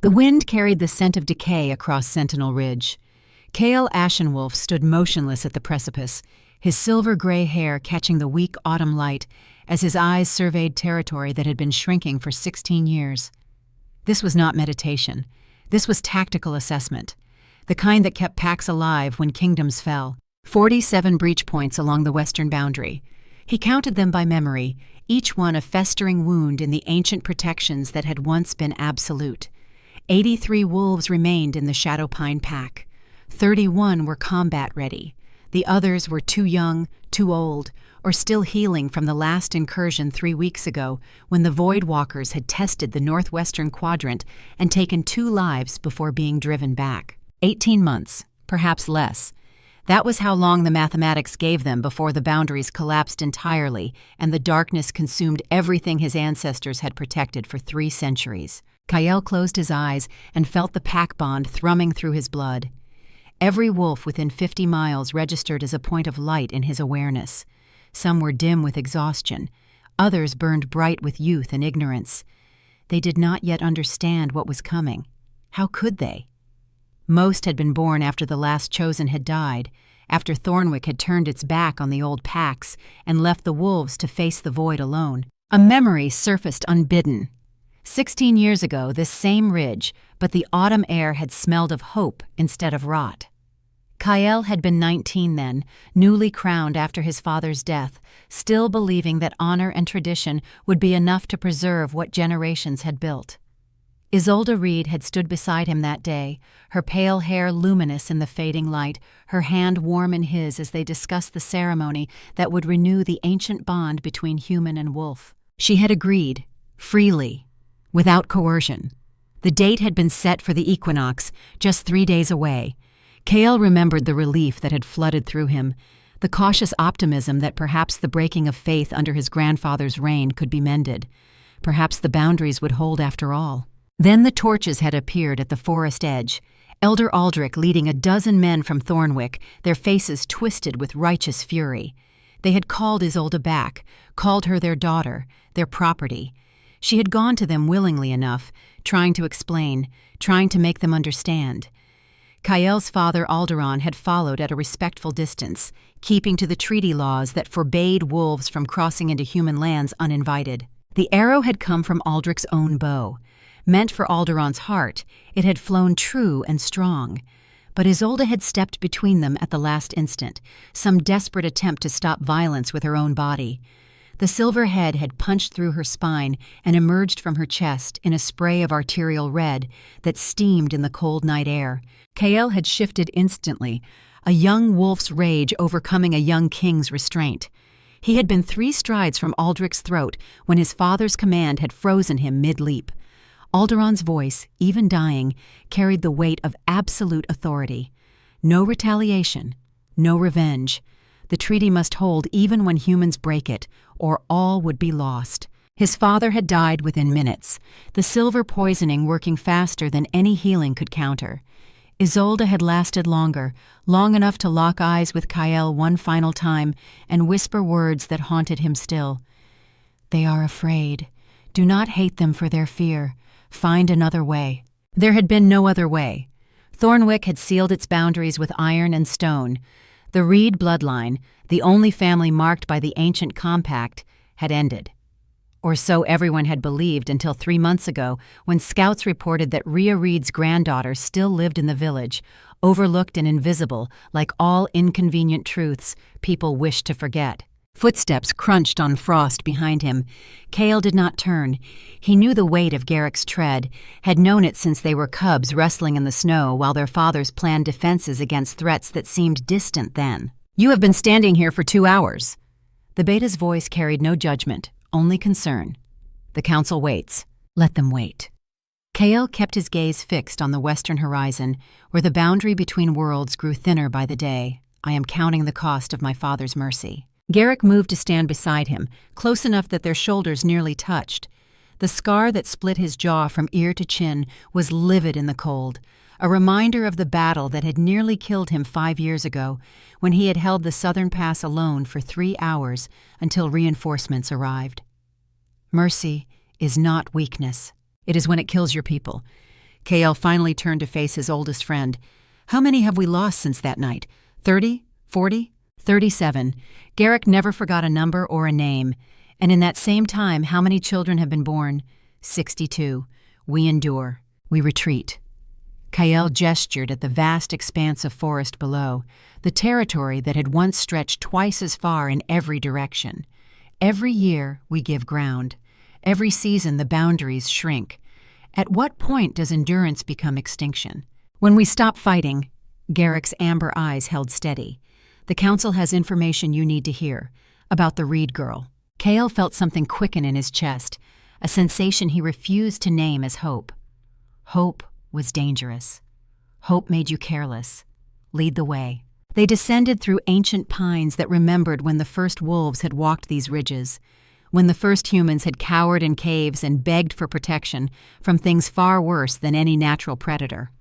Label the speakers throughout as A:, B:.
A: The wind carried the scent of decay across Sentinel Ridge. Kael Ashenwolf stood motionless at the precipice, his silver-gray hair catching the weak autumn light as his eyes surveyed territory that had been shrinking for 16 years. This was not meditation. This was tactical assessment, the kind that kept packs alive when kingdoms fell. 47 breach points along the western boundary. He counted them by memory, each one a festering wound in the ancient protections that had once been absolute. 83 wolves remained in the Shadow Pine pack. 31 were combat-ready. The others were too young, too old, or still healing from the last incursion 3 weeks ago when the Void Walkers had tested the northwestern quadrant and taken 2 lives before being driven back. 18 months, perhaps less. That was how long the mathematics gave them before the boundaries collapsed entirely and the darkness consumed everything his ancestors had protected for 3 centuries. Kael closed his eyes and felt the pack bond thrumming through his blood. Every wolf within 50 miles registered as a point of light in his awareness. Some were dim with exhaustion. Others burned bright with youth and ignorance. They did not yet understand what was coming. How could they? Most had been born after the last chosen had died, after Thornwick had turned its back on the old packs and left the wolves to face the void alone. A memory surfaced unbidden. 16 years ago, this same ridge, but the autumn air had smelled of hope instead of rot. Kael had been 19 then, newly crowned after his father's death, still believing that honor and tradition would be enough to preserve what generations had built. Elara Reed had stood beside him that day, her pale hair luminous in the fading light, her hand warm in his as they discussed the ceremony that would renew the ancient bond between human and wolf. She had agreed, freely, without coercion. The date had been set for the equinox, just 3 days away. Kael remembered the relief that had flooded through him, the cautious optimism that perhaps the breaking of faith under his grandfather's reign could be mended. Perhaps the boundaries would hold after all. Then the torches had appeared at the forest edge, Elder Aldrich leading a dozen men from Thornwick, their faces twisted with righteous fury. They had called Isolde back, called her their daughter, their property. She had gone to them willingly enough, trying to explain, trying to make them understand. Kael's father Alderon had followed at a respectful distance, keeping to the treaty laws that forbade wolves from crossing into human lands uninvited. The arrow had come from Aldrich's own bow. Meant for Alderon's heart, it had flown true and strong. But Isolde had stepped between them at the last instant, some desperate attempt to stop violence with her own body. The silver head had punched through her spine and emerged from her chest in a spray of arterial red that steamed in the cold night air. Kael had shifted instantly, a young wolf's rage overcoming a young king's restraint. He had been 3 strides from Aldrich's throat when his father's command had frozen him mid-leap. Alderon's voice, even dying, carried the weight of absolute authority. No retaliation, no revenge. The treaty must hold even when humans break it, or all would be lost. His father had died within minutes, the silver poisoning working faster than any healing could counter. Isolde had lasted longer, long enough to lock eyes with Kael one final time and whisper words that haunted him still. "They are afraid. Do not hate them for their fear. Find another way." There had been no other way. Thornwick had sealed its boundaries with iron and stone. The Reed bloodline, the only family marked by the ancient compact, had ended. Or so everyone had believed until 3 months ago, when scouts reported that Elara Reed's granddaughter still lived in the village, overlooked and invisible, like all inconvenient truths people wished to forget. Footsteps crunched on frost behind him. Kael did not turn. He knew the weight of Garrick's tread, had known it since they were cubs wrestling in the snow while their fathers planned defenses against threats that seemed distant then. "You have been standing here for 2 hours." The beta's voice carried no judgment, only concern. "The council waits. Let them wait." Kael kept his gaze fixed on the western horizon, where the boundary between worlds grew thinner by the day. "I am counting the cost of my father's mercy." Garrick moved to stand beside him, close enough that their shoulders nearly touched. The scar that split his jaw from ear to chin was livid in the cold, a reminder of the battle that had nearly killed him 5 years ago, when he had held the southern pass alone for 3 hours until reinforcements arrived. Mercy is not weakness. It is when it kills your people. Kael finally turned to face his oldest friend. How many have we lost since that night? 30? 40? 37. Garrick never forgot a number or a name. And in that same time, how many children have been born? 62. We endure. We retreat. Kael gestured at the vast expanse of forest below, the territory that had once stretched twice as far in every direction. Every year, we give ground. Every season, the boundaries shrink. At what point does endurance become extinction? When we stop fighting. Garrick's amber eyes held steady. The Council has information you need to hear about the Reed girl. Kael felt something quicken in his chest, a sensation he refused to name as hope. Hope was dangerous. Hope made you careless. Lead the way. They descended through ancient pines that remembered when the first wolves had walked these ridges, when the first humans had cowered in caves and begged for protection from things far worse than any natural predator.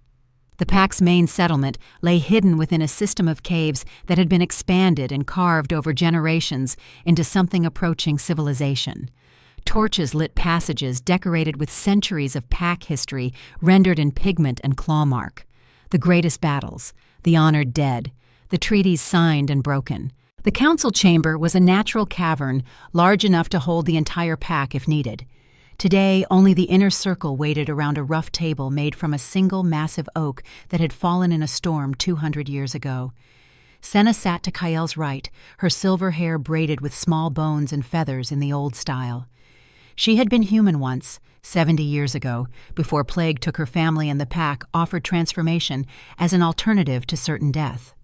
A: The pack's main settlement lay hidden within a system of caves that had been expanded and carved over generations into something approaching civilization. Torches lit passages decorated with centuries of pack history rendered in pigment and clawmark. The greatest battles, the honored dead, the treaties signed and broken. The council chamber was a natural cavern large enough to hold the entire pack if needed. Today, only the inner circle waited around a rough table made from a single massive oak that had fallen in a storm 200 years ago. Senna sat to Kael's right, her silver hair braided with small bones and feathers in the old style. She had been human once, 70 years ago, before plague took her family and the pack offered transformation as an alternative to certain death.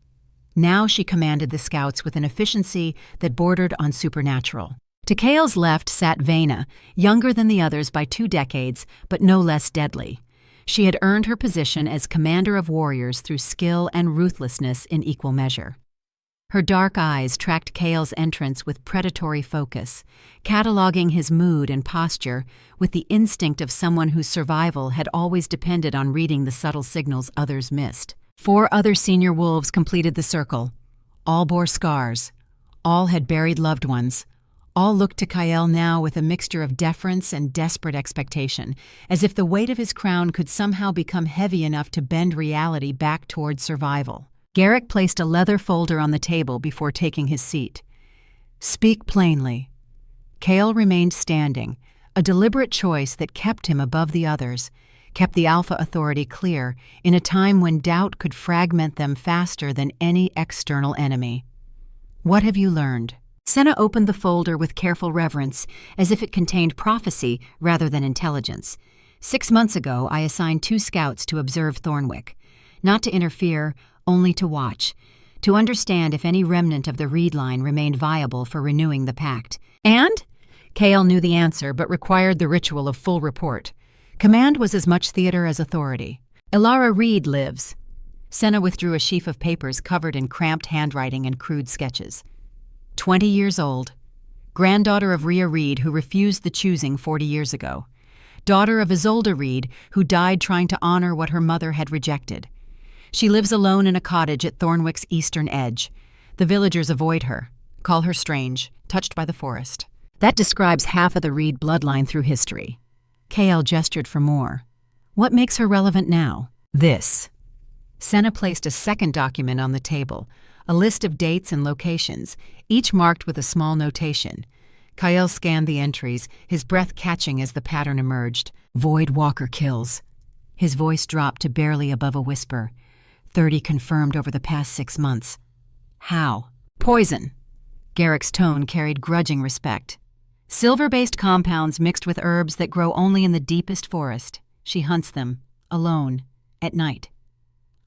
A: Now she commanded the scouts with an efficiency that bordered on supernatural. To Kael's left sat Vena, younger than the others by 2 decades, but no less deadly. She had earned her position as commander of warriors through skill and ruthlessness in equal measure. Her dark eyes tracked Kael's entrance with predatory focus, cataloging his mood and posture with the instinct of someone whose survival had always depended on reading the subtle signals others missed. 4 other senior wolves completed the circle. All bore scars. All had buried loved ones. All looked to Kael now with a mixture of deference and desperate expectation, as if the weight of his crown could somehow become heavy enough to bend reality back toward survival. Garrick placed a leather folder on the table before taking his seat. Speak plainly. Kael remained standing, a deliberate choice that kept him above the others, kept the Alpha Authority clear in a time when doubt could fragment them faster than any external enemy. What have you learned? Senna opened the folder with careful reverence, as if it contained prophecy rather than intelligence. 6 months ago, I assigned 2 scouts to observe Thornwick, not to interfere, only to watch, to understand if any remnant of the Reed line remained viable for renewing the pact. And? Kael knew the answer, but required the ritual of full report. Command was as much theater as authority. Elara Reed lives. Senna withdrew a sheaf of papers covered in cramped handwriting and crude sketches. 20 years old. Granddaughter of Rhea Reed, who refused the choosing 40 years ago. Daughter of Isolde Reed, who died trying to honor what her mother had rejected. She lives alone in a cottage at Thornwick's eastern edge. The villagers avoid her, call her strange, touched by the forest. That describes half of the Reed bloodline through history. Kael gestured for more. What makes her relevant now? This. Senna placed a second document on the table, a list of dates and locations, each marked with a small notation. Kael scanned the entries, his breath catching as the pattern emerged. Void Walker kills. His voice dropped to barely above a whisper. 30 confirmed over the past 6 months. How? Poison. Garrick's tone carried grudging respect. Silver-based compounds mixed with herbs that grow only in the deepest forest. She hunts them, alone, at night.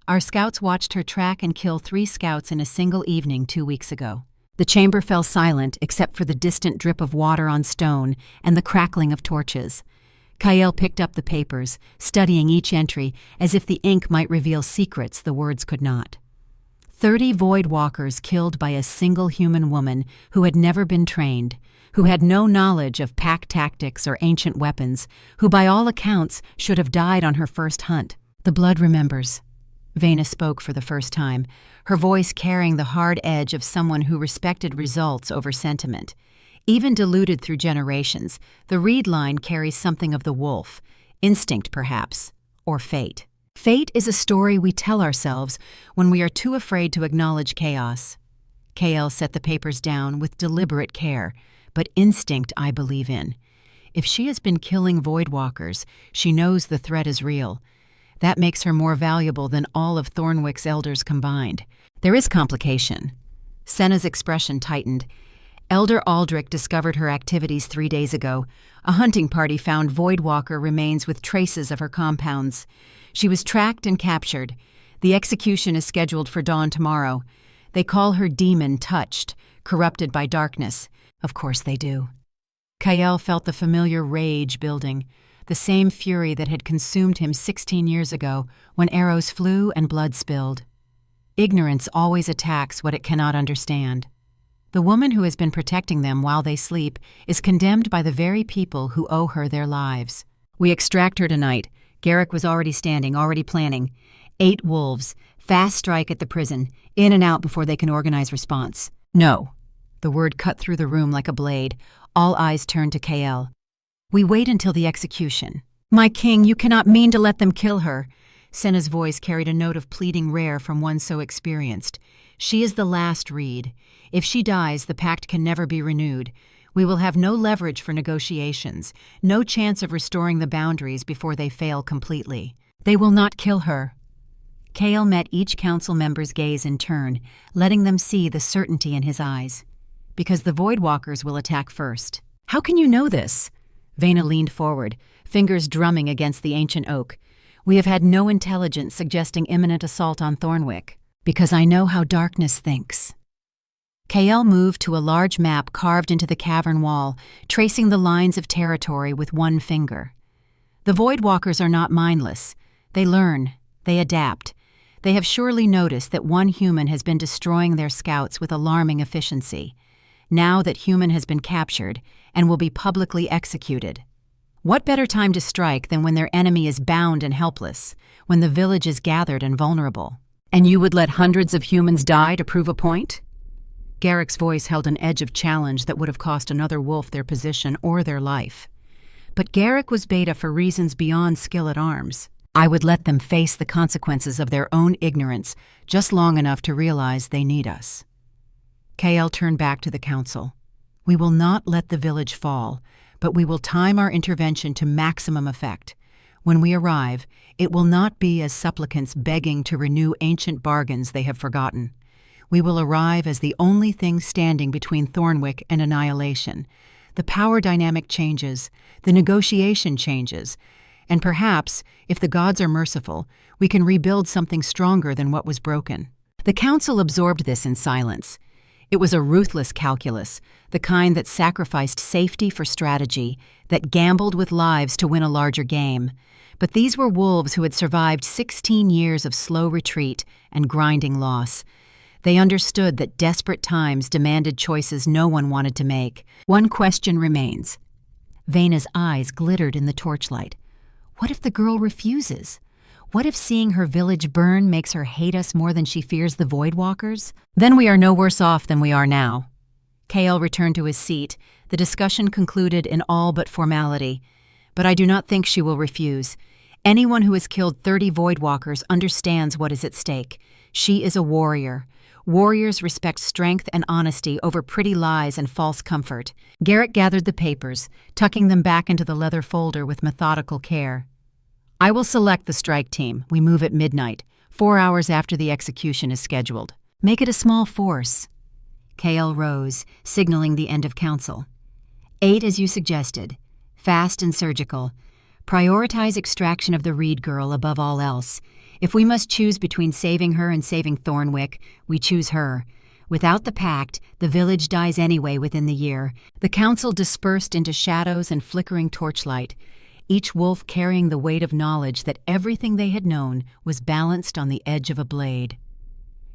A: Our scouts watched her track and kill 3 scouts in a single evening 2 weeks ago. The chamber fell silent except for the distant drip of water on stone and the crackling of torches. Kael picked up the papers, studying each entry as if the ink might reveal secrets the words could not. 30 Void Walkers killed by a single human woman who had never been trained, who had no knowledge of pack tactics or ancient weapons, who by all accounts should have died on her first hunt. The blood remembers. Vena spoke for the first time, her voice carrying the hard edge of someone who respected results over sentiment. Even diluted through generations, the Reed line carries something of the wolf, instinct perhaps, or fate. Fate is a story we tell ourselves when we are too afraid to acknowledge chaos. Kael set the papers down with deliberate care, but instinct I believe in. If she has been killing Voidwalkers, she knows the threat is real. That makes her more valuable than all of Thornwick's elders combined. There is complication. Senna's expression tightened. Elder Aldrich discovered her activities 3 days ago. A hunting party found Voidwalker remains with traces of her compounds. She was tracked and captured. The execution is scheduled for dawn tomorrow. They call her demon touched, corrupted by darkness. Of course they do. Kael felt the familiar rage building, the same fury that had consumed him 16 years ago when arrows flew and blood spilled. Ignorance always attacks what it cannot understand. The woman who has been protecting them while they sleep is condemned by the very people who owe her their lives. We extract her tonight. Garrick was already standing, already planning. 8 wolves, fast strike at the prison, in and out before they can organize response. No. The word cut through the room like a blade. All eyes turned to Kael. We wait until the execution. My king, you cannot mean to let them kill her. Senna's voice carried a note of pleading rare from one so experienced. She is the last Reed. If she dies, the pact can never be renewed. We will have no leverage for negotiations, no chance of restoring the boundaries before they fail completely. They will not kill her. Kael met each council member's gaze in turn, letting them see the certainty in his eyes. Because the Voidwalkers will attack first. How can you know this? Vena leaned forward, fingers drumming against the ancient oak. We have had no intelligence suggesting imminent assault on Thornwick. Because I know how darkness thinks. Kael moved to a large map carved into the cavern wall, tracing the lines of territory with one finger. The Voidwalkers are not mindless. They learn. They adapt. They have surely noticed that one human has been destroying their scouts with alarming efficiency. Now that human has been captured and will be publicly executed. What better time to strike than when their enemy is bound and helpless, when the village is gathered and vulnerable? And you would let hundreds of humans die to prove a point? Garrick's voice held an edge of challenge that would have cost another wolf their position or their life. But Garrick was beta for reasons beyond skill at arms. I would let them face the consequences of their own ignorance just long enough to realize they need us. Kael turned back to the council. We will not let the village fall, but we will time our intervention to maximum effect. When we arrive, it will not be as supplicants begging to renew ancient bargains they have forgotten. We will arrive as the only thing standing between Thornwick and annihilation. The power dynamic changes, the negotiation changes, and perhaps, if the gods are merciful, we can rebuild something stronger than what was broken. The council absorbed this in silence. It was a ruthless calculus, the kind that sacrificed safety for strategy, that gambled with lives to win a larger game. But these were wolves who had survived 16 years of slow retreat and grinding loss. They understood that desperate times demanded choices no one wanted to make. One question remains. Vena's eyes glittered in the torchlight. What if the girl refuses? What if seeing her village burn makes her hate us more than she fears the Voidwalkers? Then we are no worse off than we are now. Kael returned to his seat, the discussion concluded in all but formality. But I do not think she will refuse. Anyone who has killed 30 Voidwalkers understands what is at stake. She is a warrior. Warriors respect strength and honesty over pretty lies and false comfort. Garrick gathered the papers, tucking them back into the leather folder with methodical care. I will select the strike team. We move at midnight, 4 hours after the execution is scheduled. Make it a small force. Kael rose, signaling the end of council. 8 as you suggested. Fast and surgical. Prioritize extraction of the Reed girl above all else. If we must choose between saving her and saving Thornwick, we choose her. Without the pact, the village dies anyway within the year. The council dispersed into shadows and flickering torchlight, each wolf carrying the weight of knowledge that everything they had known was balanced on the edge of a blade.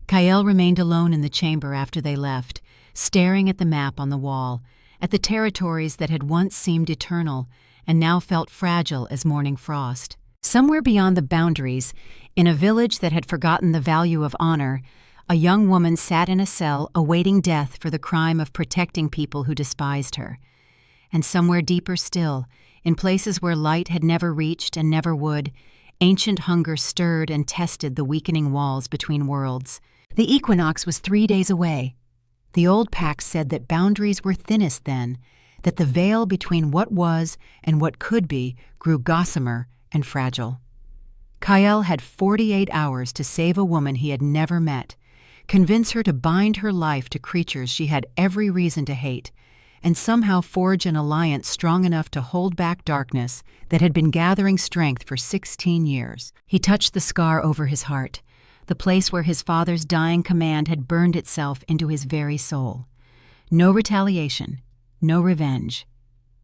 A: Kael remained alone in the chamber after they left, staring at the map on the wall, at the territories that had once seemed eternal and now felt fragile as morning frost. Somewhere beyond the boundaries, in a village that had forgotten the value of honor, a young woman sat in a cell awaiting death for the crime of protecting people who despised her. And somewhere deeper still, in places where light had never reached and never would, Ancient hunger stirred and tested the weakening walls between worlds. The equinox was 3 days away. The old pact said that boundaries were thinnest then, that the veil between what was and what could be grew gossamer and fragile. Kael had 48 hours to save a woman he had never met, convince her to bind her life to creatures she had every reason to hate, and somehow forge an alliance strong enough to hold back darkness that had been gathering strength for 16 years. He touched the scar over his heart, the place where his father's dying command had burned itself into his very soul. No retaliation, no revenge.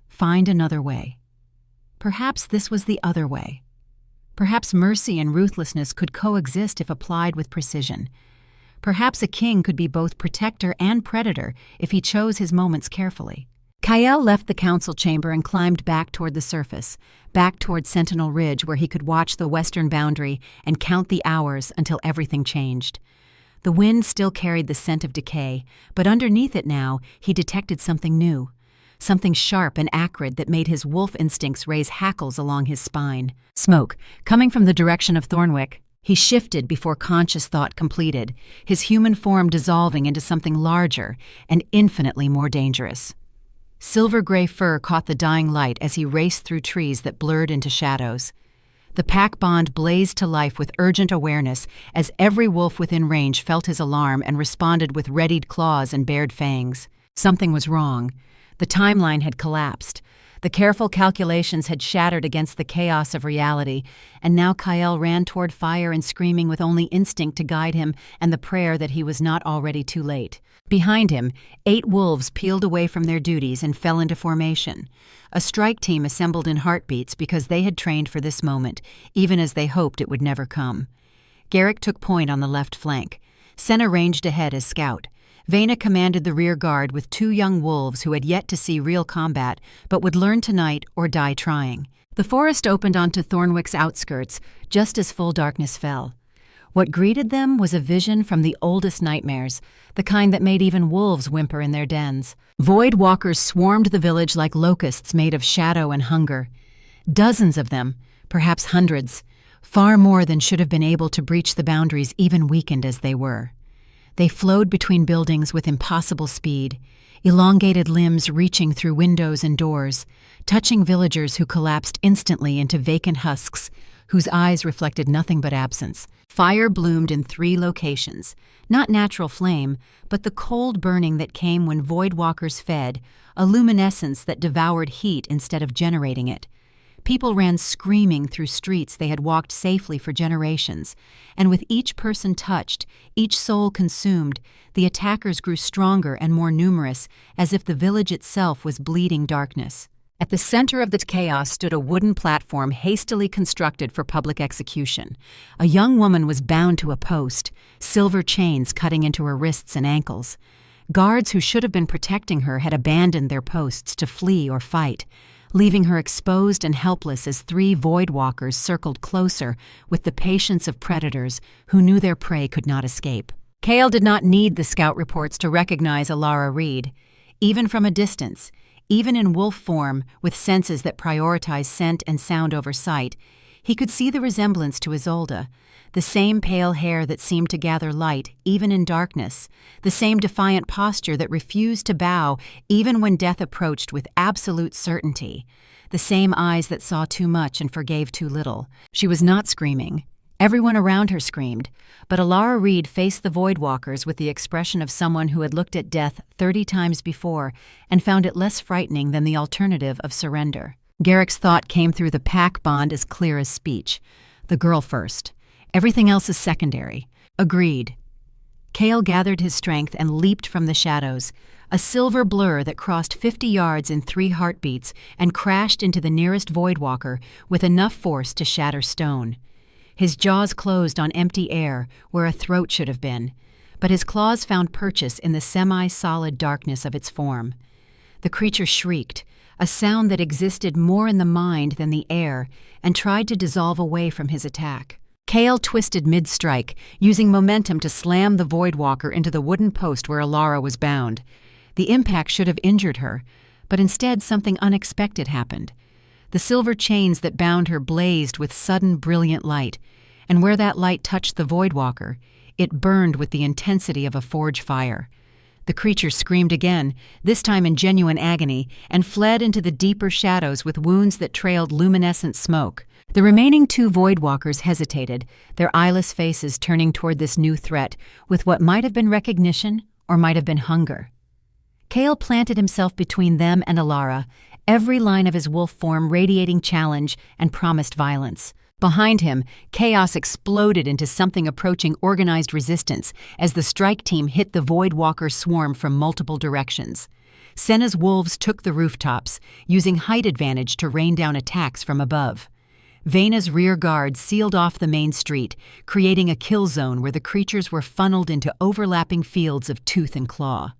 A: Find another way. Perhaps this was the other way. Perhaps mercy and ruthlessness could coexist if applied with precision. Perhaps a king could be both protector and predator if he chose his moments carefully. Kael left the council chamber and climbed back toward the surface, back toward Sentinel Ridge where he could watch the western boundary and count the hours until everything changed. The wind still carried the scent of decay, but underneath it now he detected something new, something sharp and acrid that made his wolf instincts raise hackles along his spine. Smoke, coming from the direction of Thornwick. He shifted before conscious thought completed, his human form dissolving into something larger and infinitely more dangerous. Silver-gray fur caught the dying light as he raced through trees that blurred into shadows. The pack bond blazed to life with urgent awareness as every wolf within range felt his alarm and responded with readied claws and bared fangs. Something was wrong. The timeline had collapsed. The careful calculations had shattered against the chaos of reality, and now Kael ran toward fire and screaming with only instinct to guide him and the prayer that he was not already too late. Behind him, 8 wolves peeled away from their duties and fell into formation. A strike team assembled in heartbeats because they had trained for this moment, even as they hoped it would never come. Garrick took point on the left flank. Senna ranged ahead as scout. Vena commanded the rear guard with 2 young wolves who had yet to see real combat, but would learn tonight or die trying. The forest opened onto Thornwick's outskirts, just as full darkness fell. What greeted them was a vision from the oldest nightmares, the kind that made even wolves whimper in their dens. Void walkers swarmed the village like locusts made of shadow and hunger. Dozens of them, perhaps hundreds, far more than should have been able to breach the boundaries even weakened as they were. They flowed between buildings with impossible speed, elongated limbs reaching through windows and doors, touching villagers who collapsed instantly into vacant husks, whose eyes reflected nothing but absence. Fire bloomed in 3 locations, not natural flame, but the cold burning that came when voidwalkers fed, a luminescence that devoured heat instead of generating it. People ran screaming through streets they had walked safely for generations, and with each person touched, each soul consumed, the attackers grew stronger and more numerous, as if the village itself was bleeding darkness. At the center of the chaos stood a wooden platform hastily constructed for public execution. A young woman was bound to a post, silver chains cutting into her wrists and ankles. Guards who should have been protecting her had abandoned their posts to flee or fight, leaving her exposed and helpless as 3 voidwalkers circled closer with the patience of predators who knew their prey could not escape. Kael did not need the scout reports to recognize Elara Reed. Even from a distance, even in wolf form with senses that prioritize scent and sound over sight, he could see the resemblance to Isolde, the same pale hair that seemed to gather light even in darkness, the same defiant posture that refused to bow even when death approached with absolute certainty, the same eyes that saw too much and forgave too little. She was not screaming. Everyone around her screamed, but Elara Reed faced the Voidwalkers with the expression of someone who had looked at death 30 times before and found it less frightening than the alternative of surrender. Garrick's thought came through the pack bond as clear as speech. The girl first. Everything else is secondary. Agreed. Kael gathered his strength and leaped from the shadows, a silver blur that crossed 50 yards in 3 heartbeats and crashed into the nearest Voidwalker with enough force to shatter stone. His jaws closed on empty air where a throat should have been, but his claws found purchase in the semi-solid darkness of its form. The creature shrieked, a sound that existed more in the mind than the air, and tried to dissolve away from his attack. Kael twisted mid-strike, using momentum to slam the Voidwalker into the wooden post where Elara was bound. The impact should have injured her, but instead something unexpected happened. The silver chains that bound her blazed with sudden brilliant light, and where that light touched the Voidwalker, it burned with the intensity of a forge fire. The creature screamed again, this time in genuine agony, and fled into the deeper shadows with wounds that trailed luminescent smoke. The remaining 2 Voidwalkers hesitated, their eyeless faces turning toward this new threat with what might have been recognition or might have been hunger. Kael planted himself between them and Elara, every line of his wolf form radiating challenge and promised violence. Behind him, chaos exploded into something approaching organized resistance as the strike team hit the Voidwalker swarm from multiple directions. Senna's wolves took the rooftops, using height advantage to rain down attacks from above. Vena's rear guard sealed off the main street, creating a kill zone where the creatures were funneled into overlapping fields of tooth and claw.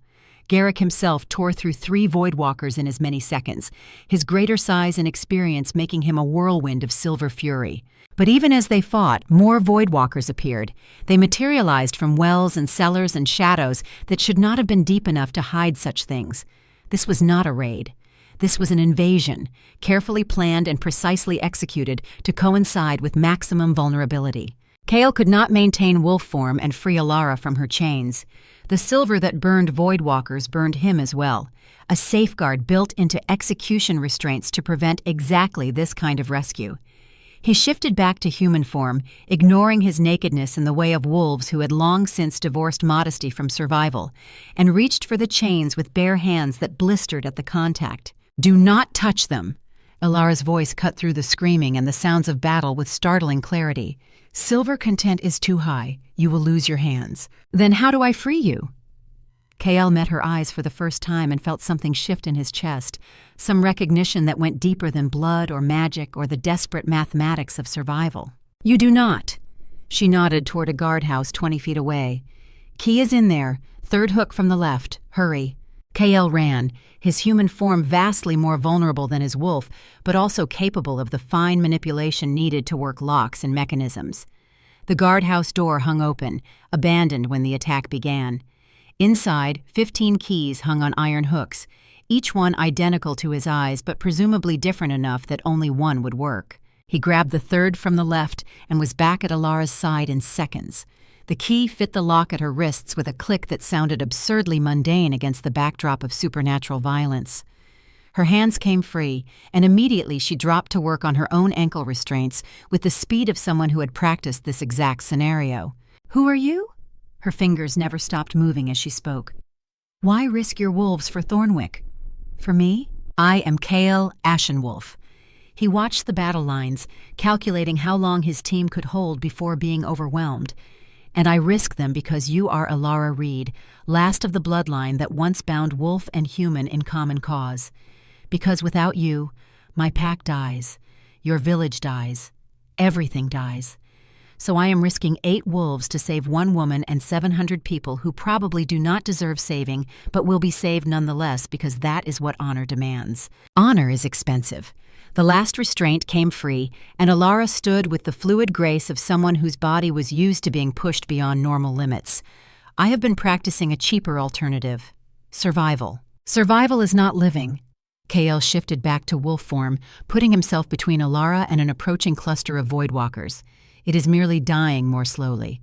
A: Garrick himself tore through 3 Voidwalkers in as many seconds, his greater size and experience making him a whirlwind of silver fury. But even as they fought, more Voidwalkers appeared. They materialized from wells and cellars and shadows that should not have been deep enough to hide such things. This was not a raid. This was an invasion, carefully planned and precisely executed to coincide with maximum vulnerability. Kael could not maintain wolf form and free Elara from her chains. The silver that burned Voidwalkers burned him as well, a safeguard built into execution restraints to prevent exactly this kind of rescue. He shifted back to human form, ignoring his nakedness in the way of wolves who had long since divorced modesty from survival, and reached for the chains with bare hands that blistered at the contact. "Do not touch them!" Elara's voice cut through the screaming and the sounds of battle with startling clarity. "Silver content is too high. You will lose your hands." "Then how do I free you?" Kael met her eyes for the first time and felt something shift in his chest, some recognition that went deeper than blood or magic or the desperate mathematics of survival. "You do not." She nodded toward a guardhouse 20 feet away. "Key is in there. 3rd hook from the left. Hurry." Kael ran, his human form vastly more vulnerable than his wolf, but also capable of the fine manipulation needed to work locks and mechanisms. The guardhouse door hung open, abandoned when the attack began. Inside, 15 keys hung on iron hooks, each one identical to his eyes but presumably different enough that only one would work. He grabbed the 3rd from the left and was back at Elara's side in seconds. The key fit the lock at her wrists with a click that sounded absurdly mundane against the backdrop of supernatural violence. Her hands came free, and immediately she dropped to work on her own ankle restraints with the speed of someone who had practiced this exact scenario. "Who are you?" Her fingers never stopped moving as she spoke. "Why risk your wolves for Thornwick?" "For me? I am Kael Ashenwolf." He watched the battle lines, calculating how long his team could hold before being overwhelmed. "And I risk them because you are Elara Reed, last of the bloodline that once bound wolf and human in common cause. Because without you, my pack dies, your village dies, everything dies. So I am risking 8 wolves to save 1 woman and 700 people who probably do not deserve saving, but will be saved nonetheless because that is what honor demands. Honor is expensive." The last restraint came free, and Elara stood with the fluid grace of someone whose body was used to being pushed beyond normal limits. "I have been practicing a cheaper alternative. Survival. Survival is not living." Kael shifted back to wolf form, putting himself between Elara and an approaching cluster of Voidwalkers. "It is merely dying more slowly.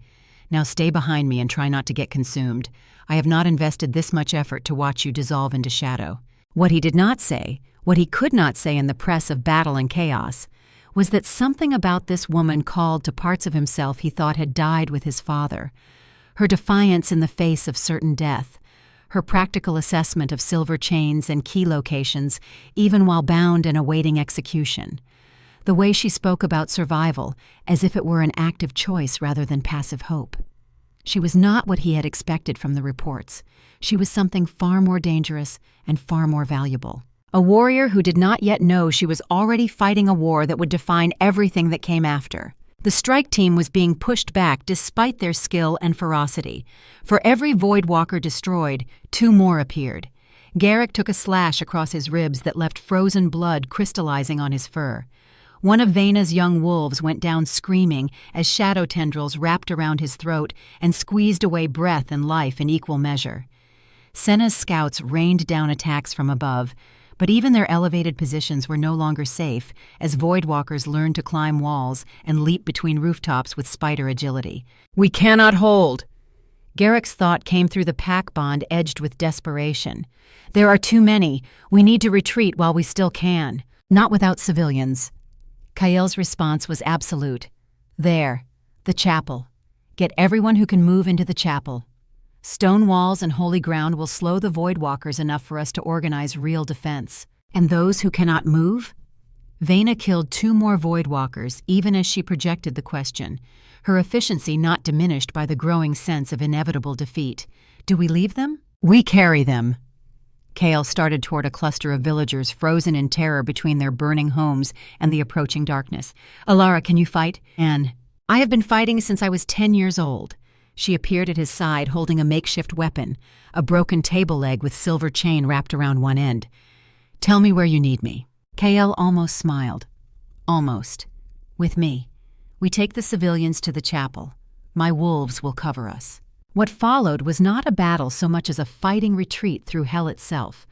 A: Now stay behind me and try not to get consumed. I have not invested this much effort to watch you dissolve into shadow." What he did not say, what he could not say in the press of battle and chaos, was that something about this woman called to parts of himself he thought had died with his father. Her defiance in the face of certain death, her practical assessment of silver chains and key locations, even while bound and awaiting execution. The way she spoke about survival, as if it were an active choice rather than passive hope. She was not what he had expected from the reports. She was something far more dangerous and far more valuable. A warrior who did not yet know she was already fighting a war that would define everything that came after. The strike team was being pushed back despite their skill and ferocity. For every Voidwalker destroyed, 2 more appeared. Garrick took a slash across his ribs that left frozen blood crystallizing on his fur. One of Vena's young wolves went down screaming as shadow tendrils wrapped around his throat and squeezed away breath and life in equal measure. Senna's scouts rained down attacks from above, But even their elevated positions were no longer safe, as voidwalkers learned to climb walls and leap between rooftops with spider agility. "We cannot hold!" Garrick's thought came through the pack bond edged with desperation. "There are too many. We need to retreat while we still can. Not without civilians." Kael's response was absolute. "There. The chapel. Get everyone who can move into the chapel. Stone walls and holy ground will slow the voidwalkers enough for us to organize real defense. And those who cannot move?" Vena killed 2 more voidwalkers even as she projected the question, her efficiency not diminished by the growing sense of inevitable defeat. "Do we leave them?" "We carry them." Kael started toward a cluster of villagers frozen in terror between their burning homes and the approaching darkness. "Elara, can you fight?" "Anne, I have been fighting since I was 10 years old." She appeared at his side holding a makeshift weapon, a broken table leg with silver chain wrapped around one end. "Tell me where you need me." Kael almost smiled. "Almost. With me. We take the civilians to the chapel. My wolves will cover us." What followed was not a battle so much as a fighting retreat through hell itself.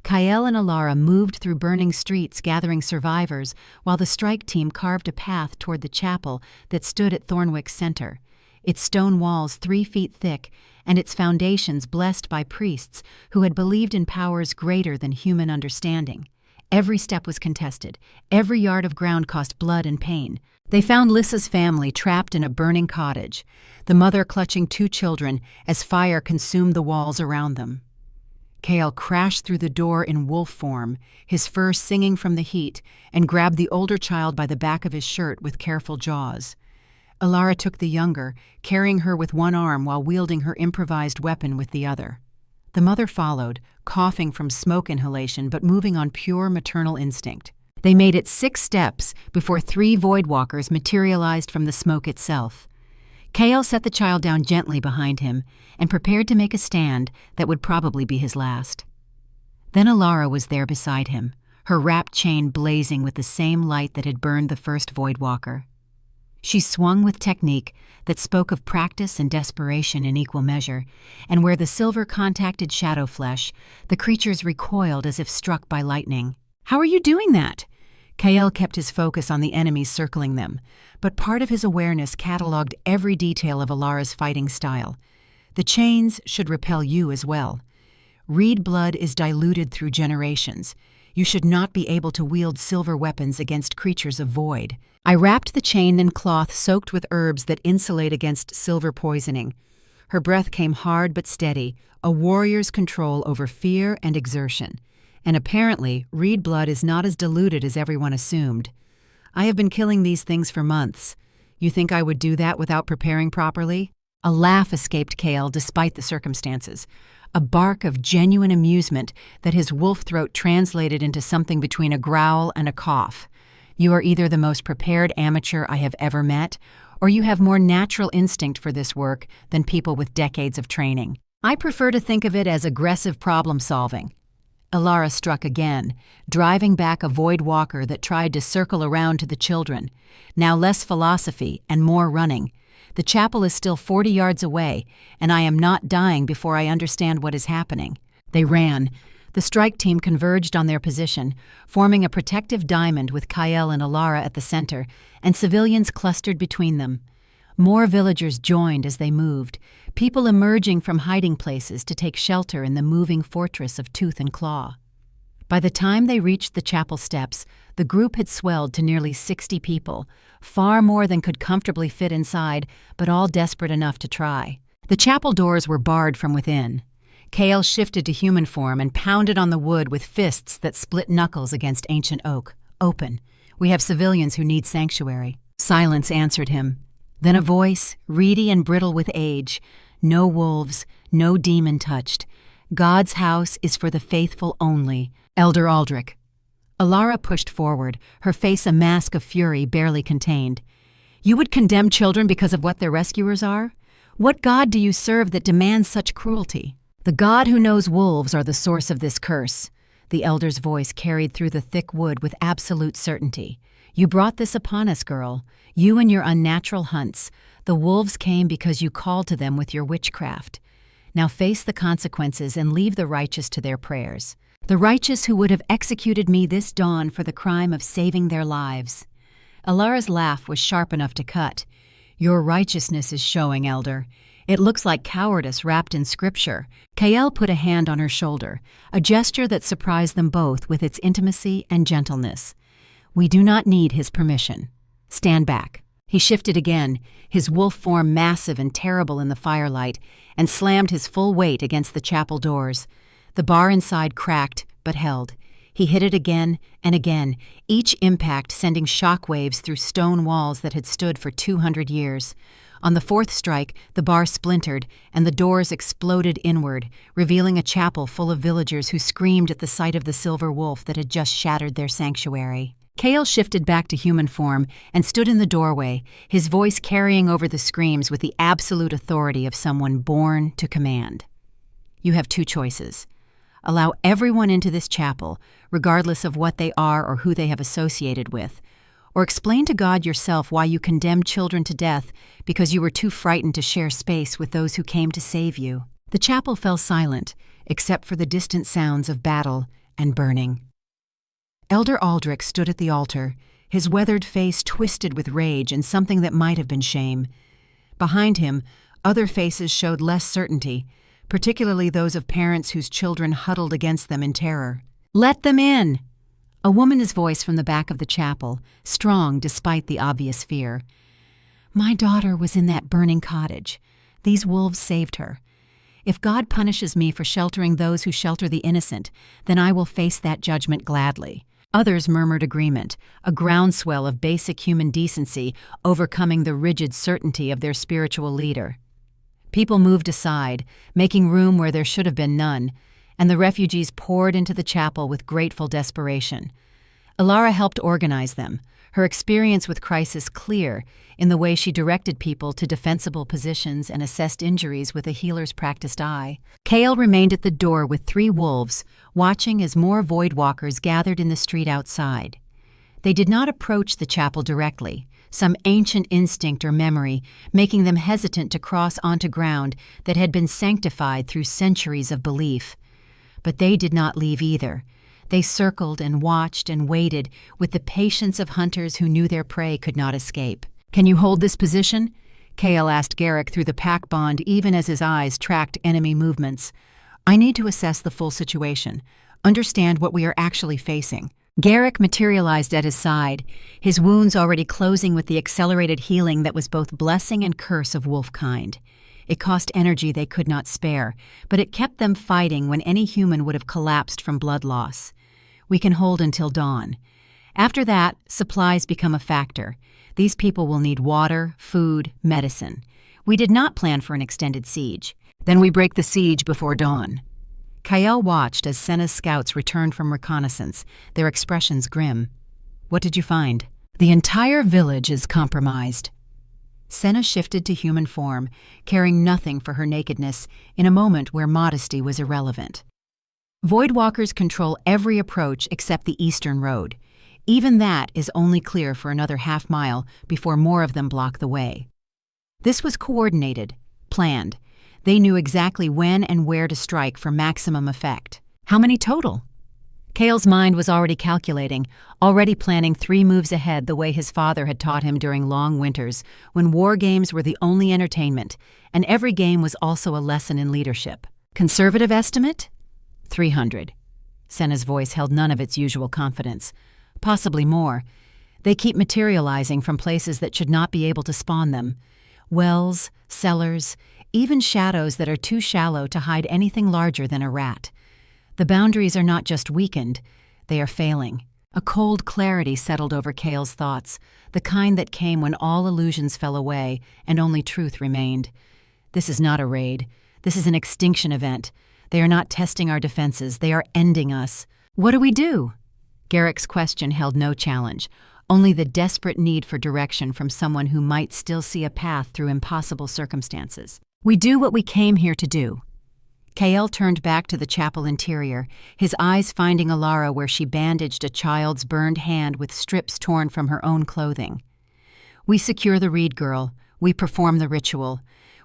A: Kael and Elara moved through burning streets gathering survivors while the strike team carved a path toward the chapel that stood at Thornwick's center, its stone walls 3 feet thick and its foundations blessed by priests who had believed in powers greater than human understanding. Every step was contested. Every yard of ground cost blood and pain. They found Lissa's family trapped in a burning cottage, the mother clutching 2 children as fire consumed the walls around them. Kael crashed through the door in wolf form, his fur singing from the heat, and grabbed the older child by the back of his shirt with careful jaws. Elara took the younger, carrying her with one arm while wielding her improvised weapon with the other. The mother followed, coughing from smoke inhalation but moving on pure maternal instinct. They made it 6 steps before 3 voidwalkers materialized from the smoke itself. Kael set the child down gently behind him and prepared to make a stand that would probably be his last. Then Elara was there beside him, her wrapped chain blazing with the same light that had burned the first voidwalker. She swung with technique that spoke of practice and desperation in equal measure, and where the silver contacted shadow flesh, the creatures recoiled as if struck by lightning. "How are you doing that?" Kael kept his focus on the enemies circling them, but part of his awareness cataloged every detail of Elara's fighting style. "The chains should repel you as well. Reed blood is diluted through generations. You should not be able to wield silver weapons against creatures of void. I wrapped the chain in cloth soaked with herbs that insulate against silver poisoning." Her breath came hard but steady, a warrior's control over fear and exertion. "And apparently, reed blood is not as diluted as everyone assumed. I have been killing these things for months. You think I would do that without preparing properly?" A laugh escaped Kael despite the circumstances, a bark of genuine amusement that his wolf throat translated into something between a growl and a cough. "You are either the most prepared amateur I have ever met, or you have more natural instinct for this work than people with decades of training. I prefer to think of it as aggressive problem-solving." Elara struck again, driving back a void walker that tried to circle around to the children. Now less philosophy and more running. "The chapel is still 40 yards away, and I am not dying before I understand what is happening." They ran. The strike team converged on their position, forming a protective diamond with Kael and Elara at the center, and civilians clustered between them. More villagers joined as they moved, people emerging from hiding places to take shelter in the moving fortress of tooth and claw. By the time they reached the chapel steps, the group had swelled to nearly 60 people, far more than could comfortably fit inside, but all desperate enough to try. The chapel doors were barred from within. Kael shifted to human form and pounded on the wood with fists that split knuckles against ancient oak. "Open. We have civilians who need sanctuary." Silence answered him. Then a voice, reedy and brittle with age. "No wolves, no demon touched. God's house is for the faithful only. Elder Aldrich." Elara pushed forward, her face a mask of fury barely contained. "You would condemn children because of what their rescuers are? What God do you serve that demands such cruelty?" "The God who knows wolves are the source of this curse," the elder's voice carried through the thick wood with absolute certainty. "You brought this upon us, girl. You and your unnatural hunts. The wolves came because you called to them with your witchcraft. Now face the consequences and leave the righteous to their prayers. "The righteous who would have executed me this dawn for the crime of saving their lives." Elara's laugh was sharp enough to cut. "Your righteousness is showing, Elder. It looks like cowardice wrapped in scripture." Kael put a hand on her shoulder, a gesture that surprised them both with its intimacy and gentleness. "We do not need his permission. Stand back." He shifted again, his wolf form massive and terrible in the firelight, and slammed his full weight against the chapel doors. The bar inside cracked, but held. He hit it again and again, each impact sending shock waves through stone walls that had stood for 200 years. On the fourth strike, the bar splintered, and the doors exploded inward, revealing a chapel full of villagers who screamed at the sight of the silver wolf that had just shattered their sanctuary. Kael shifted back to human form and stood in the doorway, his voice carrying over the screams with the absolute authority of someone born to command. "You have two choices. Allow everyone into this chapel, regardless of what they are or who they have associated with, or explain to God yourself why you condemned children to death because you were too frightened to share space with those who came to save you." The chapel fell silent, except for the distant sounds of battle and burning. Elder Aldrich stood at the altar, his weathered face twisted with rage and something that might have been shame. Behind him, other faces showed less certainty, particularly those of parents whose children huddled against them in terror. "Let them in!" A woman's voice from the back of the chapel, strong despite the obvious fear. "My daughter was in that burning cottage. These wolves saved her. If God punishes me for sheltering those who shelter the innocent, then I will face that judgment gladly." Others murmured agreement, a groundswell of basic human decency overcoming the rigid certainty of their spiritual leader. People moved aside, making room where there should have been none, and the refugees poured into the chapel with grateful desperation. Elara helped organize them, her experience with crisis clear in the way she directed people to defensible positions and assessed injuries with a healer's practiced eye. Kael remained at the door with 3 wolves, watching as more voidwalkers gathered in the street outside. They did not approach the chapel directly, some ancient instinct or memory making them hesitant to cross onto ground that had been sanctified through centuries of belief. But they did not leave either. They circled and watched and waited with the patience of hunters who knew their prey could not escape. "Can you hold this position?" Kael asked Garrick through the pack bond even as his eyes tracked enemy movements. "I need to assess the full situation, understand what we are actually facing." Garrick materialized at his side, his wounds already closing with the accelerated healing that was both blessing and curse of wolfkind. It cost energy they could not spare, but it kept them fighting when any human would have collapsed from blood loss. "We can hold until dawn. After that, supplies become a factor. These people will need water, food, medicine. We did not plan for an extended siege. Then we break the siege before dawn." Kael watched as Senna's scouts returned from reconnaissance, their expressions grim. "What did you find?" "The entire village is compromised." Senna shifted to human form, caring nothing for her nakedness in a moment where modesty was irrelevant. Voidwalkers control every approach except the eastern road. Even that is only clear for another half-mile before more of them block the way. This was coordinated, planned. They knew exactly when and where to strike for maximum effect. How many total? Kael's mind was already calculating, already planning 3 moves ahead the way his father had taught him during long winters, when war games were the only entertainment, and every game was also a lesson in leadership. Conservative estimate? 300. Senna's voice held none of its usual confidence. Possibly more. They keep materializing from places that should not be able to spawn them. Wells, cellars, even shadows that are too shallow to hide anything larger than a rat. The boundaries are not just weakened, they are failing. A cold clarity settled over Kael's thoughts, the kind that came when all illusions fell away and only truth remained. This is not a raid. This is an extinction event. They are not testing our defenses. They are ending us. What do we do? Garrick's question held no challenge, only the desperate need for direction from someone who might still see a path through impossible circumstances. We do what we came here to do. Kael turned back to the chapel interior, his eyes finding Elara where she bandaged a child's burned hand with strips torn from her own clothing. We secure the Reed girl. We perform the ritual.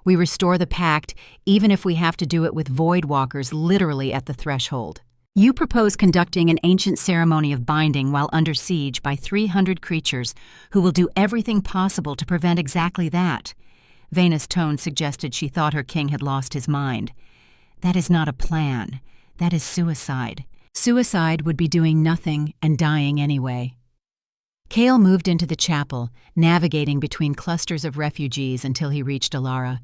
A: We restore the pact, even if we have to do it with void walkers literally at the threshold. You propose conducting an ancient ceremony of binding while under siege by 300 creatures who will do everything possible to prevent exactly that. Vena's tone suggested she thought her king had lost his mind. That is not a plan. That is suicide. Suicide would be doing nothing and dying anyway. Kael moved into the chapel, navigating between clusters of refugees until he reached Elara.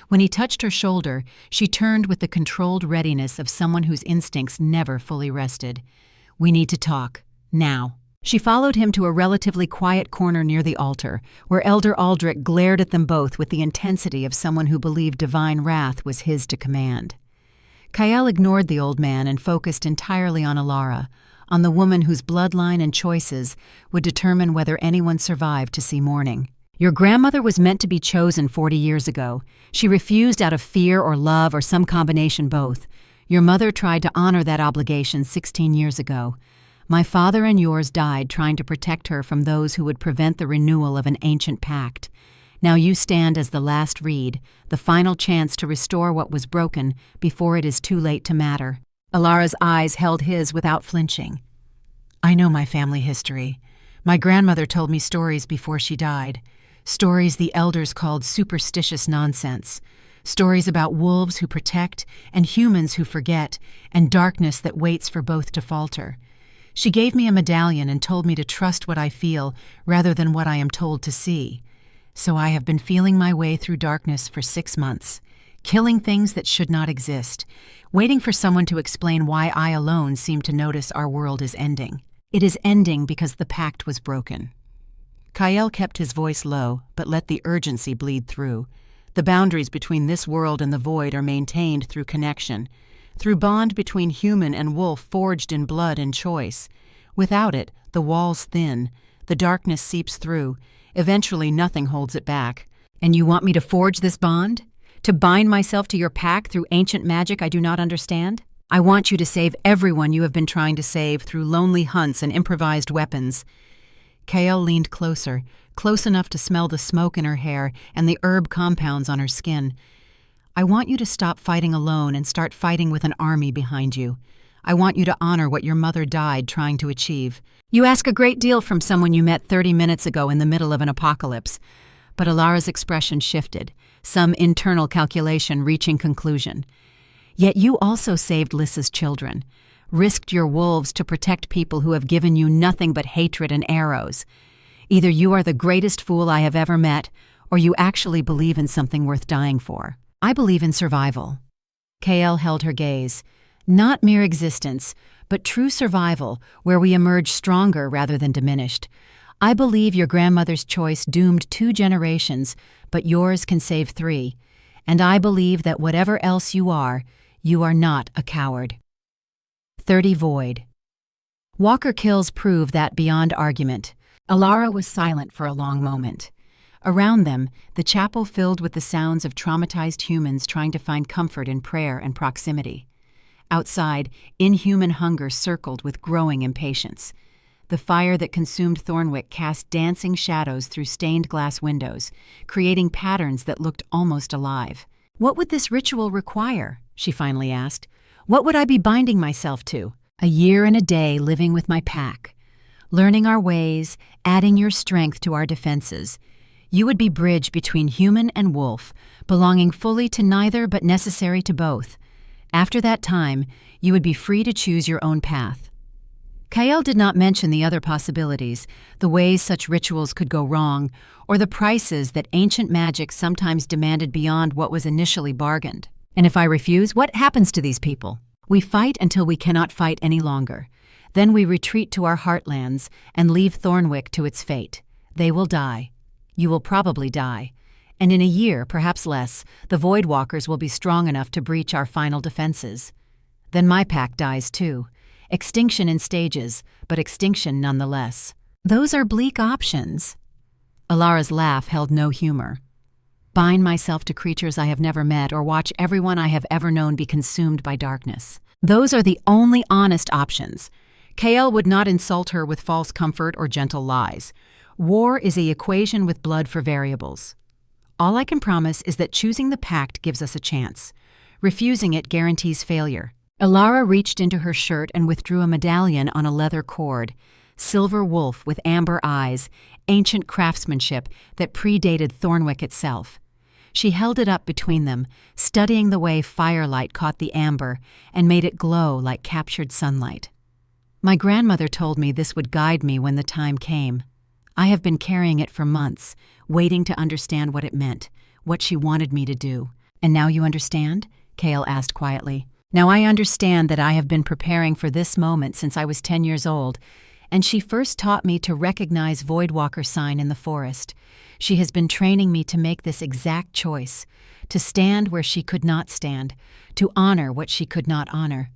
A: When he touched her shoulder, she turned with the controlled readiness of someone whose instincts never fully rested. "We need to talk. Now." She followed him to a relatively quiet corner near the altar, where Elder Aldrich glared at them both with the intensity of someone who believed divine wrath was his to command. Kael ignored the old man and focused entirely on Elara, on the woman whose bloodline and choices would determine whether anyone survived to see morning. "Your grandmother was meant to be chosen 40 years ago. She refused out of fear or love or some combination both. Your mother tried to honor that obligation 16 years ago. My father and yours died trying to protect her from those who would prevent the renewal of an ancient pact. Now you stand as the last reed, the final chance to restore what was broken before it is too late to matter." Elara's eyes held his without flinching. "I know my family history. My grandmother told me stories before she died. Stories the elders called superstitious nonsense. Stories about wolves who protect and humans who forget, and darkness that waits for both to falter. She gave me a medallion and told me to trust what I feel rather than what I am told to see. So I have been feeling my way through darkness for 6 months, killing things that should not exist, waiting for someone to explain why I alone seem to notice our world is ending. It is ending because the pact was broken." Kael kept his voice low, but let the urgency bleed through. The boundaries between this world and the void are maintained through connection, through bond between human and wolf forged in blood and choice. Without it, the walls thin, the darkness seeps through. Eventually, nothing holds it back. "And you want me to forge this bond? To bind myself to your pact through ancient magic I do not understand? I want you to save everyone you have been trying to save through lonely hunts and improvised weapons." Kael leaned closer, close enough to smell the smoke in her hair and the herb compounds on her skin. "I want you to stop fighting alone and start fighting with an army behind you. I want you to honor what your mother died trying to achieve. You ask a great deal from someone you met 30 minutes ago in the middle of an apocalypse." But Elara's expression shifted, some internal calculation reaching conclusion. "Yet you also saved Lissa's children, risked your wolves to protect people who have given you nothing but hatred and arrows. Either you are the greatest fool I have ever met, or you actually believe in something worth dying for." "I believe in survival." Kael held her gaze. "Not mere existence, but true survival, where we emerge stronger rather than diminished. I believe your grandmother's choice doomed 2 generations, but yours can save 3. And I believe that whatever else you are not a coward." 30 Void. Walker kills prove that beyond argument. Elara was silent for a long moment. Around them, the chapel filled with the sounds of traumatized humans trying to find comfort in prayer and proximity. Outside, inhuman hunger circled with growing impatience. The fire that consumed Thornwick cast dancing shadows through stained glass windows, creating patterns that looked almost alive. "What would this ritual require?" she finally asked. "What would I be binding myself to? A year and a day living with my pack, learning our ways, adding your strength to our defenses. You would be bridge between human and wolf, belonging fully to neither but necessary to both. After that time, you would be free to choose your own path." Kael did not mention the other possibilities, the ways such rituals could go wrong, or the prices that ancient magic sometimes demanded beyond what was initially bargained. "And if I refuse, what happens to these people?" "We fight until we cannot fight any longer. Then we retreat to our heartlands and leave Thornwick to its fate. They will die. You will probably die. And in a year, perhaps less, the Void Walkers will be strong enough to breach our final defenses. Then my pack dies too. Extinction in stages, but extinction nonetheless." "Those are bleak options." Elara's laugh held no humor. "Bind myself to creatures I have never met, or watch everyone I have ever known be consumed by darkness. Those are the only honest options." Kael would not insult her with false comfort or gentle lies. War is an equation with blood for variables. "All I can promise is that choosing the pact gives us a chance. Refusing it guarantees failure. Elara reached into her shirt and withdrew a medallion on a leather cord. Silver wolf with amber eyes, ancient craftsmanship that predated Thornwick itself. She held it up between them, studying the way firelight caught the amber and made it glow like captured sunlight. My grandmother told me this would guide me when the time came. I have been carrying it for months, waiting to understand what it meant, what she wanted me to do. And now you understand? Kael asked quietly. Now I understand that I have been preparing for this moment since I was 10 years old, and she first taught me to recognize Voidwalker sign in the forest. She has been training me to make this exact choice, to stand where she could not stand, to honor what she could not honor.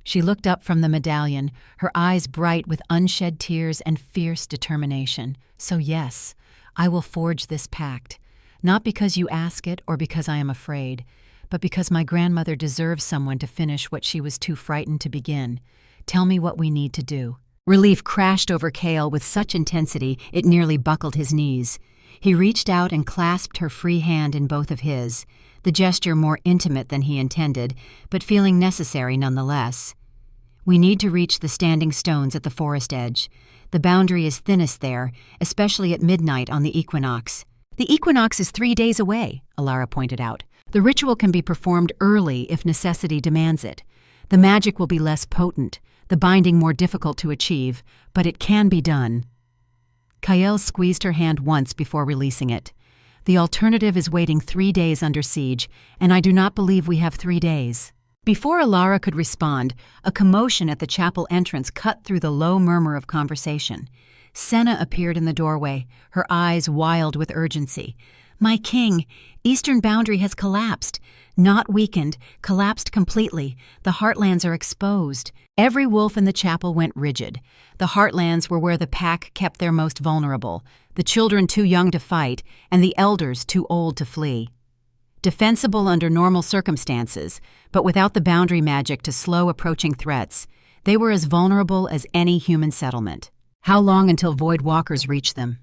A: She looked up from the medallion, her eyes bright with unshed tears and fierce determination. So yes, I will forge this pact, not because you ask it or because I am afraid, but because my grandmother deserves someone to finish what she was too frightened to begin. Tell me what we need to do. Relief crashed over Kael with such intensity it nearly buckled his knees. He reached out and clasped her free hand in both of his, the gesture more intimate than he intended, but feeling necessary nonetheless. We need to reach the standing stones at the forest edge. The boundary is thinnest there, especially at midnight on the equinox. The equinox is 3 days away, Elara pointed out. The ritual can be performed early if necessity demands it. The magic will be less potent, the binding more difficult to achieve, but it can be done. Kael squeezed her hand once before releasing it. The alternative is waiting 3 days under siege, and I do not believe we have 3 days. Before Elara could respond, a commotion at the chapel entrance cut through the low murmur of conversation. Senna appeared in the doorway, her eyes wild with urgency. My king, eastern boundary has collapsed. Not weakened, collapsed completely. The heartlands are exposed. Every wolf in the chapel went rigid. The heartlands were where the pack kept their most vulnerable, the children too young to fight, and the elders too old to flee. Defensible under normal circumstances, but without the boundary magic to slow approaching threats, they were as vulnerable as any human settlement. How long until Void Walkers reached them?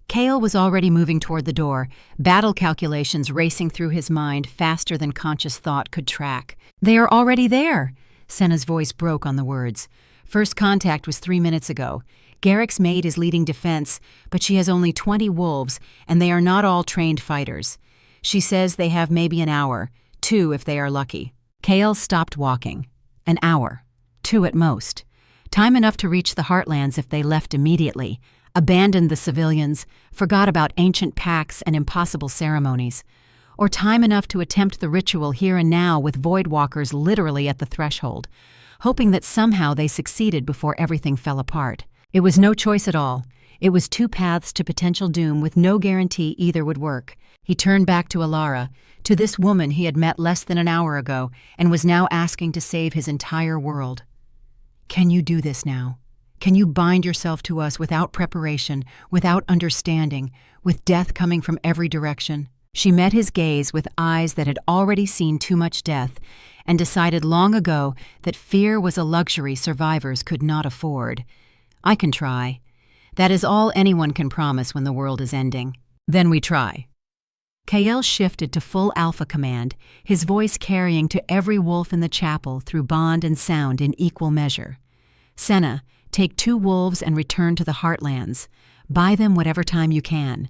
A: Kael was already moving toward the door, battle calculations racing through his mind faster than conscious thought could track. They are already there! Senna's voice broke on the words. First contact was 3 minutes ago. Garrick's maid is leading defense, but she has only 20 wolves, and they are not all trained fighters. She says they have maybe an hour, 2 if they are lucky. Kael stopped walking. An hour. 2 at most. Time enough to reach the heartlands if they left immediately, abandoned the civilians, forgot about ancient pacts and impossible ceremonies. Or time enough to attempt the ritual here and now with Voidwalkers literally at the threshold, hoping that somehow they succeeded before everything fell apart. It was no choice at all. It was 2 paths to potential doom with no guarantee either would work. He turned back to Elara, to this woman he had met less than an hour ago and was now asking to save his entire world. Can you do this now? Can you bind yourself to us without preparation, without understanding, with death coming from every direction? She met his gaze with eyes that had already seen too much death and decided long ago that fear was a luxury survivors could not afford. I can try. That is all anyone can promise when the world is ending. Then we try. Kael shifted to full alpha command, his voice carrying to every wolf in the chapel through bond and sound in equal measure. Senna, take 2 wolves and return to the heartlands. Buy them whatever time you can.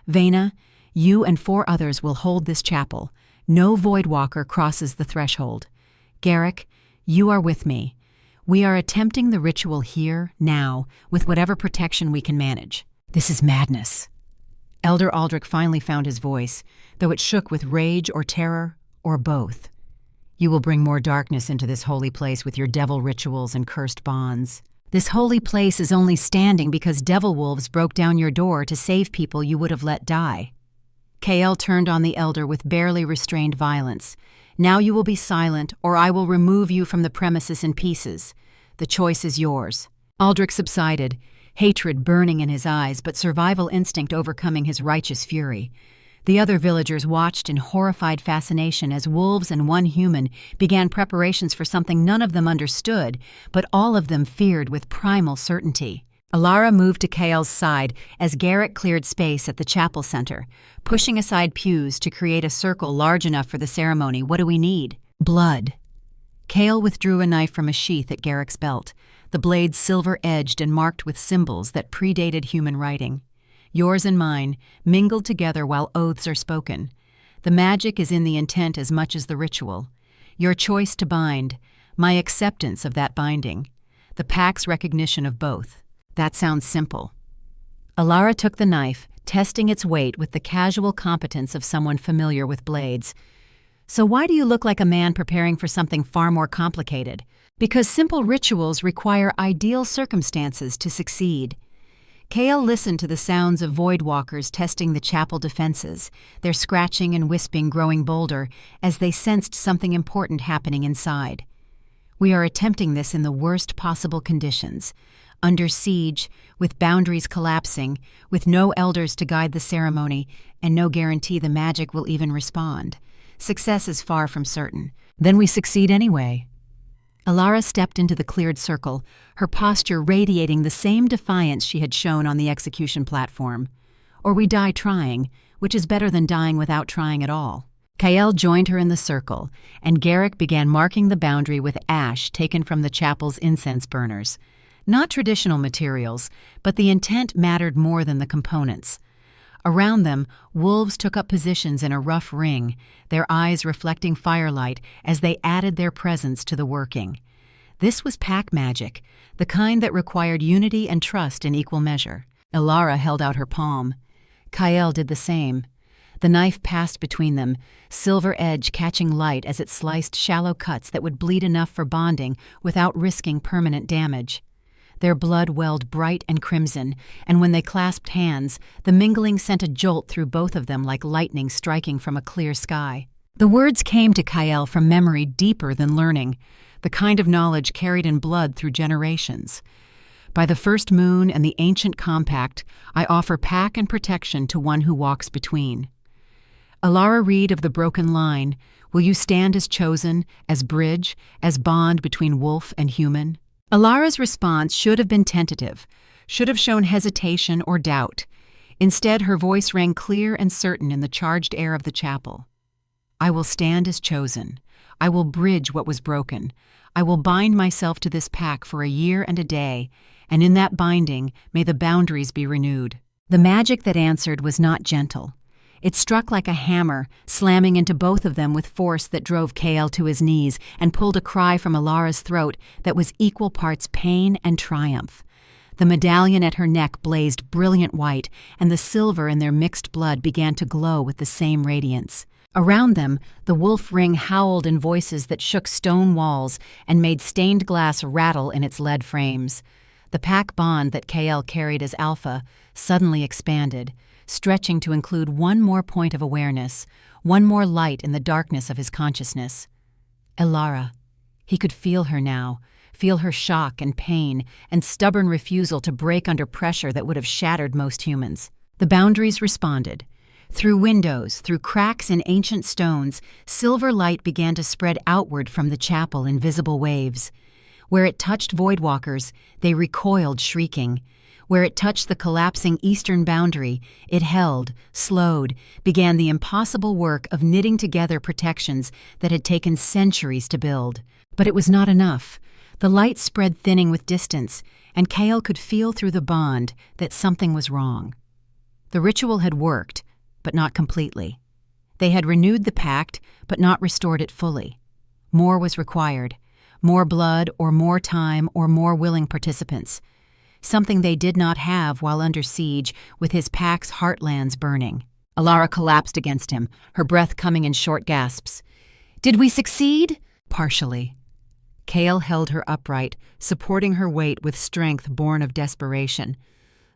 A: Vena, you and 4 others will hold this chapel. No Voidwalker crosses the threshold. Garrick, you are with me. We are attempting the ritual here, now, with whatever protection we can manage. This is madness. Elder Aldrich finally found his voice, though it shook with rage or terror, or both. You will bring more darkness into this holy place with your devil rituals and cursed bonds. This holy place is only standing because devil wolves broke down your door to save people you would have let die. Kael turned on the elder with barely restrained violence. Now you will be silent, or I will remove you from the premises in pieces. The choice is yours. Aldrich subsided, hatred burning in his eyes, but survival instinct overcoming his righteous fury. The other villagers watched in horrified fascination as wolves and 1 human began preparations for something none of them understood, but all of them feared with primal certainty. Elara moved to Kael's side as Garrick cleared space at the chapel center, pushing aside pews to create a circle large enough for the ceremony. What do we need? Blood. Kael withdrew a knife from a sheath at Garrick's belt, the blade silver-edged and marked with symbols that predated human writing. Yours and mine, mingled together while oaths are spoken. The magic is in the intent as much as the ritual. Your choice to bind, my acceptance of that binding. The pack's recognition of both. That sounds simple. Elara took the knife, testing its weight with the casual competence of someone familiar with blades. So why do you look like a man preparing for something far more complicated? Because simple rituals require ideal circumstances to succeed. Kael listened to the sounds of voidwalkers testing the chapel defenses, their scratching and wisping growing bolder as they sensed something important happening inside. We are attempting this in the worst possible conditions, under siege, with boundaries collapsing, with no elders to guide the ceremony, and no guarantee the magic will even respond. Success is far from certain. Then we succeed anyway. Elara stepped into the cleared circle, her posture radiating the same defiance she had shown on the execution platform. Or we die trying, which is better than dying without trying at all. Kael joined her in the circle, and Garrick began marking the boundary with ash taken from the chapel's incense burners. Not traditional materials, but the intent mattered more than the components. Around them, wolves took up positions in a rough ring, their eyes reflecting firelight as they added their presence to the working. This was pack magic, the kind that required unity and trust in equal measure. Elara held out her palm. Kael did the same. The knife passed between them, silver edge catching light as it sliced shallow cuts that would bleed enough for bonding without risking permanent damage. Their blood welled bright and crimson, and when they clasped hands, the mingling sent a jolt through both of them like lightning striking from a clear sky. The words came to Kael from memory deeper than learning, the kind of knowledge carried in blood through generations. By the first moon and the ancient compact, I offer pack and protection to one who walks between. Elara Reed of the Broken Line, will you stand as chosen, as bridge, as bond between wolf and human? Elara's response should have been tentative, should have shown hesitation or doubt. Instead, her voice rang clear and certain in the charged air of the chapel. I will stand as chosen. I will bridge what was broken. I will bind myself to this pack for a year and a day, and in that binding may the boundaries be renewed. The magic that answered was not gentle. It struck like a hammer, slamming into both of them with force that drove Kael to his knees and pulled a cry from Elara's throat that was equal parts pain and triumph. The medallion at her neck blazed brilliant white, and the silver in their mixed blood began to glow with the same radiance. Around them, the wolf ring howled in voices that shook stone walls and made stained glass rattle in its lead frames. The pack bond that Kael carried as alpha suddenly expanded, stretching to include one more point of awareness, one more light in the darkness of his consciousness. Elara. He could feel her now, feel her shock and pain and stubborn refusal to break under pressure that would have shattered most humans. The boundaries responded. Through windows, through cracks in ancient stones, silver light began to spread outward from the chapel in visible waves. Where it touched voidwalkers, they recoiled shrieking. Where it touched the collapsing eastern boundary, it held, slowed, began the impossible work of knitting together protections that had taken centuries to build. But it was not enough. The light spread thinning with distance, and Kael could feel through the bond that something was wrong. The ritual had worked, but not completely. They had renewed the pact, but not restored it fully. More was required. More blood, or more time, or more willing participants. Something they did not have while under siege, with his pack's heartlands burning. Elara collapsed against him, her breath coming in short gasps. Did we succeed? Partially. Kael held her upright, supporting her weight with strength born of desperation.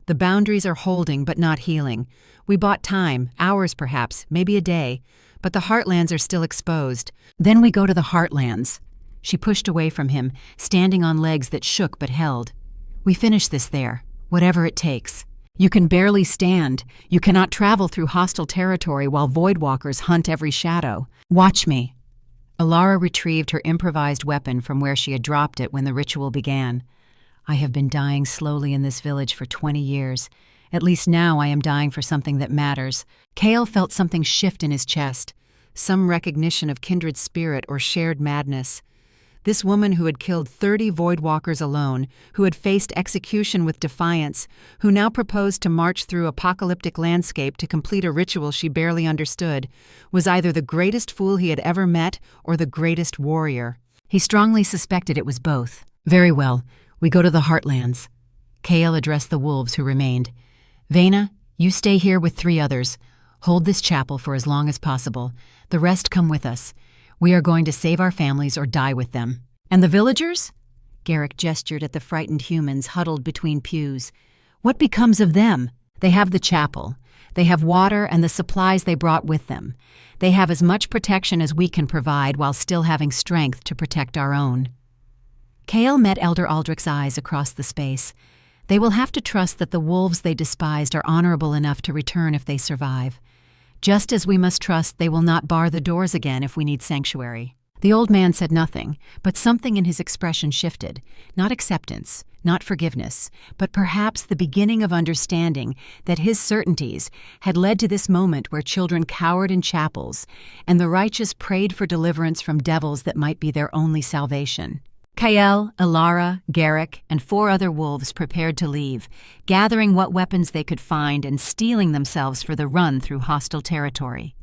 A: The boundaries are holding but not healing. We bought time, hours perhaps, maybe a day, but the heartlands are still exposed. Then we go to the heartlands. She pushed away from him, standing on legs that shook but held. We finish this there, whatever it takes. You can barely stand. You cannot travel through hostile territory while voidwalkers hunt every shadow. Watch me. Elara retrieved her improvised weapon from where she had dropped it when the ritual began. I have been dying slowly in this village for 20 years. At least now I am dying for something that matters. Kael felt something shift in his chest, some recognition of kindred spirit or shared madness. this woman who had killed 30 Voidwalkers alone, who had faced execution with defiance, who now proposed to march through apocalyptic landscape to complete a ritual she barely understood, was either the greatest fool he had ever met or the greatest warrior. He strongly suspected it was both. "Very well, we go to the Heartlands." Kael addressed the wolves who remained. "Vena, you stay here with 3 others. Hold this chapel for as long as possible. The rest come with us. We are going to save our families or die with them." "And the villagers?" Garrick gestured at the frightened humans huddled between pews. "What becomes of them? They have the chapel. They have water and the supplies they brought with them. They have as much protection as we can provide while still having strength to protect our own." Kael met Elder Aldrich's eyes across the space. "They will have to trust that the wolves they despised are honorable enough to return if they survive. Just as we must trust they will not bar the doors again if we need sanctuary." The old man said nothing, but something in his expression shifted. Not acceptance, not forgiveness, but perhaps the beginning of understanding that his certainties had led to this moment where children cowered in chapels and the righteous prayed for deliverance from devils that might be their only salvation. Kael, Elara, Garrick, and 4 other wolves prepared to leave, gathering what weapons they could find and steeling themselves for the run through hostile territory.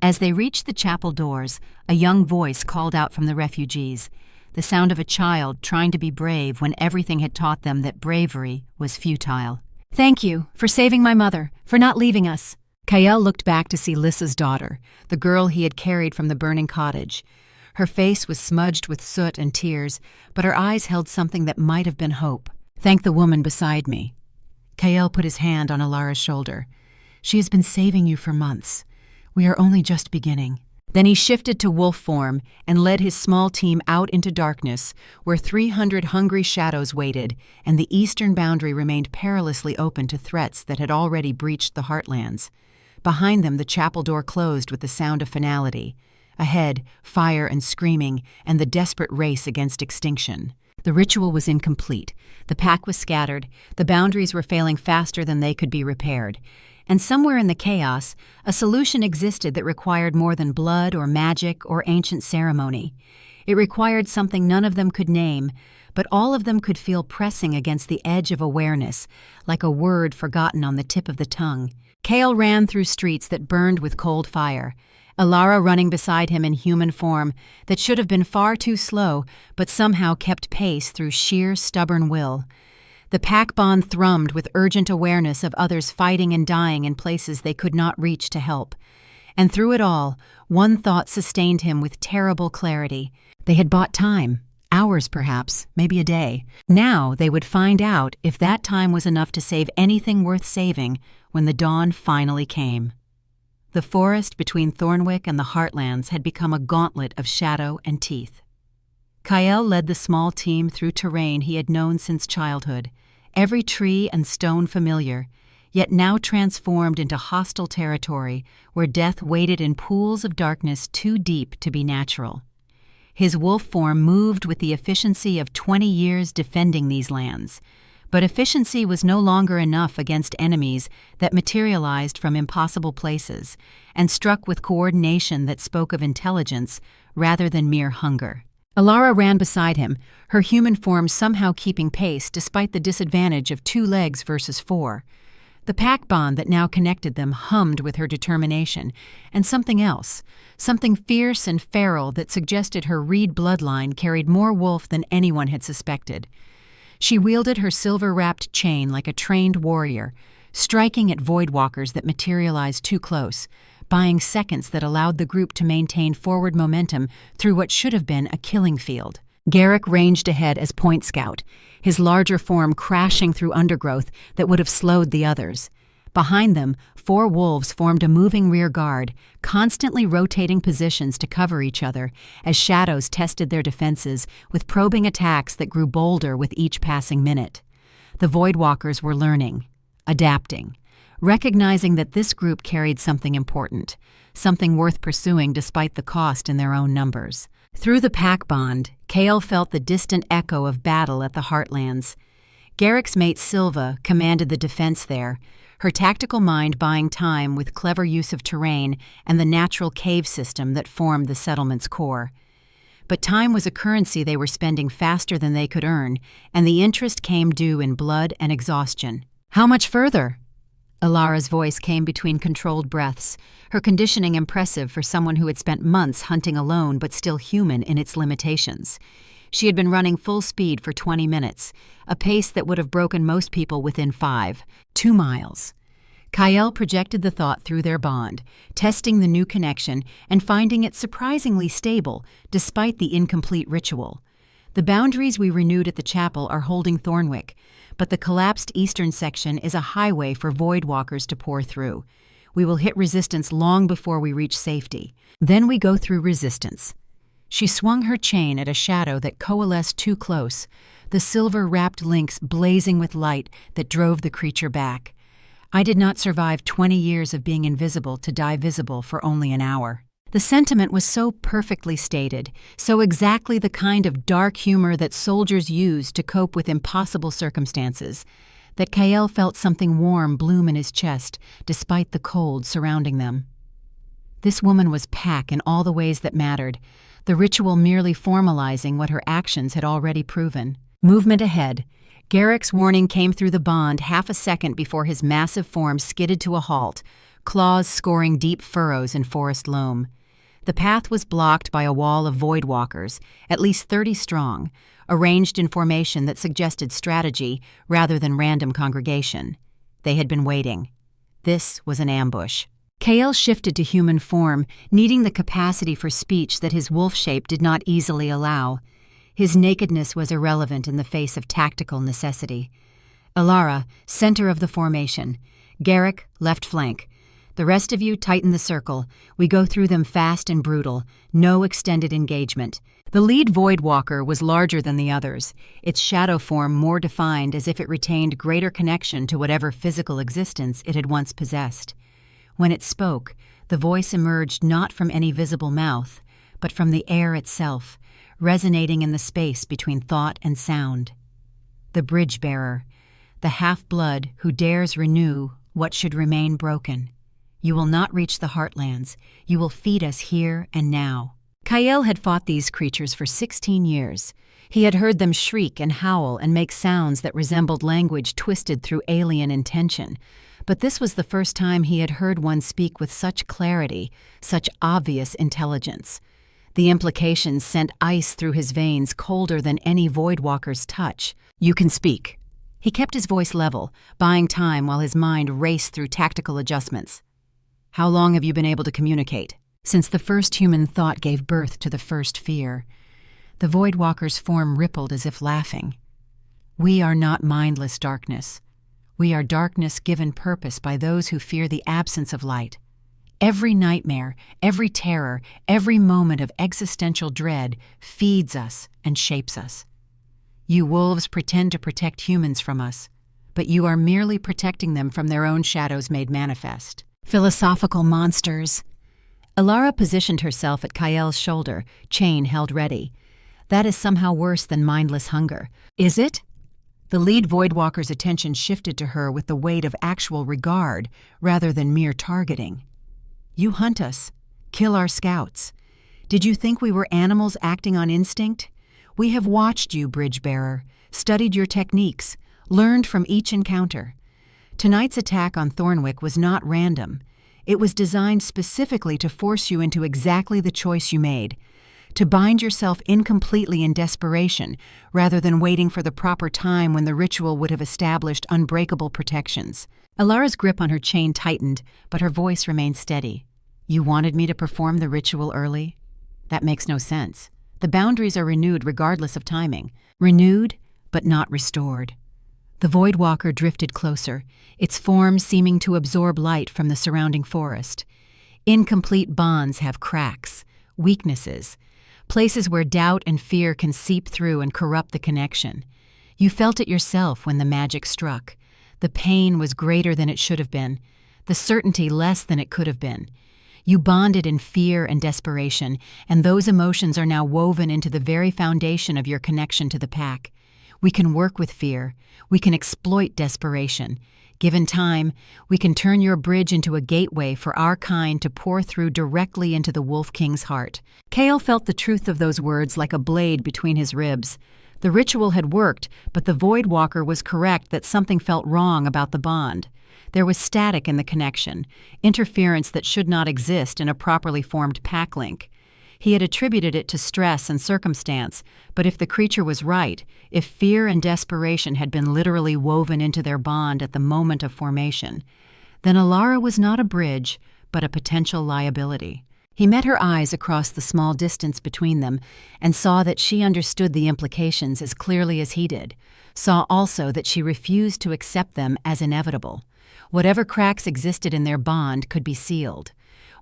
A: As they reached the chapel doors, a young voice called out from the refugees, the sound of a child trying to be brave when everything had taught them that bravery was futile. "Thank you for saving my mother, for not leaving us." Kael looked back to see Lissa's daughter, the girl he had carried from the burning cottage. Her face was smudged with soot and tears, but her eyes held something that might have been hope. "Thank the woman beside me." Kael put his hand on Elara's shoulder. "She has been saving you for months. We are only just beginning." Then he shifted to wolf form and led his small team out into darkness, where 300 hungry shadows waited, and the eastern boundary remained perilously open to threats that had already breached the Heartlands. Behind them, the chapel door closed with the sound of finality. Ahead, fire and screaming, and the desperate race against extinction. The ritual was incomplete. The pack was scattered. The boundaries were failing faster than they could be repaired. And somewhere in the chaos, a solution existed that required more than blood or magic or ancient ceremony. It required something none of them could name, but all of them could feel pressing against the edge of awareness, like a word forgotten on the tip of the tongue. Kael ran through streets that burned with cold fire. Elara running beside him in human form that should have been far too slow, but somehow kept pace through sheer stubborn will. The pack bond thrummed with urgent awareness of others fighting and dying in places they could not reach to help. And through it all, one thought sustained him with terrible clarity. They had bought time, hours perhaps, maybe a day. Now they would find out if that time was enough to save anything worth saving when the dawn finally came. The forest between Thornwick and the Heartlands had become a gauntlet of shadow and teeth. Kael led the small team through terrain he had known since childhood, every tree and stone familiar, yet now transformed into hostile territory where death waited in pools of darkness too deep to be natural. His wolf form moved with the efficiency of 20 years defending these lands, but efficiency was no longer enough against enemies that materialized from impossible places and struck with coordination that spoke of intelligence rather than mere hunger. Elara ran beside him, her human form somehow keeping pace despite the disadvantage of 2 legs versus 4. The pack bond that now connected them hummed with her determination, and something else, something fierce and feral that suggested her Reed bloodline carried more wolf than anyone had suspected. She wielded her silver-wrapped chain like a trained warrior, striking at voidwalkers that materialized too close, buying seconds that allowed the group to maintain forward momentum through what should have been a killing field. Garrick ranged ahead as point scout, his larger form crashing through undergrowth that would have slowed the others. Behind them, 4 wolves formed a moving rear guard, constantly rotating positions to cover each other as shadows tested their defenses with probing attacks that grew bolder with each passing minute. The Voidwalkers were learning, adapting, recognizing that this group carried something important, something worth pursuing despite the cost in their own numbers. Through the pack bond, Kael felt the distant echo of battle at the Heartlands. Garrick's mate Silva commanded the defense there, her tactical mind buying time with clever use of terrain and the natural cave system that formed the settlement's core. But time was a currency they were spending faster than they could earn, and the interest came due in blood and exhaustion. "How much further?" Elara's voice came between controlled breaths, her conditioning impressive for someone who had spent months hunting alone but still human in its limitations. She had been running full speed for 20 minutes, a pace that would have broken most people within 2 miles. Kael projected the thought through their bond, testing the new connection and finding it surprisingly stable despite the incomplete ritual. "The boundaries we renewed at the chapel are holding Thornwick, but the collapsed eastern section is a highway for voidwalkers to pour through. We will hit resistance long before we reach safety. Then we go through resistance." She swung her chain at a shadow that coalesced too close, the silver-wrapped links blazing with light that drove the creature back. "I did not survive 20 years of being invisible to die visible for only an hour." The sentiment was so perfectly stated, so exactly the kind of dark humor that soldiers use to cope with impossible circumstances, that Kael felt something warm bloom in his chest despite the cold surrounding them. This woman was Pack in all the ways that mattered, the ritual merely formalizing what her actions had already proven. Movement ahead. Garrick's warning came through the bond half a second before his massive form skidded to a halt, claws scoring deep furrows in forest loam. The path was blocked by a wall of voidwalkers, at least 30 strong, arranged in formation that suggested strategy rather than random congregation. They had been waiting. This was an ambush. Kael shifted to human form, needing the capacity for speech that his wolf shape did not easily allow. His nakedness was irrelevant in the face of tactical necessity. Elara, center of the formation. Garrick, left flank. The rest of you tighten the circle. We go through them fast and brutal. No extended engagement. The lead Voidwalker was larger than the others, its shadow form more defined as if it retained greater connection to whatever physical existence it had once possessed. When it spoke, the voice emerged not from any visible mouth, but from the air itself, resonating in the space between thought and sound. The bridge-bearer, the half-blood who dares renew what should remain broken. You will not reach the heartlands. You will feed us here and now. Kael had fought these creatures for 16 years. He had heard them shriek and howl and make sounds that resembled language twisted through alien intention. But this was the first time he had heard one speak with such clarity, such obvious intelligence. The implications sent ice through his veins, colder than any Voidwalker's touch. "You can speak." He kept his voice level, buying time while his mind raced through tactical adjustments. "How long have you been able to communicate?" "Since the first human thought gave birth to the first fear." The Voidwalker's form rippled as if laughing. "We are not mindless darkness. We are darkness given purpose by those who fear the absence of light. Every nightmare, every terror, every moment of existential dread feeds us and shapes us. You wolves pretend to protect humans from us, but you are merely protecting them from their own shadows made manifest. Philosophical monsters." Elara positioned herself at Kael's shoulder, chain held ready. "That is somehow worse than mindless hunger." "Is it?" The lead Voidwalker's attention shifted to her with the weight of actual regard rather than mere targeting. "You hunt us, kill our scouts. Did you think we were animals acting on instinct? We have watched you, Bridge-bearer, studied your techniques, learned from each encounter. Tonight's attack on Thornwick was not random. It was designed specifically to force you into exactly the choice you made, to bind yourself incompletely in desperation rather than waiting for the proper time when the ritual would have established unbreakable protections." Elara's grip on her chain tightened, but her voice remained steady. "You wanted me to perform the ritual early? That makes no sense. The boundaries are renewed regardless of timing. Renewed, but not restored." The Voidwalker drifted closer, its form seeming to absorb light from the surrounding forest. Incomplete bonds have cracks, weaknesses, places where doubt and fear can seep through and corrupt the connection. You felt it yourself when the magic struck. The pain was greater than it should have been, the certainty less than it could have been. You bonded in fear and desperation, and those emotions are now woven into the very foundation of your connection to the pack. We can work with fear. We can exploit desperation. Given time, we can turn your bridge into a gateway for our kind to pour through directly into the Wolf King's heart." Kael felt the truth of those words like a blade between his ribs. The ritual had worked, but the Void Walker was correct that something felt wrong about the bond. There was static in the connection, interference that should not exist in a properly formed pack link. He had attributed it to stress and circumstance, but if the creature was right, if fear and desperation had been literally woven into their bond at the moment of formation, then Elara was not a bridge, but a potential liability. He met her eyes across the small distance between them and saw that she understood the implications as clearly as he did, saw also that she refused to accept them as inevitable. Whatever cracks existed in their bond could be sealed.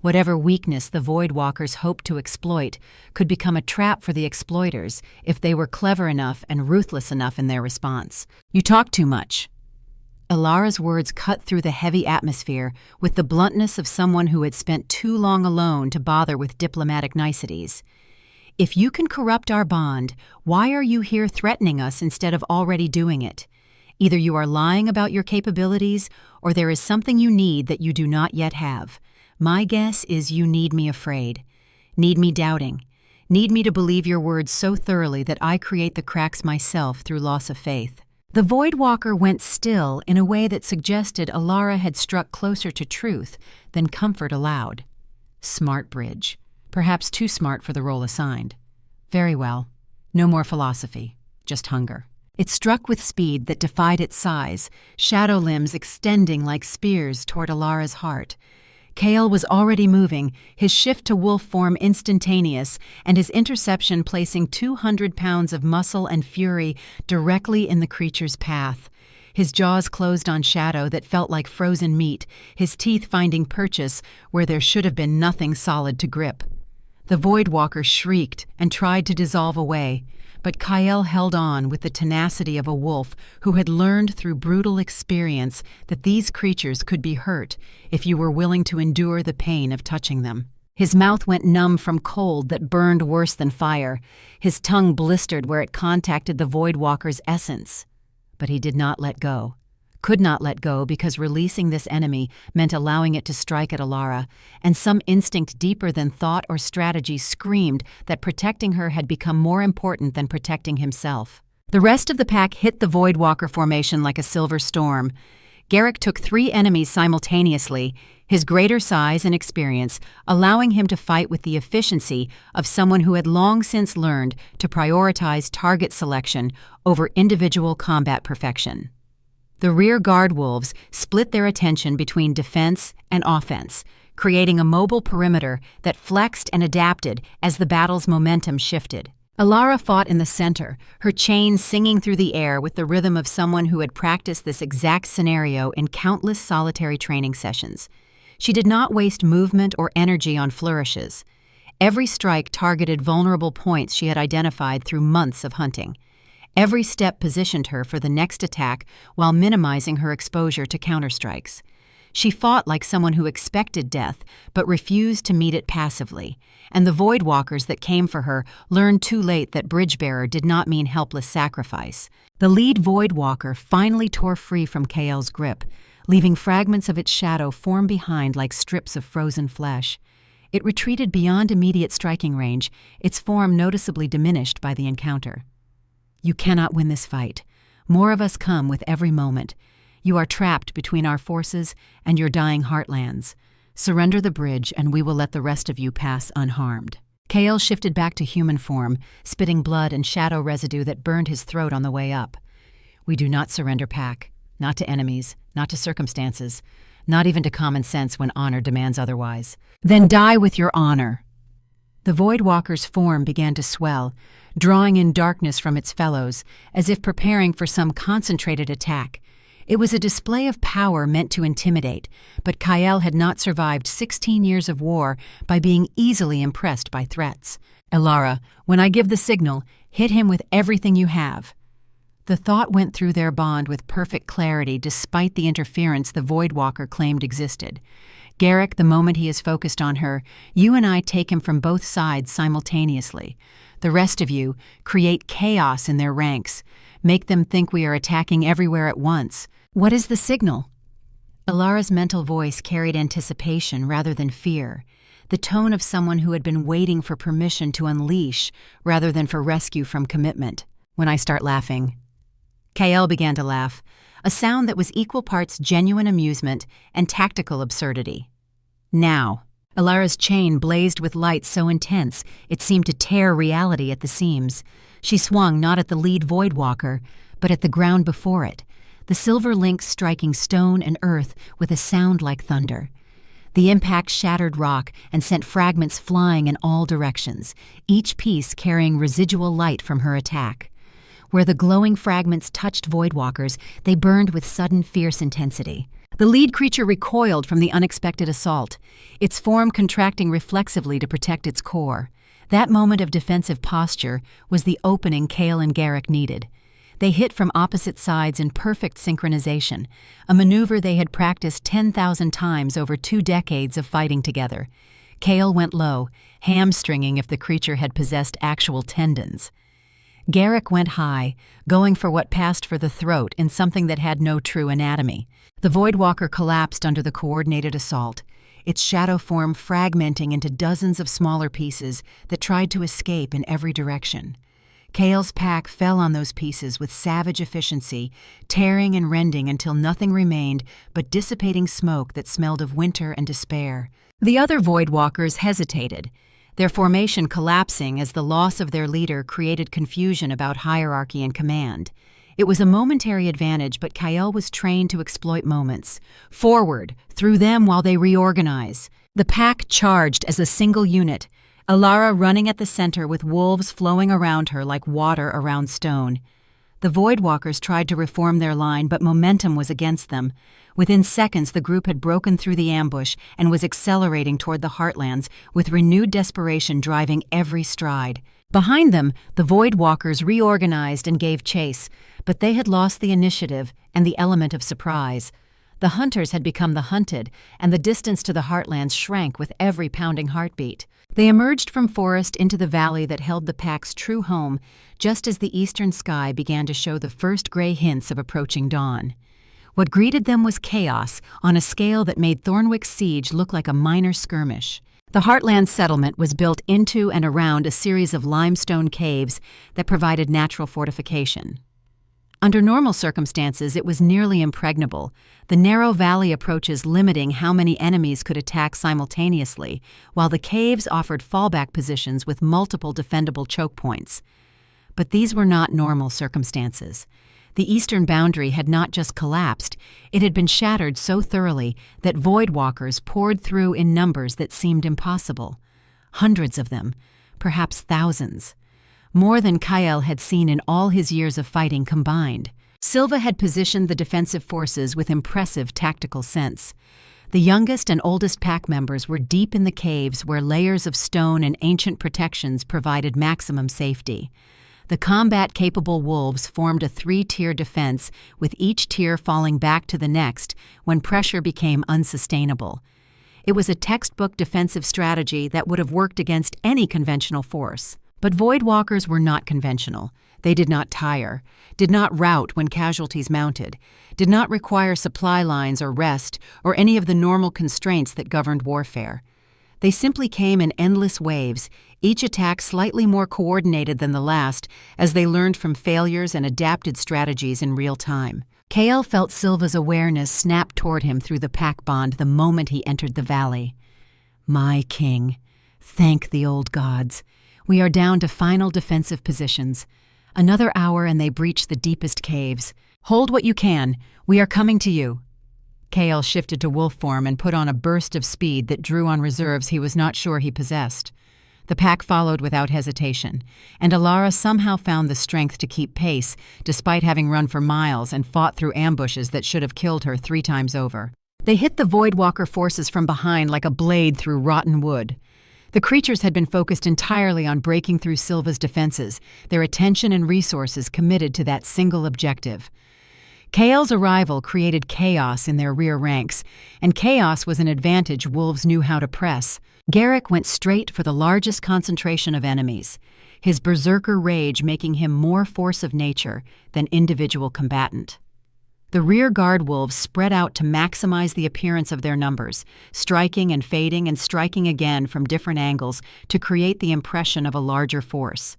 A: Whatever weakness the Void Walkers hoped to exploit could become a trap for the exploiters if they were clever enough and ruthless enough in their response. "You talk too much." Elara's words cut through the heavy atmosphere with the bluntness of someone who had spent too long alone to bother with diplomatic niceties. "If you can corrupt our bond, why are you here threatening us instead of already doing it? Either you are lying about your capabilities, or there is something you need that you do not yet have. My guess is you need me afraid, need me doubting, need me to believe your words so thoroughly that I create the cracks myself through loss of faith." The Void Walker went still in a way that suggested Elara had struck closer to truth than comfort allowed. Smart bridge. Perhaps too smart for the role assigned. Very well. No more philosophy, just hunger. It struck with speed that defied its size, shadow limbs extending like spears toward Elara's heart. Kael was already moving, his shift to wolf form instantaneous, and his interception placing 200 pounds of muscle and fury directly in the creature's path. His jaws closed on shadow that felt like frozen meat, his teeth finding purchase where there should have been nothing solid to grip. The Void Walker shrieked and tried to dissolve away, but Kael held on with the tenacity of a wolf who had learned through brutal experience that these creatures could be hurt if you were willing to endure the pain of touching them. His mouth went numb from cold that burned worse than fire. His tongue blistered where it contacted the Void Walker's essence. But he did not let go. Could not let go because releasing this enemy meant allowing it to strike at Elara, and some instinct deeper than thought or strategy screamed that protecting her had become more important than protecting himself. The rest of the pack hit the Void Walker formation like a silver storm. Garrick took 3 enemies simultaneously, his greater size and experience allowing him to fight with the efficiency of someone who had long since learned to prioritize target selection over individual combat perfection. The rear guard wolves split their attention between defense and offense, creating a mobile perimeter that flexed and adapted as the battle's momentum shifted. Elara fought in the center, her chains singing through the air with the rhythm of someone who had practiced this exact scenario in countless solitary training sessions. She did not waste movement or energy on flourishes. Every strike targeted vulnerable points she had identified through months of hunting. Every step positioned her for the next attack while minimizing her exposure to counterstrikes. She fought like someone who expected death but refused to meet it passively, and the Void Walkers that came for her learned too late that Bridgebearer did not mean helpless sacrifice. The lead Void Walker finally tore free from Kael's grip, leaving fragments of its shadow form behind like strips of frozen flesh. It retreated beyond immediate striking range, its form noticeably diminished by the encounter. "You cannot win this fight. More of us come with every moment. You are trapped between our forces and your dying heartlands. Surrender the bridge and we will let the rest of you pass unharmed." Kael shifted back to human form, spitting blood and shadow residue that burned his throat on the way up. "We do not surrender pack. Not to enemies, not to circumstances, not even to common sense when honor demands otherwise." "Then die with your honor." The Void Walker's form began to swell, drawing in darkness from its fellows, as if preparing for some concentrated attack. It was a display of power meant to intimidate, but Kael had not survived 16 years of war by being easily impressed by threats. "Elara, when I give the signal, hit him with everything you have." The thought went through their bond with perfect clarity despite the interference the Void Walker claimed existed. "Garrick, the moment he is focused on her, you and I take him from both sides simultaneously. The rest of you create chaos in their ranks. Make them think we are attacking everywhere at once." "What is the signal?" Elara's mental voice carried anticipation rather than fear, the tone of someone who had been waiting for permission to unleash rather than for rescue from commitment. When I start laughing. Kael began to laugh, a sound that was equal parts genuine amusement and tactical absurdity. Now. Elara's chain blazed with light so intense it seemed to tear reality at the seams. She swung not at the lead Voidwalker, but at the ground before it, the silver links striking stone and earth with a sound like thunder. The impact shattered rock and sent fragments flying in all directions, each piece carrying residual light from her attack. Where the glowing fragments touched Voidwalkers, they burned with sudden fierce intensity. The lead creature recoiled from the unexpected assault, its form contracting reflexively to protect its core. That moment of defensive posture was the opening Kael and Garrick needed. They hit from opposite sides in perfect synchronization, a maneuver they had practiced 10,000 times over 2 decades of fighting together. Kael went low, hamstringing if the creature had possessed actual tendons. Garrick went high, going for what passed for the throat in something that had no true anatomy. The Voidwalker collapsed under the coordinated assault, its shadow form fragmenting into dozens of smaller pieces that tried to escape in every direction. Kael's pack fell on those pieces with savage efficiency, tearing and rending until nothing remained but dissipating smoke that smelled of winter and despair. The other Voidwalkers hesitated, their formation collapsing as the loss of their leader created confusion about hierarchy and command. It was a momentary advantage, but Kael was trained to exploit moments. Forward, through them while they reorganize. The pack charged as a single unit, Elara running at the center with wolves flowing around her like water around stone. The Voidwalkers tried to reform their line, but momentum was against them. Within seconds, the group had broken through the ambush and was accelerating toward the Heartlands, with renewed desperation driving every stride. Behind them, the Voidwalkers reorganized and gave chase, but they had lost the initiative and the element of surprise. The hunters had become the hunted, and the distance to the Heartlands shrank with every pounding heartbeat. They emerged from forest into the valley that held the pack's true home, just as the eastern sky began to show the first gray hints of approaching dawn. What greeted them was chaos on a scale that made Thornwick's siege look like a minor skirmish. The Heartland settlement was built into and around a series of limestone caves that provided natural fortification. Under normal circumstances, it was nearly impregnable, the narrow valley approaches limiting how many enemies could attack simultaneously, while the caves offered fallback positions with multiple defendable choke points. But these were not normal circumstances. The eastern boundary had not just collapsed, it had been shattered so thoroughly that Voidwalkers poured through in numbers that seemed impossible. Hundreds of them, perhaps thousands. More than Kael had seen in all his years of fighting combined. Silva had positioned the defensive forces with impressive tactical sense. The youngest and oldest pack members were deep in the caves where layers of stone and ancient protections provided maximum safety. The combat-capable wolves formed a 3-tier defense, with each tier falling back to the next when pressure became unsustainable. It was a textbook defensive strategy that would have worked against any conventional force. But Voidwalkers were not conventional. They did not tire, did not rout when casualties mounted, did not require supply lines or rest or any of the normal constraints that governed warfare. They simply came in endless waves, each attack slightly more coordinated than the last as they learned from failures and adapted strategies in real time. Kael felt Silva's awareness snap toward him through the pack bond the moment he entered the valley. My king, thank the old gods. We are down to final defensive positions. Another hour and they breach the deepest caves. Hold what you can. We are coming to you. Kael shifted to wolf form and put on a burst of speed that drew on reserves he was not sure he possessed. The pack followed without hesitation, and Elara somehow found the strength to keep pace, despite having run for miles and fought through ambushes that should have killed her 3 times over. They hit the Voidwalker forces from behind like a blade through rotten wood. The creatures had been focused entirely on breaking through Silva's defenses, their attention and resources committed to that single objective. Kael's arrival created chaos in their rear ranks, and chaos was an advantage wolves knew how to press. Garrick went straight for the largest concentration of enemies, his berserker rage making him more force of nature than individual combatant. The rear guard wolves spread out to maximize the appearance of their numbers, striking and fading and striking again from different angles to create the impression of a larger force.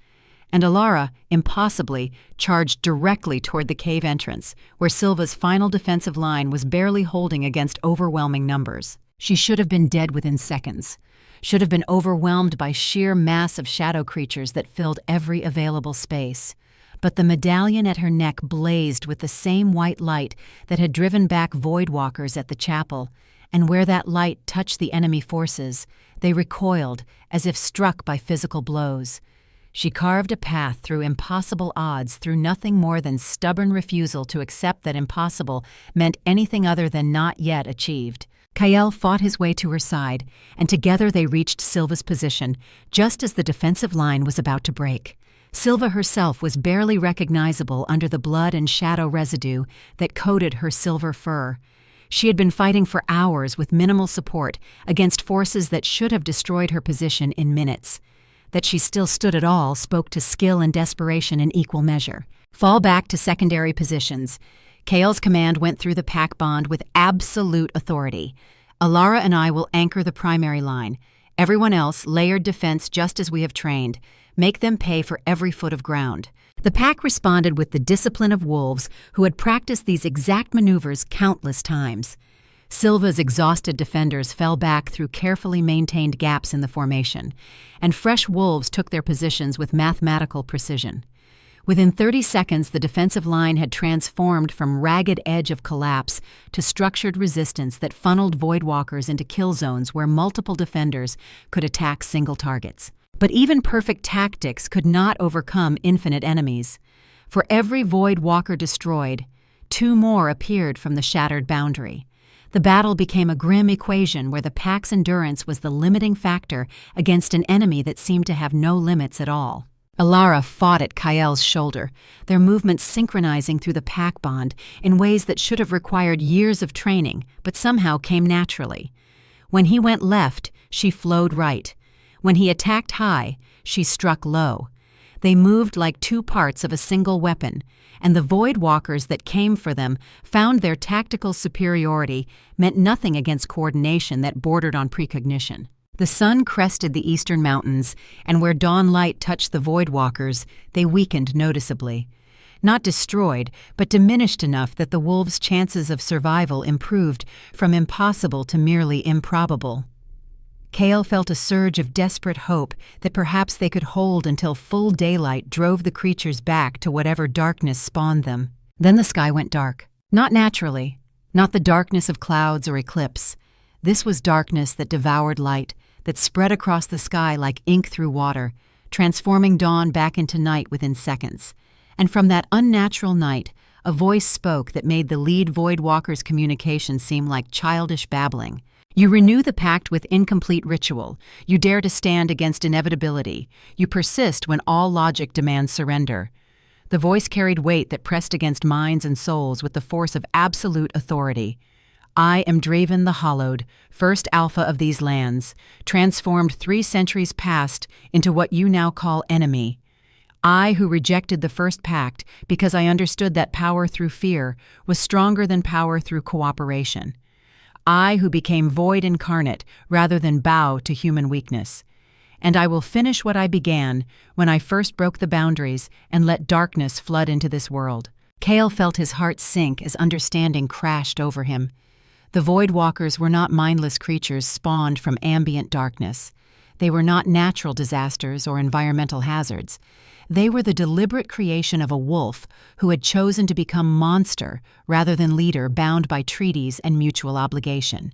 A: And Elara, impossibly, charged directly toward the cave entrance, where Silva's final defensive line was barely holding against overwhelming numbers. She should have been dead within seconds, should have been overwhelmed by sheer mass of shadow creatures that filled every available space. But the medallion at her neck blazed with the same white light that had driven back void walkers at the chapel, and where that light touched the enemy forces, they recoiled as if struck by physical blows. She carved a path through impossible odds through nothing more than stubborn refusal to accept that impossible meant anything other than not yet achieved. Kael fought his way to her side, and together they reached Silva's position, just as the defensive line was about to break. Silva herself was barely recognizable under the blood and shadow residue that coated her silver fur. She had been fighting for hours with minimal support against forces that should have destroyed her position in minutes. That she still stood at all spoke to skill and desperation in equal measure. Fall back to secondary positions. Kael's command went through the pack bond with absolute authority. Elara and I will anchor the primary line. Everyone else, layered defense just as we have trained. Make them pay for every foot of ground. The pack responded with the discipline of wolves who had practiced these exact maneuvers countless times. Silva's exhausted defenders fell back through carefully maintained gaps in the formation, and fresh wolves took their positions with mathematical precision. Within 30 seconds, the defensive line had transformed from ragged edge of collapse to structured resistance that funneled voidwalkers into kill zones where multiple defenders could attack single targets. But even perfect tactics could not overcome infinite enemies. For every void walker destroyed, 2 more appeared from the shattered boundary. The battle became a grim equation where the pack's endurance was the limiting factor against an enemy that seemed to have no limits at all. Elara fought at Kael's shoulder, their movements synchronizing through the pack bond in ways that should have required years of training, but somehow came naturally. When he went left, she flowed right. When he attacked high, she struck low. They moved like 2 parts of a single weapon, and the void walkers that came for them found their tactical superiority meant nothing against coordination that bordered on precognition. The sun crested the eastern mountains, and where dawn light touched the void walkers, they weakened noticeably. Not destroyed, but diminished enough that the wolves' chances of survival improved from impossible to merely improbable. Kael felt a surge of desperate hope that perhaps they could hold until full daylight drove the creatures back to whatever darkness spawned them. Then the sky went dark. Not naturally, not the darkness of clouds or eclipse. This was darkness that devoured light, that spread across the sky like ink through water, transforming dawn back into night within seconds. And from that unnatural night, a voice spoke that made the lead void walker's communication seem like childish babbling. You renew the pact with incomplete ritual. You dare to stand against inevitability. You persist when all logic demands surrender. The voice carried weight that pressed against minds and souls with the force of absolute authority. I am Draven the Hallowed, first alpha of these lands, transformed 3 centuries past into what you now call enemy. I, who rejected the first pact because I understood that power through fear was stronger than power through cooperation. I, who became void incarnate rather than bow to human weakness. And I will finish what I began when I first broke the boundaries and let darkness flood into this world. Kael felt his heart sink as understanding crashed over him. The void walkers were not mindless creatures spawned from ambient darkness. They were not natural disasters or environmental hazards. They were the deliberate creation of a wolf who had chosen to become monster rather than leader, bound by treaties and mutual obligation.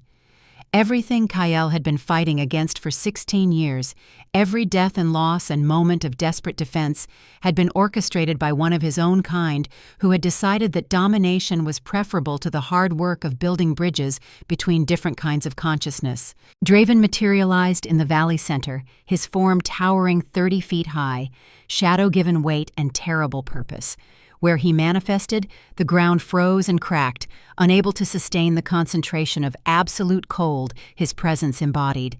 A: Everything Kael had been fighting against for 16 years, every death and loss and moment of desperate defense, had been orchestrated by one of his own kind who had decided that domination was preferable to the hard work of building bridges between different kinds of consciousness. Draven materialized in the valley center, his form towering 30 feet high, shadow given weight and terrible purpose. Where he manifested, the ground froze and cracked, unable to sustain the concentration of absolute cold his presence embodied.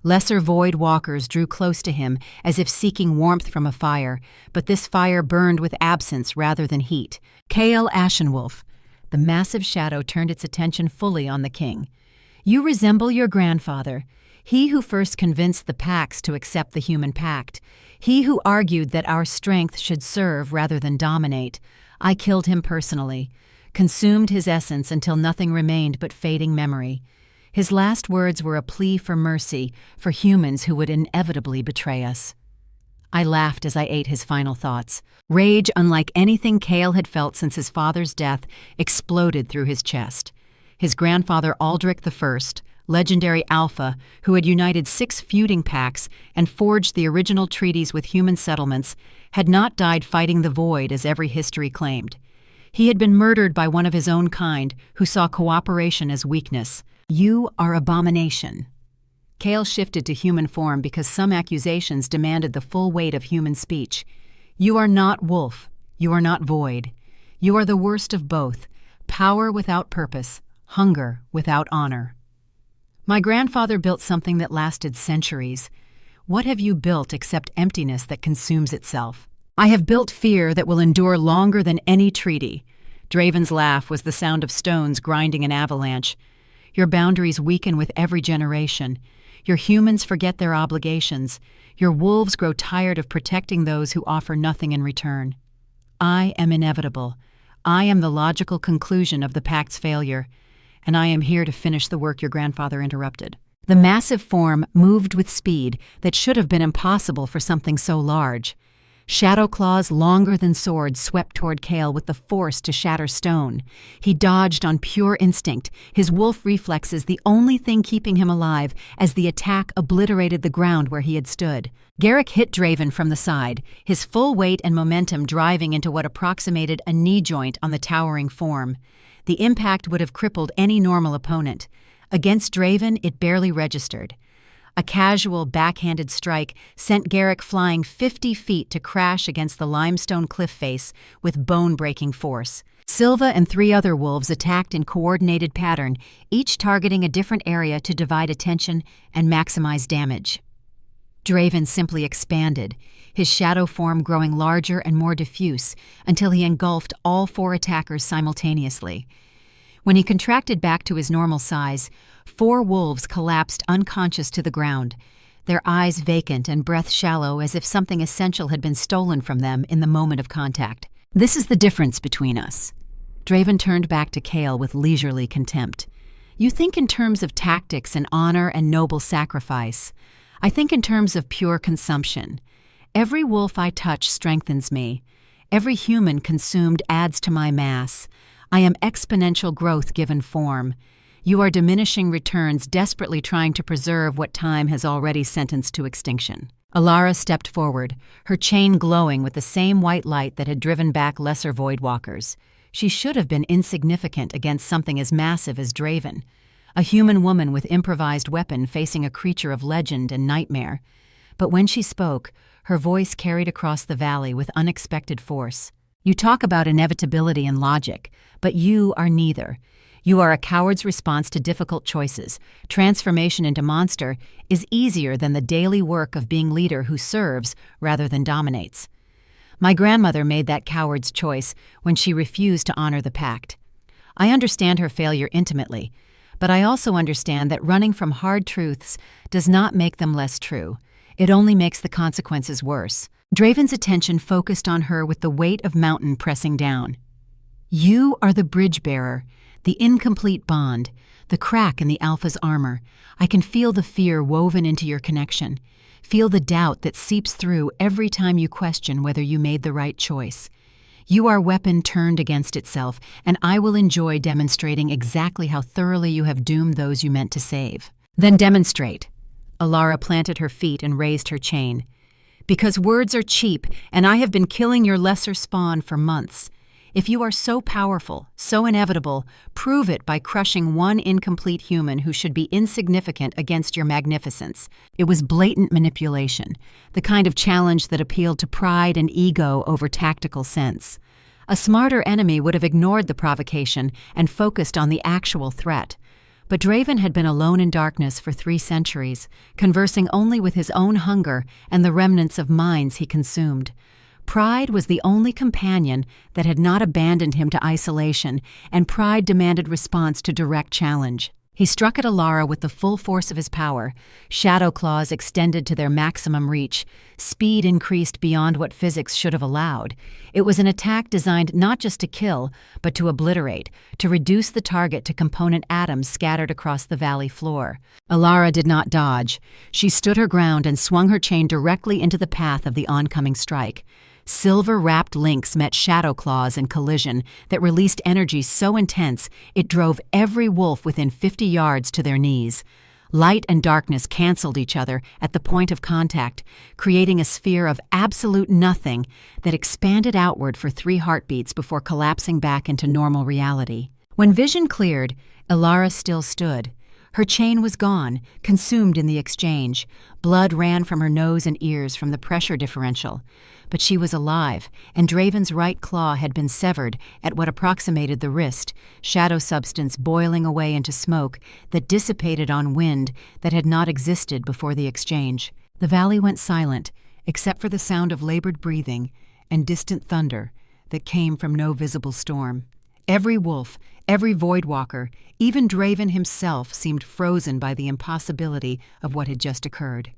A: Lesser void walkers drew close to him as if seeking warmth from a fire, but this fire burned with absence rather than heat. Kael Ashenwolf, The massive shadow turned its attention fully on the king. "You resemble your grandfather, he who first convinced the Pax to accept the human pact, he who argued that our strength should serve rather than dominate. I killed him personally, consumed his essence until nothing remained but fading memory. His last words were a plea for mercy for humans who would inevitably betray us." I laughed as I ate his final thoughts. Rage, unlike anything Kael had felt since his father's death, exploded through his chest. His grandfather Aldrich I, legendary Alpha, who had united 6 feuding pacts and forged the original treaties with human settlements, had not died fighting the void as every history claimed. He had been murdered by one of his own kind who saw cooperation as weakness. "You are abomination." Kael shifted to human form because some accusations demanded the full weight of human speech. "You are not wolf. You are not void. You are the worst of both, power without purpose, hunger without honor. My grandfather built something that lasted centuries. What have you built except emptiness that consumes itself?" "I have built fear that will endure longer than any treaty." Draven's laugh was the sound of stones grinding an avalanche. "Your boundaries weaken with every generation. Your humans forget their obligations. Your wolves grow tired of protecting those who offer nothing in return. I am inevitable. I am the logical conclusion of the Pact's failure, and I am here to finish the work your grandfather interrupted." The massive form moved with speed that should have been impossible for something so large. Shadow claws longer than swords swept toward Kael with the force to shatter stone. He dodged on pure instinct, his wolf reflexes the only thing keeping him alive as the attack obliterated the ground where he had stood. Garrick hit Draven from the side, his full weight and momentum driving into what approximated a knee joint on the towering form. The impact would have crippled any normal opponent. Against Draven, it barely registered. A casual, backhanded strike sent Garrick flying 50 feet to crash against the limestone cliff face with bone-breaking force. Silva and 3 other wolves attacked in coordinated pattern, each targeting a different area to divide attention and maximize damage. Draven simply expanded, his shadow form growing larger and more diffuse until he engulfed all 4 attackers simultaneously. When he contracted back to his normal size, 4 wolves collapsed unconscious to the ground, their eyes vacant and breath shallow as if something essential had been stolen from them in the moment of contact. "This is the difference between us." Draven turned back to Kael with leisurely contempt. "You think in terms of tactics and honor and noble sacrifice. I think in terms of pure consumption. Every wolf I touch strengthens me. Every human consumed adds to my mass. I am exponential growth given form. You are diminishing returns desperately trying to preserve what time has already sentenced to extinction." Elara stepped forward, her chain glowing with the same white light that had driven back lesser voidwalkers. She should have been insignificant against something as massive as Draven, a human woman with improvised weapon facing a creature of legend and nightmare. But when she spoke, her voice carried across the valley with unexpected force. "You talk about inevitability and logic, but you are neither. You are a coward's response to difficult choices. Transformation into monster is easier than the daily work of being leader who serves rather than dominates. My grandmother made that coward's choice when she refused to honor the pact. I understand her failure intimately, but I also understand that running from hard truths does not make them less true. It only makes the consequences worse." Draven's attention focused on her with the weight of mountain pressing down. "You are the bridge bearer, the incomplete bond, the crack in the Alpha's armor. I can feel the fear woven into your connection. Feel the doubt that seeps through every time you question whether you made the right choice. You are weapon turned against itself, and I will enjoy demonstrating exactly how thoroughly you have doomed those you meant to save." "Then demonstrate." Elara planted her feet and raised her chain. "Because words are cheap, and I have been killing your lesser spawn for months. If you are so powerful, so inevitable, prove it by crushing one incomplete human who should be insignificant against your magnificence." It was blatant manipulation, the kind of challenge that appealed to pride and ego over tactical sense. A smarter enemy would have ignored the provocation and focused on the actual threat. But Draven had been alone in darkness for 3 centuries, conversing only with his own hunger and the remnants of minds he consumed. Pride was the only companion that had not abandoned him to isolation, and pride demanded response to direct challenge. He struck at Elara with the full force of his power. Shadow claws extended to their maximum reach. Speed increased beyond what physics should have allowed. It was an attack designed not just to kill, but to obliterate, to reduce the target to component atoms scattered across the valley floor. Elara did not dodge. She stood her ground and swung her chain directly into the path of the oncoming strike. Silver-wrapped links met shadow claws in collision that released energy so intense it drove every wolf within 50 yards to their knees. Light and darkness canceled each other at the point of contact, creating a sphere of absolute nothing that expanded outward for 3 heartbeats before collapsing back into normal reality. When vision cleared, Elara still stood. Her chain was gone, consumed in the exchange. Blood ran from her nose and ears from the pressure differential. But she was alive, and Draven's right claw had been severed at what approximated the wrist, shadow substance boiling away into smoke that dissipated on wind that had not existed before the exchange. The valley went silent, except for the sound of labored breathing and distant thunder that came from no visible storm. Every wolf, every voidwalker, even Draven himself seemed frozen by the impossibility of what had just occurred.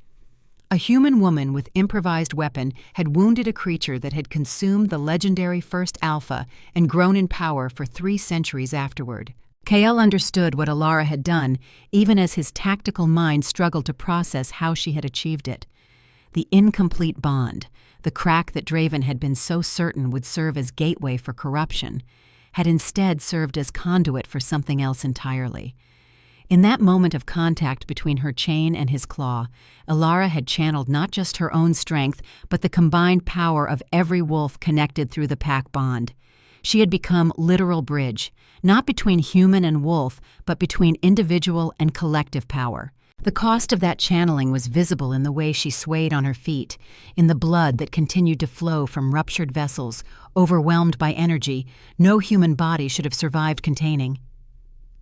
A: A human woman with improvised weapon had wounded a creature that had consumed the legendary First Alpha and grown in power for 3 centuries afterward. Kael understood what Elara had done, even as his tactical mind struggled to process how she had achieved it. The incomplete bond, the crack that Draven had been so certain would serve as gateway for corruption, had instead served as conduit for something else entirely. In that moment of contact between her chain and his claw, Elara had channeled not just her own strength, but the combined power of every wolf connected through the pack bond. She had become literal bridge, not between human and wolf, but between individual and collective power. The cost of that channeling was visible in the way she swayed on her feet, in the blood that continued to flow from ruptured vessels, overwhelmed by energy no human body should have survived containing.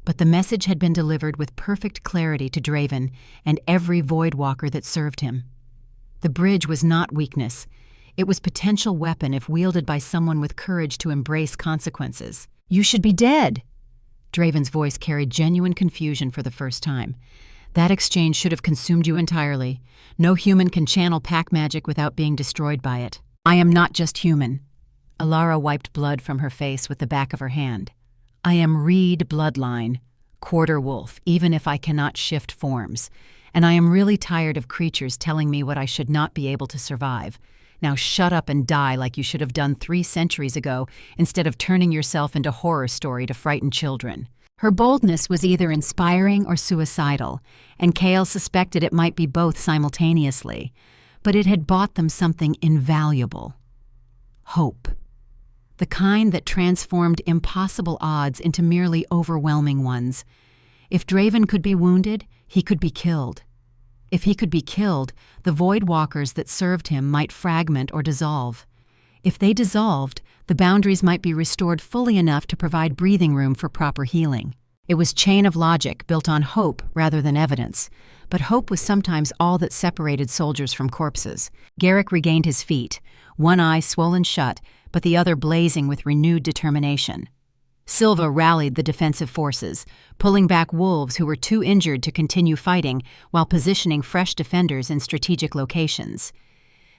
A: But the message had been delivered with perfect clarity to Draven and every voidwalker that served him. The bridge was not weakness. It was potential weapon if wielded by someone with courage to embrace consequences. "You should be dead!" Draven's voice carried genuine confusion for the first time. "That exchange should have consumed you entirely. No human can channel pack magic without being destroyed by it. I am not just human." Elara wiped blood from her face with the back of her hand. "I am Reed bloodline, quarter wolf, even if I cannot shift forms. And I am really tired of creatures telling me what I should not be able to survive. Now shut up and die like you should have done 3 centuries ago instead of turning yourself into horror story to frighten children." Her boldness was either inspiring or suicidal, and Kael suspected it might be both simultaneously. But it had bought them something invaluable: hope. The kind that transformed impossible odds into merely overwhelming ones. If Draven could be wounded, he could be killed. If he could be killed, the voidwalkers that served him might fragment or dissolve. If they dissolved, the boundaries might be restored fully enough to provide breathing room for proper healing. It was chain of logic built on hope rather than evidence, but hope was sometimes all that separated soldiers from corpses. Garrick regained his feet, one eye swollen shut, but the other blazing with renewed determination. Silva rallied the defensive forces, pulling back wolves who were too injured to continue fighting while positioning fresh defenders in strategic locations.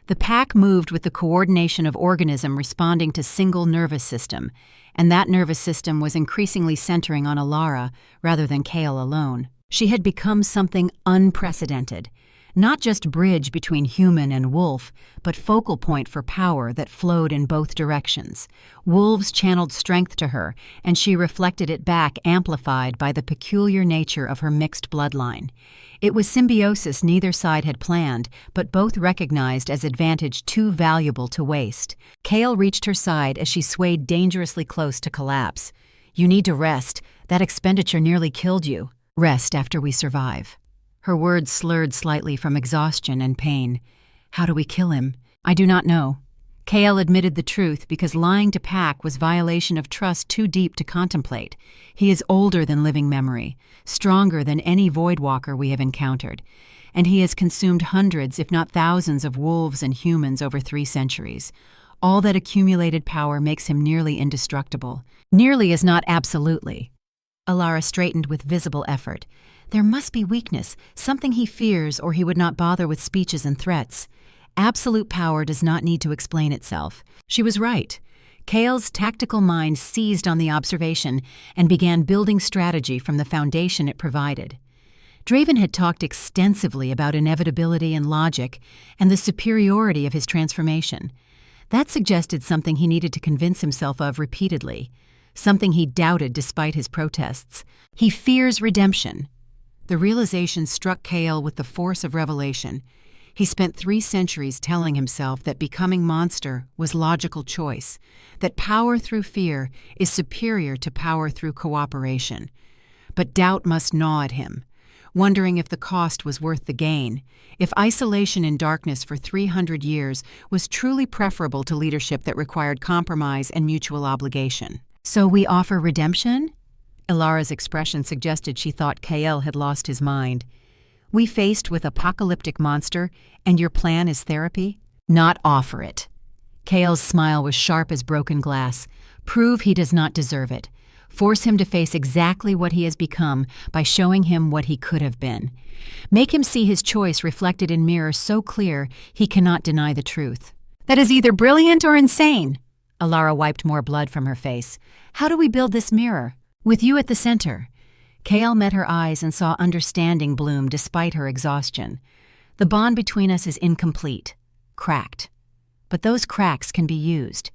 A: The pack moved with the coordination of organism responding to single nervous system, and that nervous system was increasingly centering on Elara rather than Kael alone. She had become something unprecedented, not just bridge between human and wolf, but focal point for power that flowed in both directions. Wolves channeled strength to her, and she reflected it back amplified by the peculiar nature of her mixed bloodline. It was symbiosis neither side had planned, but both recognized as advantage too valuable to waste. Kael reached her side as she swayed dangerously close to collapse. "You need to rest. That expenditure nearly killed you." "Rest after we survive." Her words slurred slightly from exhaustion and pain. "How do we kill him?" "I do not know." Kael admitted the truth because lying to Pack was violation of trust too deep to contemplate. He is older than living memory, stronger than any voidwalker we have encountered, and he has consumed hundreds if not thousands of wolves and humans over 3 centuries. All that accumulated power makes him nearly indestructible. Nearly is not absolutely. Elara straightened with visible effort. There must be weakness, something he fears, or he would not bother with speeches and threats. Absolute power does not need to explain itself. She was right. Kael's tactical mind seized on the observation and began building strategy from the foundation it provided. Draven had talked extensively about inevitability and logic and the superiority of his transformation. That suggested something he needed to convince himself of repeatedly, something he doubted despite his protests. He fears redemption. The realization struck Kael with the force of revelation. He spent 3 centuries telling himself that becoming monster was logical choice, that power through fear is superior to power through cooperation. But doubt must gnaw at him, wondering if the cost was worth the gain, if isolation in darkness for 300 years was truly preferable to leadership that required compromise and mutual obligation. "So we offer redemption?" Elara's expression suggested she thought Kael had lost his mind. "We faced with apocalyptic monster, and your plan is therapy?" "Not offer it." Kael's smile was sharp as broken glass. "Prove he does not deserve it. Force him to face exactly what he has become by showing him what he could have been. Make him see his choice reflected in mirror so clear he cannot deny the truth." "That is either brilliant or insane." Elara wiped more blood from her face. "How do we build this mirror?" "With you at the center." Kael met her eyes and saw understanding bloom despite her exhaustion. "The bond between us is incomplete, cracked. But those cracks can be used.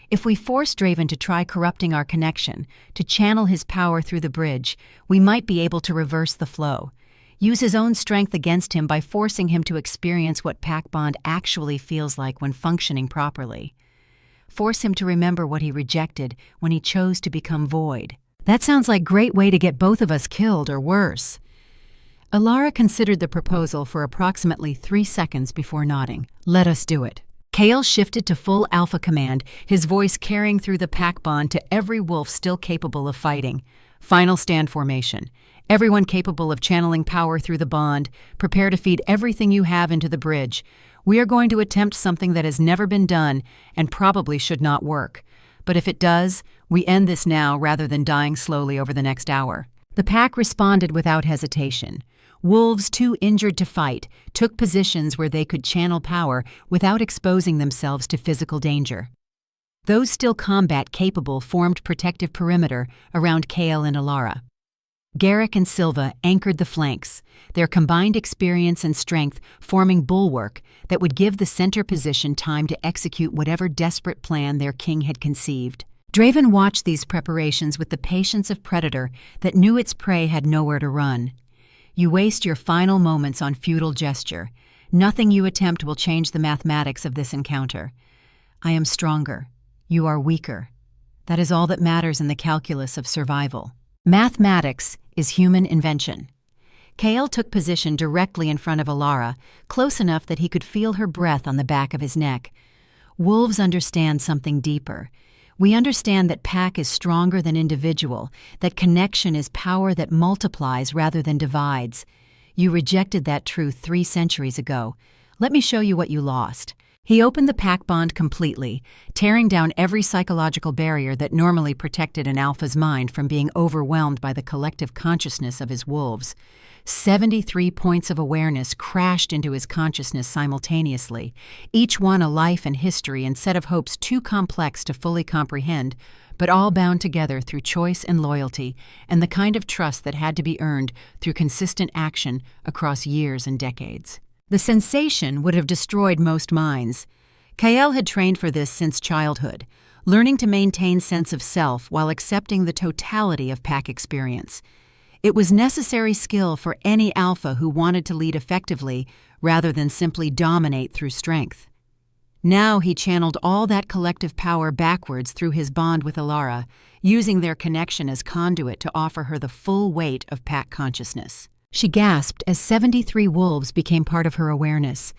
A: If we force Draven to try corrupting our connection, to channel his power through the bridge, we might be able to reverse the flow. Use his own strength against him by forcing him to experience what pack bond actually feels like when functioning properly. Force him to remember what he rejected when he chose to become void." "That sounds like a great way to get both of us killed or worse." Elara considered the proposal for approximately 3 seconds before nodding. "Let us do it." Kael shifted to full alpha command, his voice carrying through the pack bond to every wolf still capable of fighting. Final stand formation. Everyone capable of channeling power through the bond, prepare to feed everything you have into the bridge. We are going to attempt something that has never been done and probably should not work. But if it does, we end this now rather than dying slowly over the next hour." The pack responded without hesitation. Wolves, too injured to fight, took positions where they could channel power without exposing themselves to physical danger. Those still combat-capable formed protective perimeter around Kael and Elara. Garrick and Silva anchored the flanks, their combined experience and strength forming bulwark that would give the center position time to execute whatever desperate plan their king had conceived. Draven watched these preparations with the patience of predator that knew its prey had nowhere to run. You waste your final moments on futile gesture. Nothing you attempt will change the mathematics of this encounter. I am stronger. You are weaker. That is all that matters in the calculus of survival. Mathematics is human invention. Kael took position directly in front of Elara, close enough that he could feel her breath on the back of his neck. Wolves understand something deeper. We understand that pack is stronger than individual, that connection is power that multiplies rather than divides. You rejected that truth 3 centuries ago. Let me show you what you lost. He opened the pack bond completely, tearing down every psychological barrier that normally protected an alpha's mind from being overwhelmed by the collective consciousness of his wolves. 73 points of awareness crashed into his consciousness simultaneously, each one a life and history and set of hopes too complex to fully comprehend, but all bound together through choice and loyalty and the kind of trust that had to be earned through consistent action across years and decades. The sensation would have destroyed most minds. Kael had trained for this since childhood, learning to maintain sense of self while accepting the totality of pack experience. It was necessary skill for any alpha who wanted to lead effectively rather than simply dominate through strength. Now he channeled all that collective power backwards through his bond with Elara, using their connection as conduit to offer her the full weight of pack consciousness. She gasped as 73 wolves became part of her awareness.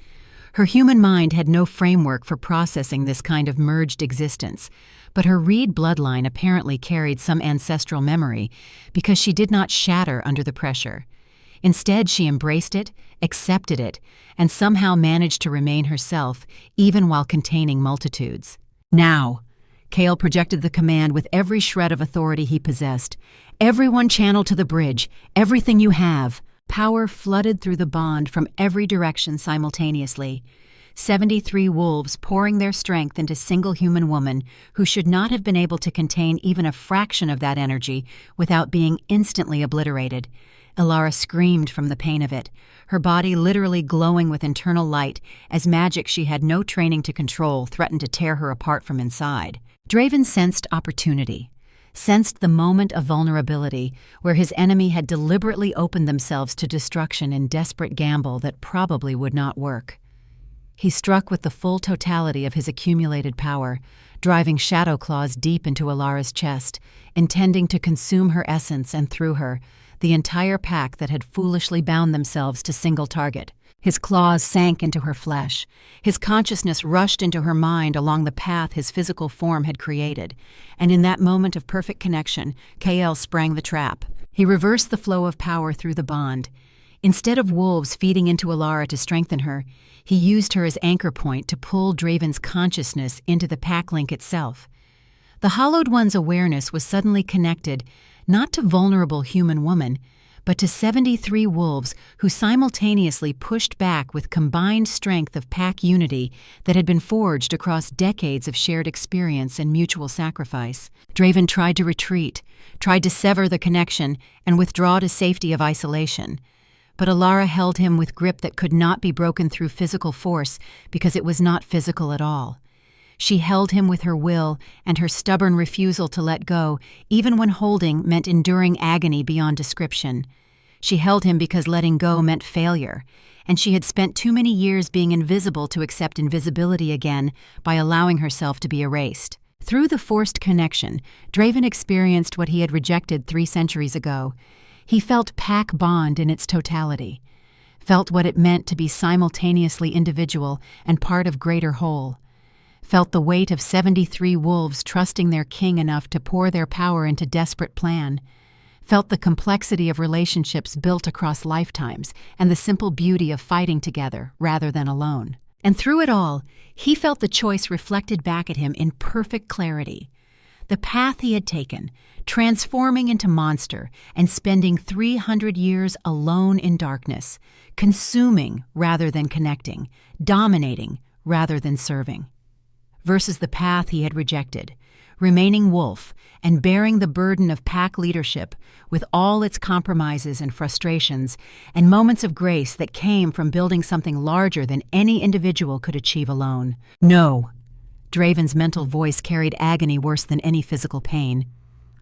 A: Her human mind had no framework for processing this kind of merged existence, but her Reed bloodline apparently carried some ancestral memory because she did not shatter under the pressure. Instead, she embraced it, accepted it, and somehow managed to remain herself even while containing multitudes. Now! Kael projected the command with every shred of authority he possessed. Everyone channel to the bridge. Everything you have. Power flooded through the bond from every direction simultaneously. 73 wolves pouring their strength into single human woman who should not have been able to contain even a fraction of that energy without being instantly obliterated. Elara screamed from the pain of it, her body literally glowing with internal light as magic she had no training to control threatened to tear her apart from inside. Draven sensed opportunity, sensed the moment of vulnerability where his enemy had deliberately opened themselves to destruction in desperate gamble that probably would not work. He struck with the full totality of his accumulated power, driving shadow claws deep into Elara's chest, intending to consume her essence and through her, the entire pack that had foolishly bound themselves to single target. His claws sank into her flesh. His consciousness rushed into her mind along the path his physical form had created, and in that moment of perfect connection, Kael sprang the trap. He reversed the flow of power through the bond. Instead of wolves feeding into Elara to strengthen her, he used her as anchor point to pull Draven's consciousness into the pack link itself. The Hollowed One's awareness was suddenly connected not to vulnerable human woman, but to 73 wolves who simultaneously pushed back with combined strength of pack unity that had been forged across decades of shared experience and mutual sacrifice. Draven tried to retreat, tried to sever the connection and withdraw to safety of isolation. But Elara held him with grip that could not be broken through physical force because it was not physical at all. She held him with her will and her stubborn refusal to let go, even when holding meant enduring agony beyond description. She held him because letting go meant failure, and she had spent too many years being invisible to accept invisibility again by allowing herself to be erased. Through the forced connection, Draven experienced what he had rejected 3 centuries ago. He felt pack bond in its totality, felt what it meant to be simultaneously individual and part of greater whole, felt the weight of 73 wolves trusting their king enough to pour their power into desperate plan, felt the complexity of relationships built across lifetimes and the simple beauty of fighting together rather than alone. And through it all, he felt the choice reflected back at him in perfect clarity. The path he had taken, transforming into monster and spending 300 years alone in darkness, consuming rather than connecting, dominating rather than serving, versus the path he had rejected, remaining wolf and bearing the burden of pack leadership with all its compromises and frustrations and moments of grace that came from building something larger than any individual could achieve alone. No. Draven's mental voice carried agony worse than any physical pain.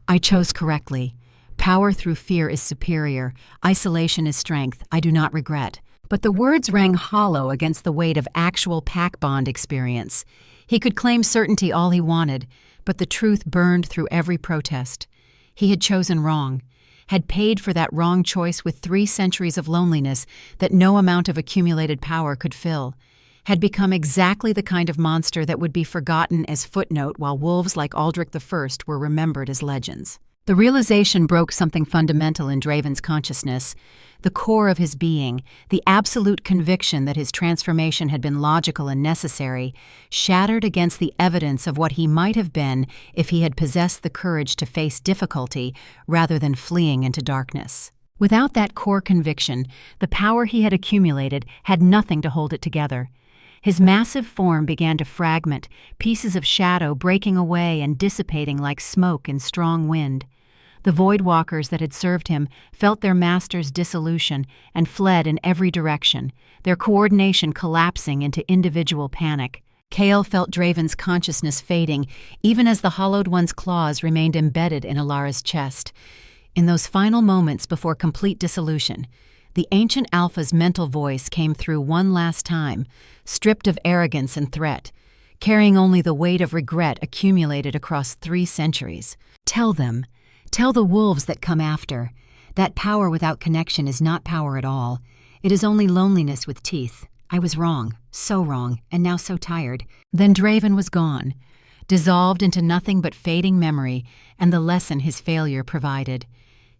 A: I chose correctly. Power through fear is superior. Isolation is strength. I do not regret. But the words rang hollow against the weight of actual pack bond experience. He could claim certainty all he wanted, but the truth burned through every protest. He had chosen wrong, had paid for that wrong choice with 3 centuries of loneliness that no amount of accumulated power could fill, had become exactly the kind of monster that would be forgotten as footnote while wolves like Aldrich I were remembered as legends. The realization broke something fundamental in Draven's consciousness, the core of his being, the absolute conviction that his transformation had been logical and necessary, shattered against the evidence of what he might have been if he had possessed the courage to face difficulty rather than fleeing into darkness. Without that core conviction, the power he had accumulated had nothing to hold it together. His massive form began to fragment, pieces of shadow breaking away and dissipating like smoke in strong wind. The Voidwalkers that had served him felt their master's dissolution and fled in every direction, their coordination collapsing into individual panic. Kael felt Draven's consciousness fading, even as the Hollowed One's claws remained embedded in Elara's chest. In those final moments before complete dissolution, the ancient Alpha's mental voice came through one last time, stripped of arrogance and threat, carrying only the weight of regret accumulated across 3 centuries. Tell them, tell the wolves that come after, that power without connection is not power at all. It is only loneliness with teeth. I was wrong, so wrong, and now so tired. Then Draven was gone, dissolved into nothing but fading memory and the lesson his failure provided.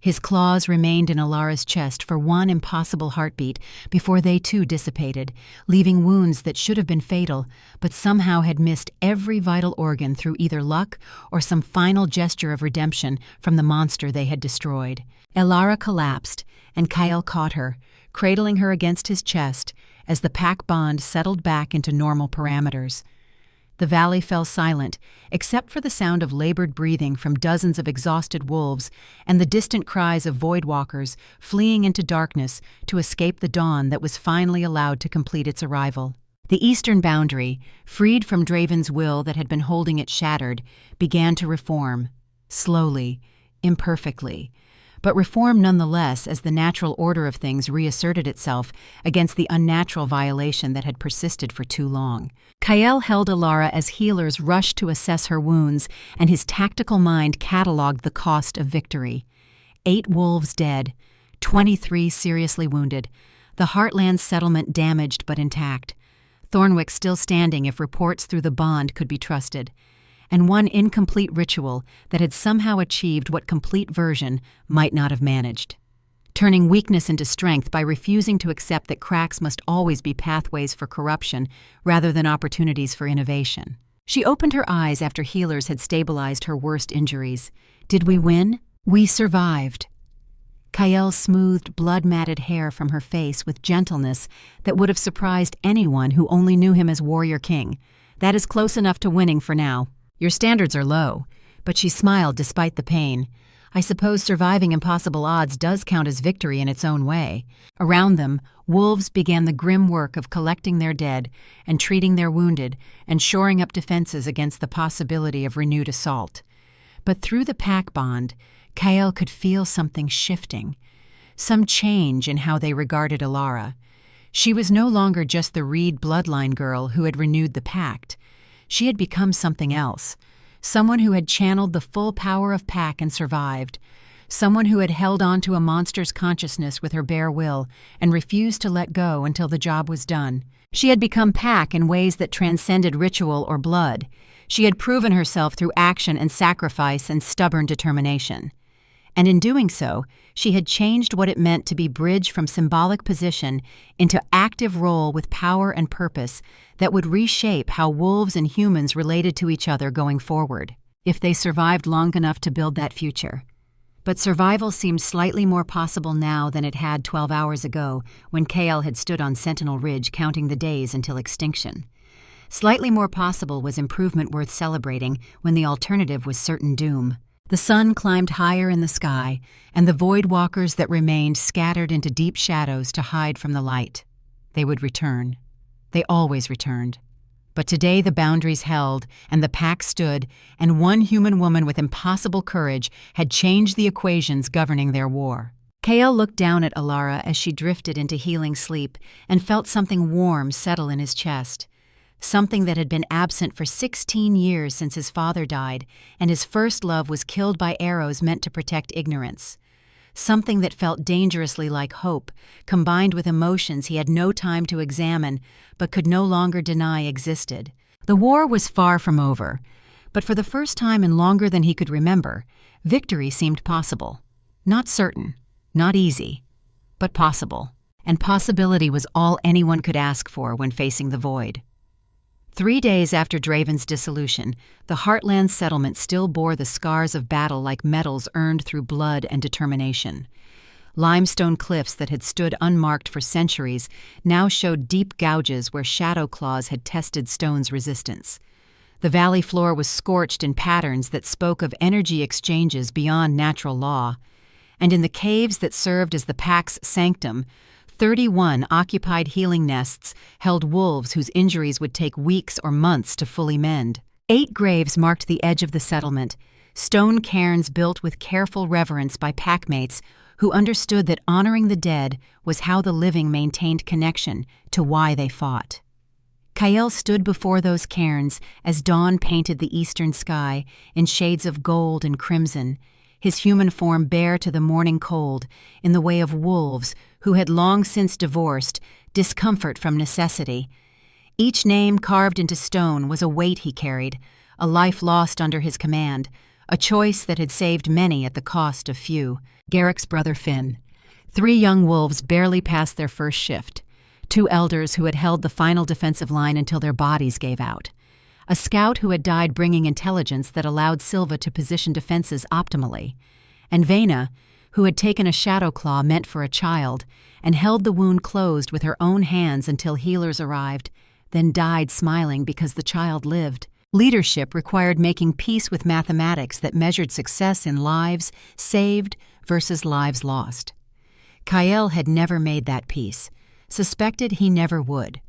A: His claws remained in Elara's chest for one impossible heartbeat before they too dissipated, leaving wounds that should have been fatal, but somehow had missed every vital organ through either luck or some final gesture of redemption from the monster they had destroyed. Elara collapsed, and Kael caught her, cradling her against his chest as the pack bond settled back into normal parameters. The valley fell silent, except for the sound of labored breathing from dozens of exhausted wolves and the distant cries of voidwalkers fleeing into darkness to escape the dawn that was finally allowed to complete its arrival. The eastern boundary, freed from Draven's will that had been holding it shattered, began to reform, slowly, imperfectly, but reform nonetheless as the natural order of things reasserted itself against the unnatural violation that had persisted for too long. Kael held Elara as healers rushed to assess her wounds, and his tactical mind catalogued the cost of victory. 8 wolves dead, 23 seriously wounded, the Heartland settlement damaged but intact, Thornwick still standing if reports through the bond could be trusted, and one incomplete ritual that had somehow achieved what complete version might not have managed, turning weakness into strength by refusing to accept that cracks must always be pathways for corruption rather than opportunities for innovation. She opened her eyes after healers had stabilized her worst injuries. Did we win? We survived. Kael smoothed blood-matted hair from her face with gentleness that would have surprised anyone who only knew him as Warrior King. That is close enough to winning for now. Your standards are low, but she smiled despite the pain. I suppose surviving impossible odds does count as victory in its own way. Around them, wolves began the grim work of collecting their dead and treating their wounded and shoring up defenses against the possibility of renewed assault. But through the pack bond, Kael could feel something shifting, some change in how they regarded Elara. She was no longer just the Reed bloodline girl who had renewed the pact. She had become something else, someone who had channeled the full power of pack and survived, someone who had held on to a monster's consciousness with her bare will and refused to let go until the job was done. She had become pack in ways that transcended ritual or blood. She had proven herself through action and sacrifice and stubborn determination. And in doing so, she had changed what it meant to be bridge from symbolic position into active role with power and purpose that would reshape how wolves and humans related to each other going forward, if they survived long enough to build that future. But survival seemed slightly more possible now than it had 12 hours ago when Kael had stood on Sentinel Ridge counting the days until extinction. Slightly more possible was improvement worth celebrating when the alternative was certain doom. The sun climbed higher in the sky, and the void walkers that remained scattered into deep shadows to hide from the light. They would return. They always returned. But today the boundaries held, and the pack stood, and one human woman with impossible courage had changed the equations governing their war. Kael looked down at Elara as she drifted into healing sleep and felt something warm settle in his chest. Something that had been absent for 16 years since his father died, and his first love was killed by arrows meant to protect ignorance. Something that felt dangerously like hope, combined with emotions he had no time to examine, but could no longer deny existed. The war was far from over, but for the first time in longer than he could remember, victory seemed possible. Not certain, not easy, but possible. And possibility was all anyone could ask for when facing the void. 3 days after Draven's dissolution, the Heartland settlement still bore the scars of battle like medals earned through blood and determination. Limestone cliffs that had stood unmarked for centuries now showed deep gouges where shadow claws had tested stone's resistance. The valley floor was scorched in patterns that spoke of energy exchanges beyond natural law. And in the caves that served as the pack's sanctum, 31 occupied healing nests held wolves whose injuries would take weeks or months to fully mend. 8 graves marked the edge of the settlement, stone cairns built with careful reverence by packmates who understood that honoring the dead was how the living maintained connection to why they fought. Kael stood before those cairns as dawn painted the eastern sky in shades of gold and crimson, his human form bare to the morning cold in the way of wolves who had long since divorced discomfort from necessity. Each name carved into stone was a weight he carried, a life lost under his command, a choice that had saved many at the cost of few. Garrick's brother Finn. 3 young wolves barely passed their first shift. 2 elders who had held the final defensive line until their bodies gave out. A scout who had died bringing intelligence that allowed Silva to position defenses optimally. And Vena, who had taken a shadow claw meant for a child and held the wound closed with her own hands until healers arrived, then died smiling because the child lived. Leadership required making peace with mathematics that measured success in lives saved versus lives lost. Kael had never made that peace, suspected he never would.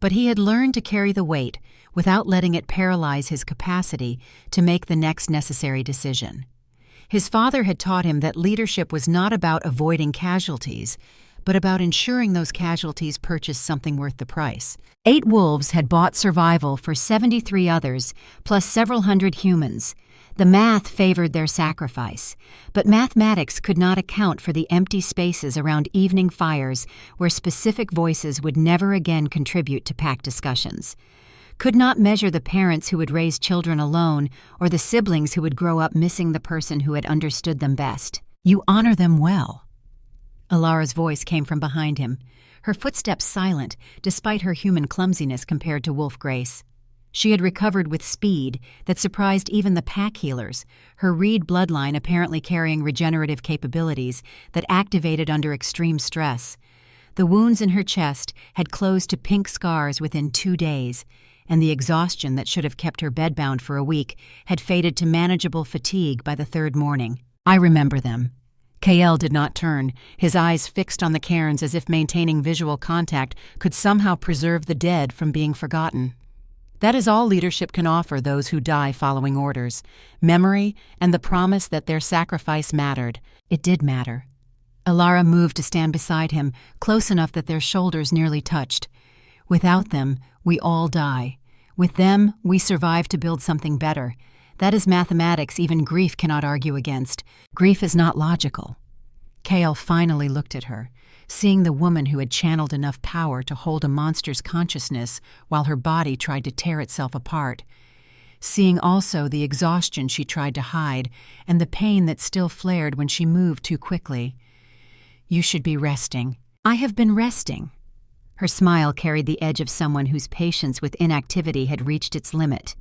A: But he had learned to carry the weight without letting it paralyze his capacity to make the next necessary decision. His father had taught him that leadership was not about avoiding casualties, but about ensuring those casualties purchased something worth the price. 8 wolves had bought survival for 73 others, plus several hundred humans. The math favored their sacrifice, but mathematics could not account for the empty spaces around evening fires where specific voices would never again contribute to pack discussions. Could not measure the parents who would raise children alone or the siblings who would grow up missing the person who had understood them best. You honor them well. Elara's voice came from behind him, her footsteps silent despite her human clumsiness compared to Wolf Grace. She had recovered with speed that surprised even the pack healers, her Reed bloodline apparently carrying regenerative capabilities that activated under extreme stress. The wounds in her chest had closed to pink scars within 2 days, and the exhaustion that should have kept her bedbound for a week had faded to manageable fatigue by the 3rd morning. I remember them. Kael did not turn, his eyes fixed on the cairns as if maintaining visual contact could somehow preserve the dead from being forgotten. That is all leadership can offer those who die following orders, memory and the promise that their sacrifice mattered. It did matter. Elara moved to stand beside him, close enough that their shoulders nearly touched. Without them, we all die. With them, we survive to build something better. That is mathematics even grief cannot argue against. Grief is not logical. Kael finally looked at her, seeing the woman who had channeled enough power to hold a monster's consciousness while her body tried to tear itself apart. Seeing also the exhaustion she tried to hide and the pain that still flared when she moved too quickly. You should be resting. I have been resting. Her smile carried the edge of someone whose patience with inactivity had reached its limit.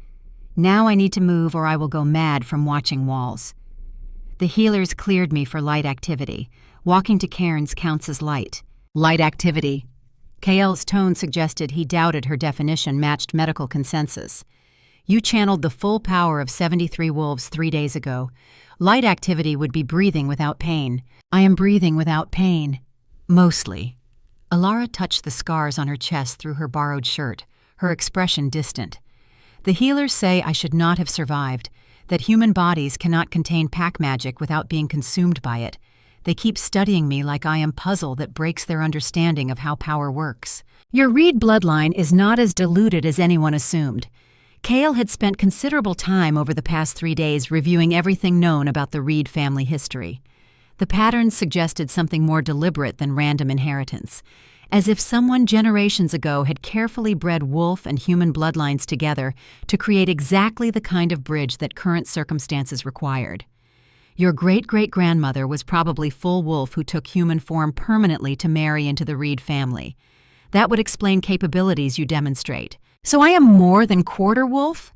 A: Now I need to move or I will go mad from watching walls. The healers cleared me for light activity. Walking to cairns counts as light. Light activity. Kael's tone suggested he doubted her definition matched medical consensus. You channeled the full power of 73 wolves 3 days ago. Light activity would be breathing without pain. I am breathing without pain. Mostly. Elara touched the scars on her chest through her borrowed shirt, her expression distant. The healers say I should not have survived, that human bodies cannot contain pack magic without being consumed by it. They keep studying me like I am puzzle that breaks their understanding of how power works. Your Reed bloodline is not as diluted as anyone assumed. Kael had spent considerable time over the past 3 days reviewing everything known about the Reed family history. The patterns suggested something more deliberate than random inheritance, as if someone generations ago had carefully bred wolf and human bloodlines together to create exactly the kind of bridge that current circumstances required. Your great-great-grandmother was probably full wolf who took human form permanently to marry into the Reed family. That would explain capabilities you demonstrate. So I am more than quarter wolf?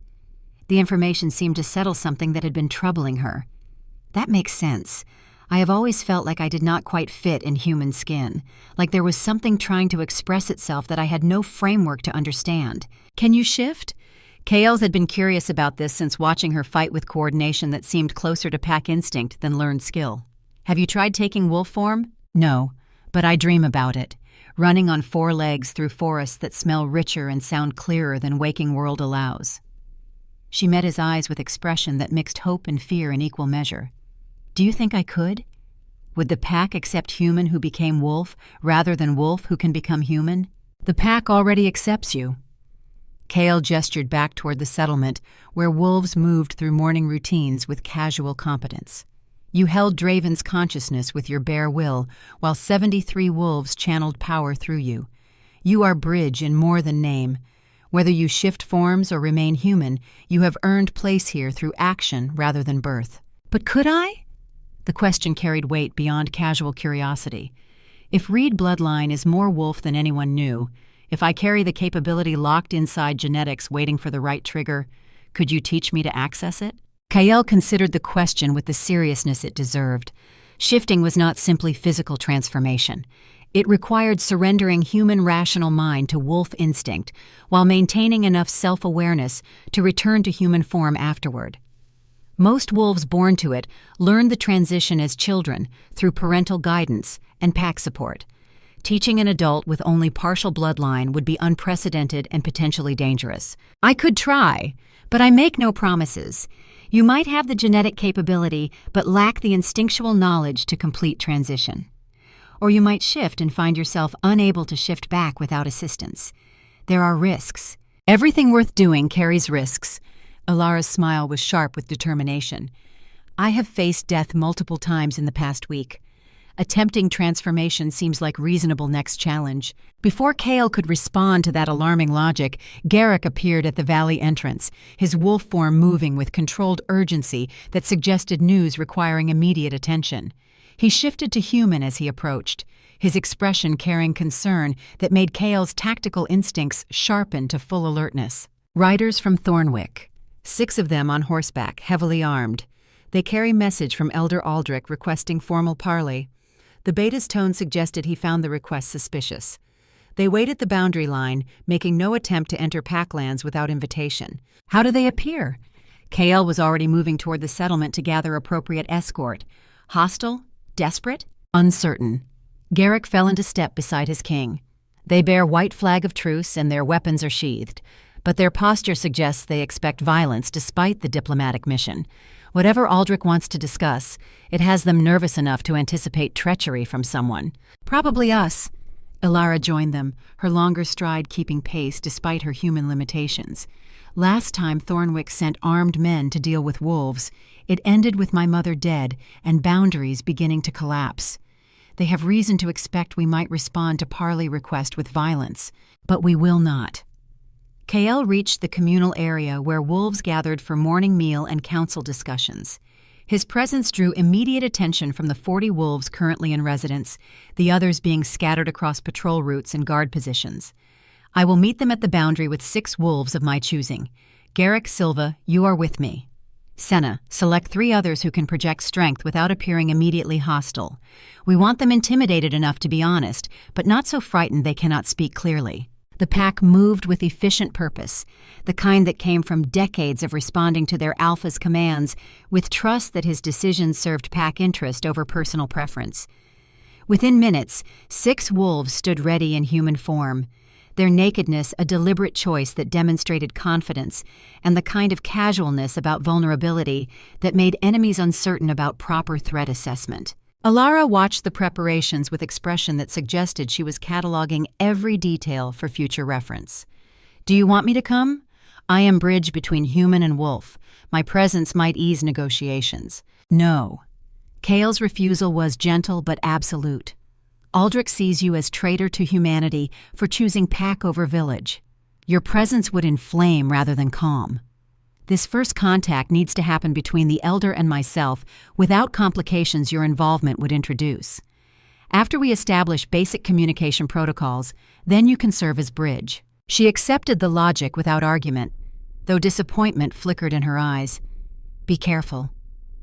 A: The information seemed to settle something that had been troubling her. That makes sense. I have always felt like I did not quite fit in human skin, like there was something trying to express itself that I had no framework to understand. Can you shift? Kael's had been curious about this since watching her fight with coordination that seemed closer to pack instinct than learned skill. Have you tried taking wolf form? No, but I dream about it, running on 4 legs through forests that smell richer and sound clearer than waking world allows. She met his eyes with expression that mixed hope and fear in equal measure. Do you think I could? Would the pack accept human who became wolf rather than wolf who can become human? The pack already accepts you. Kael gestured back toward the settlement, where wolves moved through morning routines with casual competence. You held Draven's consciousness with your bare will, while 73 wolves channeled power through you. You are bridge in more than name. Whether you shift forms or remain human, you have earned place here through action rather than birth. But could I? The question carried weight beyond casual curiosity. If Reed bloodline is more wolf than anyone knew, if I carry the capability locked inside genetics waiting for the right trigger, could you teach me to access it? Kael considered the question with the seriousness it deserved. Shifting was not simply physical transformation. It required surrendering human rational mind to wolf instinct while maintaining enough self-awareness to return to human form afterward. Most wolves born to it learned the transition as children through parental guidance and pack support. Teaching an adult with only partial bloodline would be unprecedented and potentially dangerous. I could try, but I make no promises. You might have the genetic capability, but lack the instinctual knowledge to complete transition. Or you might shift and find yourself unable to shift back without assistance. There are risks. Everything worth doing carries risks. Elara's smile was sharp with determination. I have faced death multiple times in the past week. Attempting transformation seems like reasonable next challenge. Before Kael could respond to that alarming logic, Garrick appeared at the valley entrance, his wolf form moving with controlled urgency that suggested news requiring immediate attention. He shifted to human as he approached, his expression carrying concern that made Kael's tactical instincts sharpen to full alertness. Riders from Thornwick. 6 of them on horseback, heavily armed. They carry message from Elder Aldrich requesting formal parley. The beta's tone suggested he found the request suspicious. They wait at the boundary line, making no attempt to enter packlands without invitation. How do they appear? Kael was already moving toward the settlement to gather appropriate escort. Hostile? Desperate? Uncertain. Garrick fell into step beside his king. They bear white flag of truce and their weapons are sheathed, but their posture suggests they expect violence despite the diplomatic mission. Whatever Aldrich wants to discuss, it has them nervous enough to anticipate treachery from someone. Probably us. Elara joined them, her longer stride keeping pace despite her human limitations. Last time Thornwick sent armed men to deal with wolves, it ended with my mother dead and boundaries beginning to collapse. They have reason to expect we might respond to parley request with violence, but we will not. Kael reached the communal area where wolves gathered for morning meal and council discussions. His presence drew immediate attention from the 40 wolves currently in residence, the others being scattered across patrol routes and guard positions. I will meet them at the boundary with 6 wolves of my choosing. Garrick, Silva, you are with me. Senna, select 3 others who can project strength without appearing immediately hostile. We want them intimidated enough to be honest, but not so frightened they cannot speak clearly. The pack moved with efficient purpose, the kind that came from decades of responding to their alpha's commands with trust that his decisions served pack interest over personal preference. Within minutes, 6 wolves stood ready in human form, their nakedness a deliberate choice that demonstrated confidence and the kind of casualness about vulnerability that made enemies uncertain about proper threat assessment. Elara watched the preparations with expression that suggested she was cataloging every detail for future reference. Do you want me to come? I am bridge between human and wolf. My presence might ease negotiations. No. Kael's refusal was gentle but absolute. Aldrich sees you as traitor to humanity for choosing pack over village. Your presence would inflame rather than calm. This first contact needs to happen between the elder and myself without complications your involvement would introduce. After we establish basic communication protocols, then you can serve as bridge. She accepted the logic without argument, though disappointment flickered in her eyes. Be careful.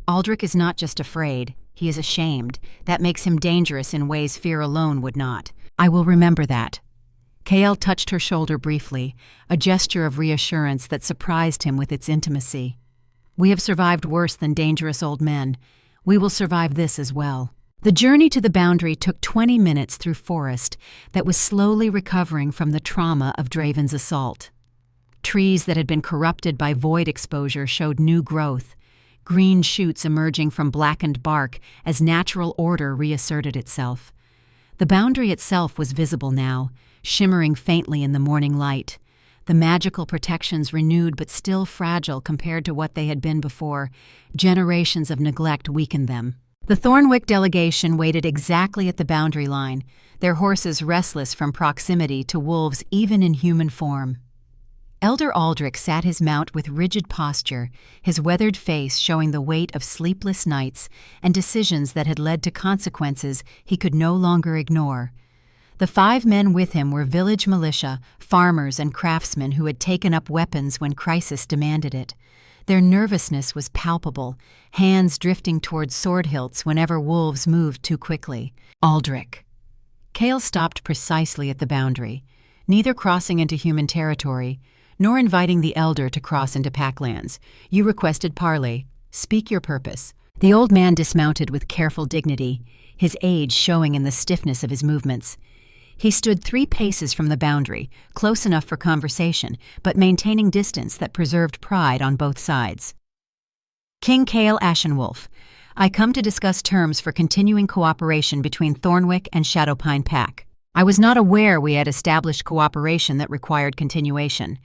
A: Aldrich is not just afraid, he is ashamed. That makes him dangerous in ways fear alone would not. I will remember that. Kael touched her shoulder briefly, a gesture of reassurance that surprised him with its intimacy. We have survived worse than dangerous old men. We will survive this as well. The journey to the boundary took 20 minutes through forest that was slowly recovering from the trauma of Draven's assault. Trees that had been corrupted by void exposure showed new growth, green shoots emerging from blackened bark as natural order reasserted itself. The boundary itself was visible now, shimmering faintly in the morning light, the magical protections renewed but still fragile compared to what they had been before. Generations of neglect weakened them. The Thornwick delegation waited exactly at the boundary line, their horses restless from proximity to wolves even in human form. Elder Aldrich sat his mount with rigid posture, his weathered face showing the weight of sleepless nights and decisions that had led to consequences he could no longer ignore. The 5 men with him were village militia, farmers, and craftsmen who had taken up weapons when crisis demanded it. Their nervousness was palpable, hands drifting toward sword hilts whenever wolves moved too quickly. Aldrich. Kael stopped precisely at the boundary, neither crossing into human territory, nor inviting the elder to cross into packlands. You requested parley. Speak your purpose. The old man dismounted with careful dignity, his age showing in the stiffness of his movements. He stood 3 paces from the boundary, close enough for conversation, but maintaining distance that preserved pride on both sides. King Kael Ashenwolf, I come to discuss terms for continuing cooperation between Thornwick and Shadowpine Pack. I was not aware we had established cooperation that required continuation.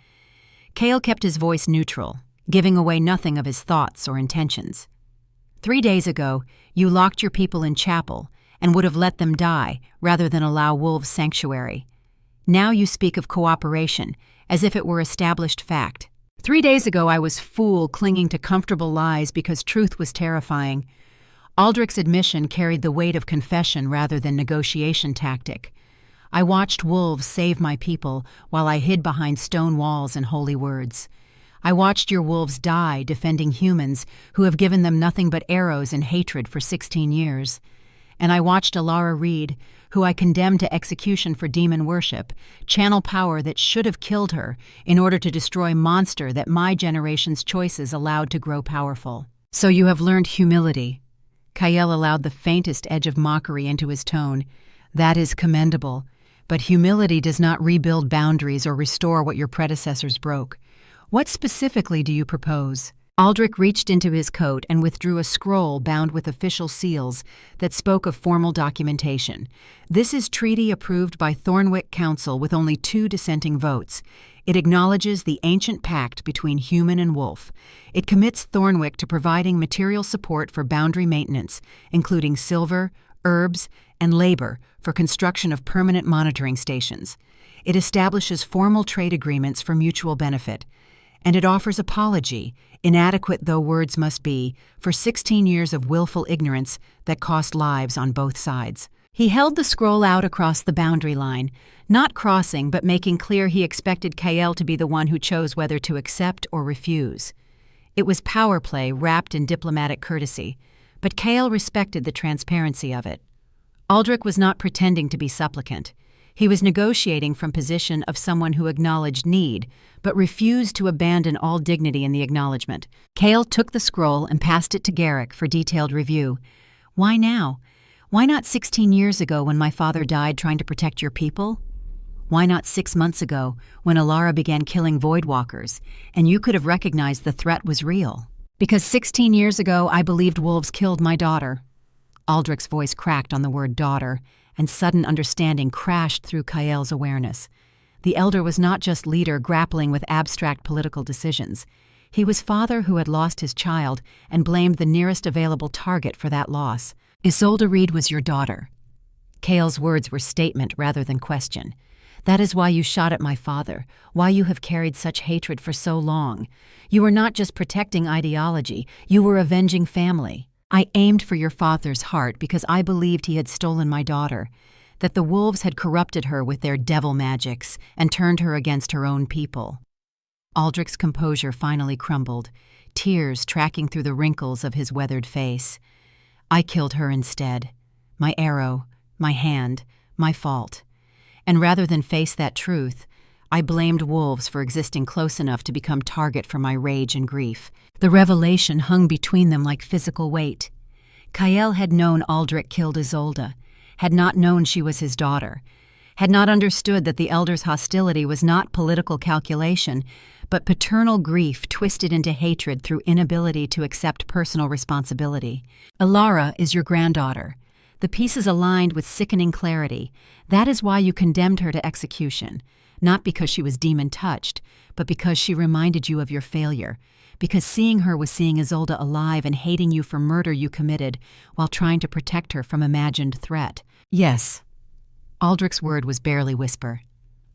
A: Kael kept his voice neutral, giving away nothing of his thoughts or intentions. 3 days ago, you locked your people in chapel and would have let them die rather than allow wolves sanctuary. Now you speak of cooperation, as if it were established fact. 3 days ago I was fool clinging to comfortable lies because truth was terrifying. Aldrich's admission carried the weight of confession rather than negotiation tactic. I watched wolves save my people while I hid behind stone walls and holy words. I watched your wolves die defending humans who have given them nothing but arrows and hatred for 16 years. And I watched Elara Reed, who I condemned to execution for demon worship, channel power that should have killed her in order to destroy monster that my generation's choices allowed to grow powerful. So you have learned humility. Kael allowed the faintest edge of mockery into his tone. That is commendable, but humility does not rebuild boundaries or restore what your predecessors broke. What specifically do you propose? Aldrich reached into his coat and withdrew a scroll bound with official seals that spoke of formal documentation. This is treaty approved by Thornwick Council with only 2 dissenting votes. It acknowledges the ancient pact between human and wolf. It commits Thornwick to providing material support for boundary maintenance, including silver, herbs, and labor for construction of permanent monitoring stations. It establishes formal trade agreements for mutual benefit. And it offers apology, inadequate though words must be, for 16 years of willful ignorance that cost lives on both sides. He held the scroll out across the boundary line, not crossing but making clear he expected Kael to be the one who chose whether to accept or refuse. It was power play wrapped in diplomatic courtesy, but Kael respected the transparency of it. Aldrich was not pretending to be supplicant. He was negotiating from position of someone who acknowledged need, but refused to abandon all dignity in the acknowledgement. Kael took the scroll and passed it to Garrick for detailed review. Why now? Why not 16 years ago when my father died trying to protect your people? Why not 6 months ago when Elara began killing Voidwalkers, and you could have recognized the threat was real? Because 16 years ago I believed wolves killed my daughter. Aldrich's voice cracked on the word daughter, and sudden understanding crashed through Kael's awareness. The elder was not just leader grappling with abstract political decisions. He was father who had lost his child and blamed the nearest available target for that loss. Isolde Reed was your daughter. Kael's words were statement rather than question. That is why you shot at my father, why you have carried such hatred for so long. You were not just protecting ideology, you were avenging family. I aimed for your father's heart because I believed he had stolen my daughter, that the wolves had corrupted her with their devil magics and turned her against her own people. Aldrich's composure finally crumbled, tears tracking through the wrinkles of his weathered face. I killed her instead. My arrow, my hand, my fault. And rather than face that truth, I blamed wolves for existing close enough to become target for my rage and grief. The revelation hung between them like physical weight. Kael had known Aldrich killed Isolde, had not known she was his daughter, had not understood that the elder's hostility was not political calculation, but paternal grief twisted into hatred through inability to accept personal responsibility. Elara is your granddaughter. The pieces aligned with sickening clarity. That is why you condemned her to execution. Not because she was demon-touched, but because she reminded you of your failure. Because seeing her was seeing Isolde alive and hating you for murder you committed while trying to protect her from imagined threat. Yes. Aldrich's word was barely whisper.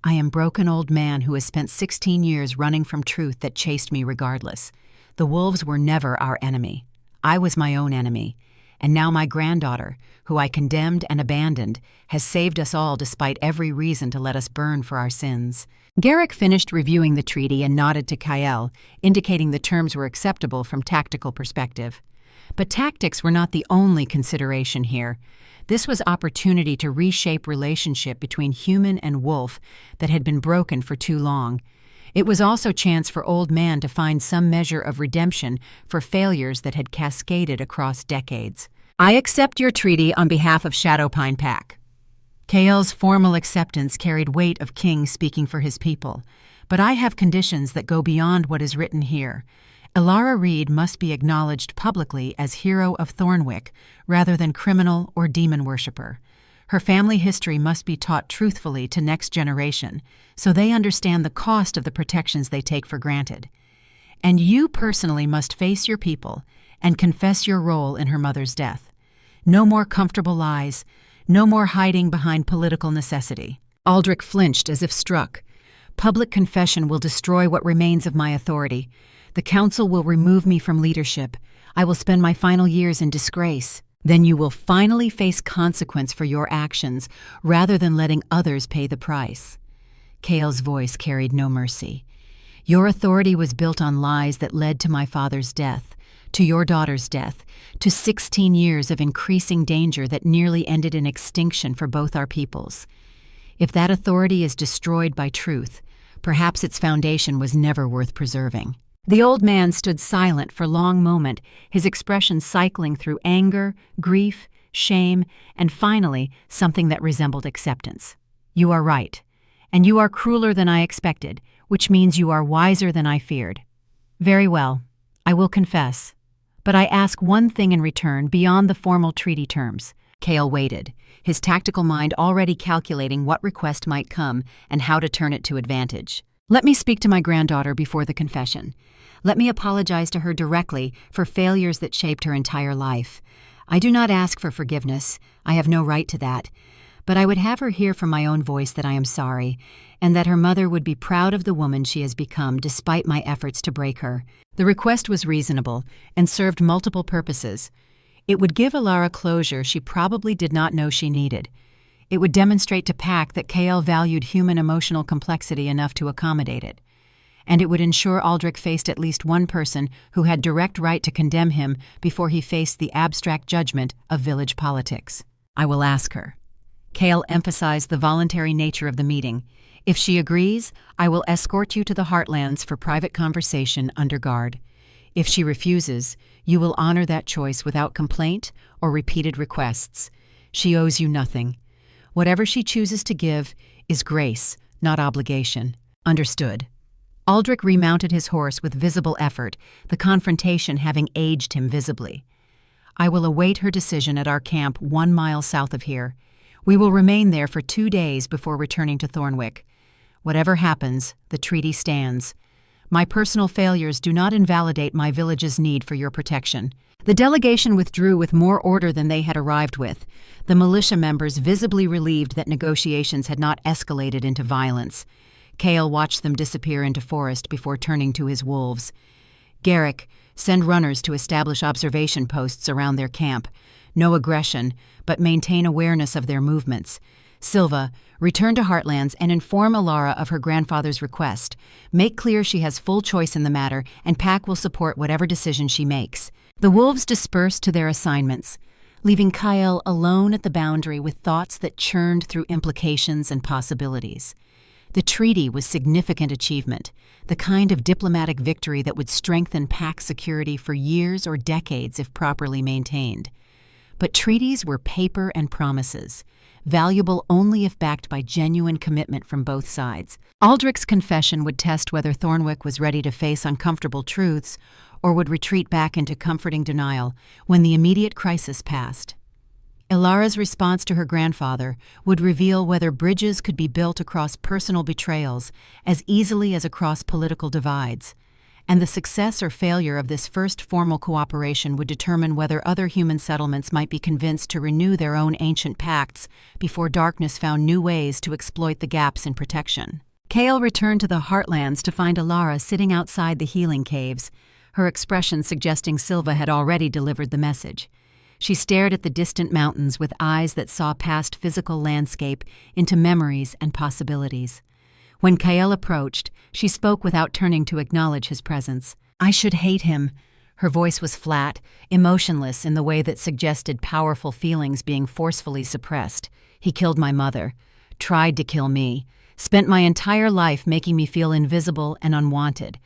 A: I am broken old man who has spent 16 years running from truth that chased me regardless. The wolves were never our enemy. I was my own enemy. And now my granddaughter, who I condemned and abandoned, has saved us all despite every reason to let us burn for our sins." Garrick finished reviewing the treaty and nodded to Kael, indicating the terms were acceptable from tactical perspective. But tactics were not the only consideration here. This was opportunity to reshape relationship between human and wolf that had been broken for too long. It was also chance for Old Man to find some measure of redemption for failures that had cascaded across decades. "I accept your treaty on behalf of Shadowpine Pack." Kael's formal acceptance carried weight of king speaking for his people. "But I have conditions that go beyond what is written here. Elara Reed must be acknowledged publicly as hero of Thornwick rather than criminal or demon worshipper. Her family history must be taught truthfully to next generation so they understand the cost of the protections they take for granted. And you personally must face your people and confess your role in her mother's death. No more comfortable lies, no more hiding behind political necessity." Aldrich flinched as if struck. "Public confession will destroy what remains of my authority. The council will remove me from leadership. I will spend my final years in disgrace. Then you will finally face consequence for your actions rather than letting others pay the price." Kael's voice carried no mercy. "Your authority was built on lies that led to my father's death, to your daughter's death, to 16 years of increasing danger that nearly ended in extinction for both our peoples. If that authority is destroyed by truth, perhaps its foundation was never worth preserving." The old man stood silent for a long moment, his expression cycling through anger, grief, shame, and finally something that resembled acceptance. "You are right, and you are crueler than I expected, which means you are wiser than I feared. Very well, I will confess. But I ask one thing in return beyond the formal treaty terms." Kael waited, his tactical mind already calculating what request might come and how to turn it to advantage. "Let me speak to my granddaughter before the confession. Let me apologize to her directly for failures that shaped her entire life. I do not ask for forgiveness. I have no right to that. But I would have her hear from my own voice that I am sorry, and that her mother would be proud of the woman she has become despite my efforts to break her." The request was reasonable and served multiple purposes. It would give Elara closure she probably did not know she needed. It would demonstrate to Pack that Kael valued human emotional complexity enough to accommodate it. And it would ensure Aldrich faced at least one person who had direct right to condemn him before he faced the abstract judgment of village politics. "I will ask her." Kael emphasized the voluntary nature of the meeting. "If she agrees, I will escort you to the Heartlands for private conversation under guard. If she refuses, you will honor that choice without complaint or repeated requests. She owes you nothing. Whatever she chooses to give is grace, not obligation. Understood?" Aldrich remounted his horse with visible effort, the confrontation having aged him visibly. "I will await her decision at our camp 1 mile south of here. We will remain there for 2 days before returning to Thornwick. Whatever happens, the treaty stands. My personal failures do not invalidate my village's need for your protection." The delegation withdrew with more order than they had arrived with, the militia members visibly relieved that negotiations had not escalated into violence. Kael watched them disappear into forest before turning to his wolves. "Garrick, send runners to establish observation posts around their camp. No aggression, but maintain awareness of their movements. Silva, return to Heartlands and inform Elara of her grandfather's request. Make clear she has full choice in the matter, and Pack will support whatever decision she makes." The wolves dispersed to their assignments, leaving Kael alone at the boundary with thoughts that churned through implications and possibilities. The treaty was significant achievement, the kind of diplomatic victory that would strengthen Pack security for years or decades if properly maintained. But treaties were paper and promises, valuable only if backed by genuine commitment from both sides. Aldrich's confession would test whether Thornwick was ready to face uncomfortable truths or would retreat back into comforting denial when the immediate crisis passed. Elara's response to her grandfather would reveal whether bridges could be built across personal betrayals as easily as across political divides. and the success or failure of this first formal cooperation would determine whether other human settlements might be convinced to renew their own ancient pacts before darkness found new ways to exploit the gaps in protection. Kael returned to the Heartlands to find Elara sitting outside the healing caves, her expression suggesting Silva had already delivered the message. She stared at the distant mountains with eyes that saw past physical landscape into memories and possibilities. When Kael approached, she spoke without turning to acknowledge his presence. "I should hate him." Her voice was flat, emotionless in the way that suggested powerful feelings being forcefully suppressed. "He killed my mother, tried to kill me, spent my entire life making me feel invisible and unwanted.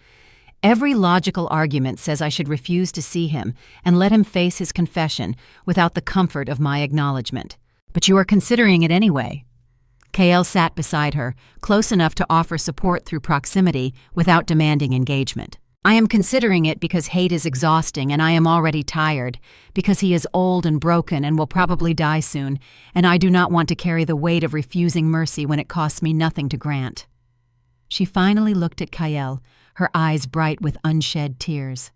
A: Every logical argument says I should refuse to see him and let him face his confession without the comfort of my acknowledgement. But you are considering it anyway." Kael sat beside her, close enough to offer support through proximity without demanding engagement. "I am considering it because hate is exhausting and I am already tired, because he is old and broken and will probably die soon, and I do not want to carry the weight of refusing mercy when it costs me nothing to grant." She finally looked at Kael, her eyes bright with unshed tears.